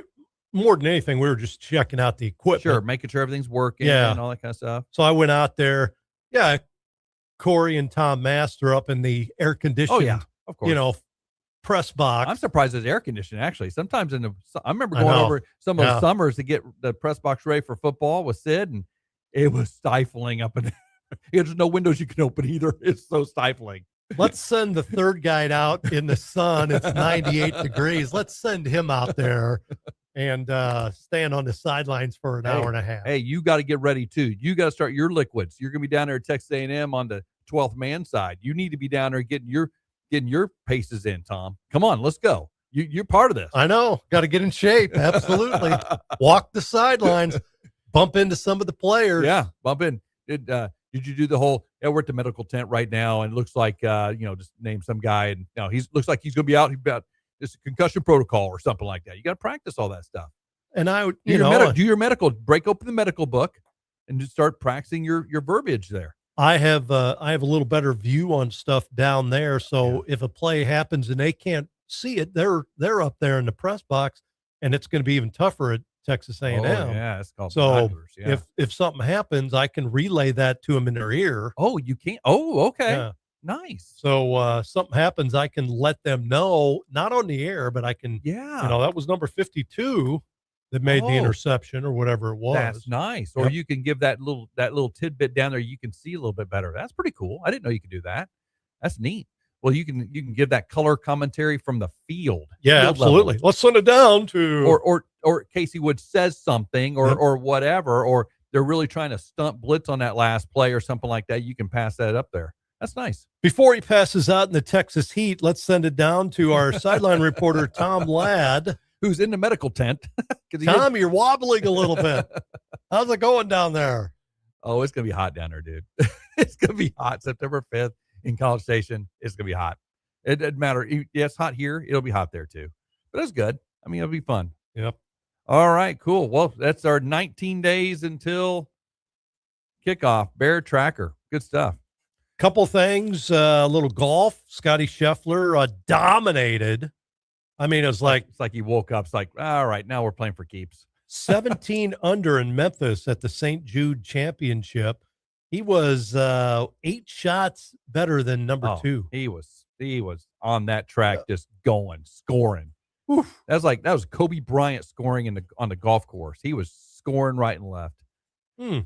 S3: more than anything, we were just checking out the equipment.
S2: Sure, making sure everything's working and all that kind of stuff.
S3: So I went out there. Yeah, Corey and Tom Master up in the air-conditioned,
S2: of course.
S3: press box.
S2: I'm surprised it's air conditioned, actually. Sometimes I remember going over some of the summers to get the press box ready for football with Sid, and it was stifling up in there. There's no windows you can open either. It's so stifling.
S3: Let's send the third guy out in the sun. It's 98 degrees. Let's send him out there and stand on the sidelines for an hour and a half.
S2: Hey, you got to get ready too. You got to start your liquids. You're going to be down there at Texas A&M on the 12th man side. You need to be down there getting your paces in, Tom. Come on, let's go. You're part of this.
S3: I know. Got to get in shape. Absolutely. Walk the sidelines. Bump into some of the players.
S2: Yeah, bump in. Did you do the whole? Yeah, we're at the medical tent right now, and it looks like just name some guy, and looks like he's going to be out. He's about this concussion protocol or something like that. You got to practice all that stuff.
S3: And I would,
S2: do your medical. Break open the medical book, and just start practicing your verbiage there.
S3: I have a little better view on stuff down there. So if a play happens and they can't see it, they're up there in the press box, and it's going to be even tougher at Texas A&M.
S2: Oh, yeah, it's called
S3: so
S2: binoculars, yeah.
S3: if something happens, I can relay that to them in their ear.
S2: Oh, you can't. Oh, okay.
S3: Yeah.
S2: Nice.
S3: So something happens, I can let them know, not on the air, but I can.
S2: Yeah.
S3: That was number 52 that made the interception or whatever it was.
S2: That's nice. Or you can give that little tidbit down there. You can see a little bit better. That's pretty cool. I didn't know you could do that. That's neat. Well, you can give that color commentary from the field.
S3: Yeah,
S2: field
S3: absolutely.
S2: level.
S3: Let's send it down to
S2: or Casey Wood says something or whatever, or they're really trying to stunt blitz on that last play or something like that. You can pass that up there. That's nice.
S3: Before he passes out in the Texas heat, let's send it down to our sideline reporter, Tom Ladd,
S2: who's in the medical tent.
S3: Tom, you're wobbling a little bit. How's it going down there?
S2: Oh, it's going to be hot down there, dude. It's going to be hot. September 5th in College Station. It's going to be hot. It doesn't matter. Yeah, it's hot here. It'll be hot there too. But it's good. I mean, it'll be fun.
S3: Yep.
S2: All right, cool. Well, that's our 19 days until kickoff. Bear Tracker. Good stuff.
S3: Couple things. A little golf. Scotty Scheffler dominated. I mean, it was like
S2: it's like he woke up. It's like, all right, now we're playing for keeps.
S3: 17 under in Memphis at the St. Jude Championship. He was 8 shots better than number 2.
S2: He was on that track, just going, scoring. Oof. That was Kobe Bryant scoring on the golf course. He was scoring right and left.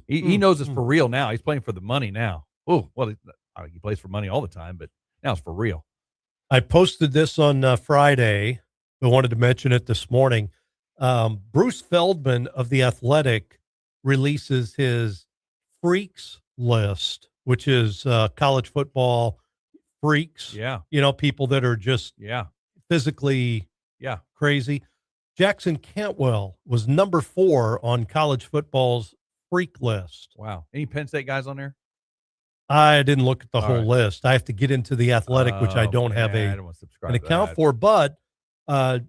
S2: He knows it's for real now. He's playing for the money now. Oh, well, he plays for money all the time, but now it's for real.
S3: I posted this on Friday. I wanted to mention it this morning. Bruce Feldman of The Athletic releases his freaks list, which is college football freaks.
S2: Yeah.
S3: People that are just physically crazy. Jackson Cantwell was number 4 on college football's freak list.
S2: Wow. Any Penn State guys on there?
S3: I didn't look at the whole list. I have to get into The Athletic, which I don't have an account for. But I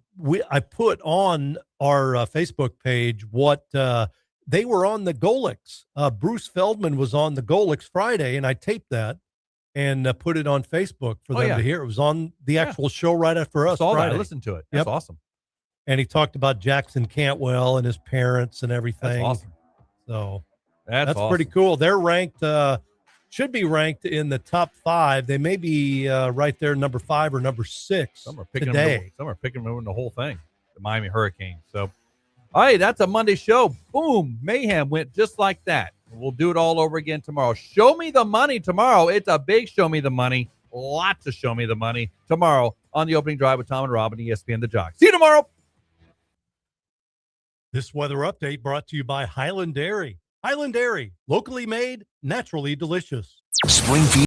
S3: put on our Facebook page what they were on the Golix. Bruce Feldman was on the Golix Friday, and I taped that and put it on Facebook for them to hear. It was on the actual show right after us Friday.
S2: I listened to it. That's awesome.
S3: And he talked about Jackson Cantwell and his parents and everything.
S2: That's awesome.
S3: So
S2: that's awesome.
S3: pretty cool. They're ranked, should be ranked in the top 5. They may be right there, number 5 or number 6
S2: Some are picking
S3: today.
S2: Some are picking them to win the whole thing, the Miami Hurricanes. So, all right, that's a Monday show. Boom, mayhem went just like that. We'll do it all over again tomorrow. Show me the money tomorrow. It's a big show me the money. Lots of show me the money tomorrow on the opening drive with Tom and Rob and ESPN The Jock. See you tomorrow.
S3: This weather update brought to you by Highland Dairy. Highland Dairy, locally made, naturally delicious.
S1: Springfield.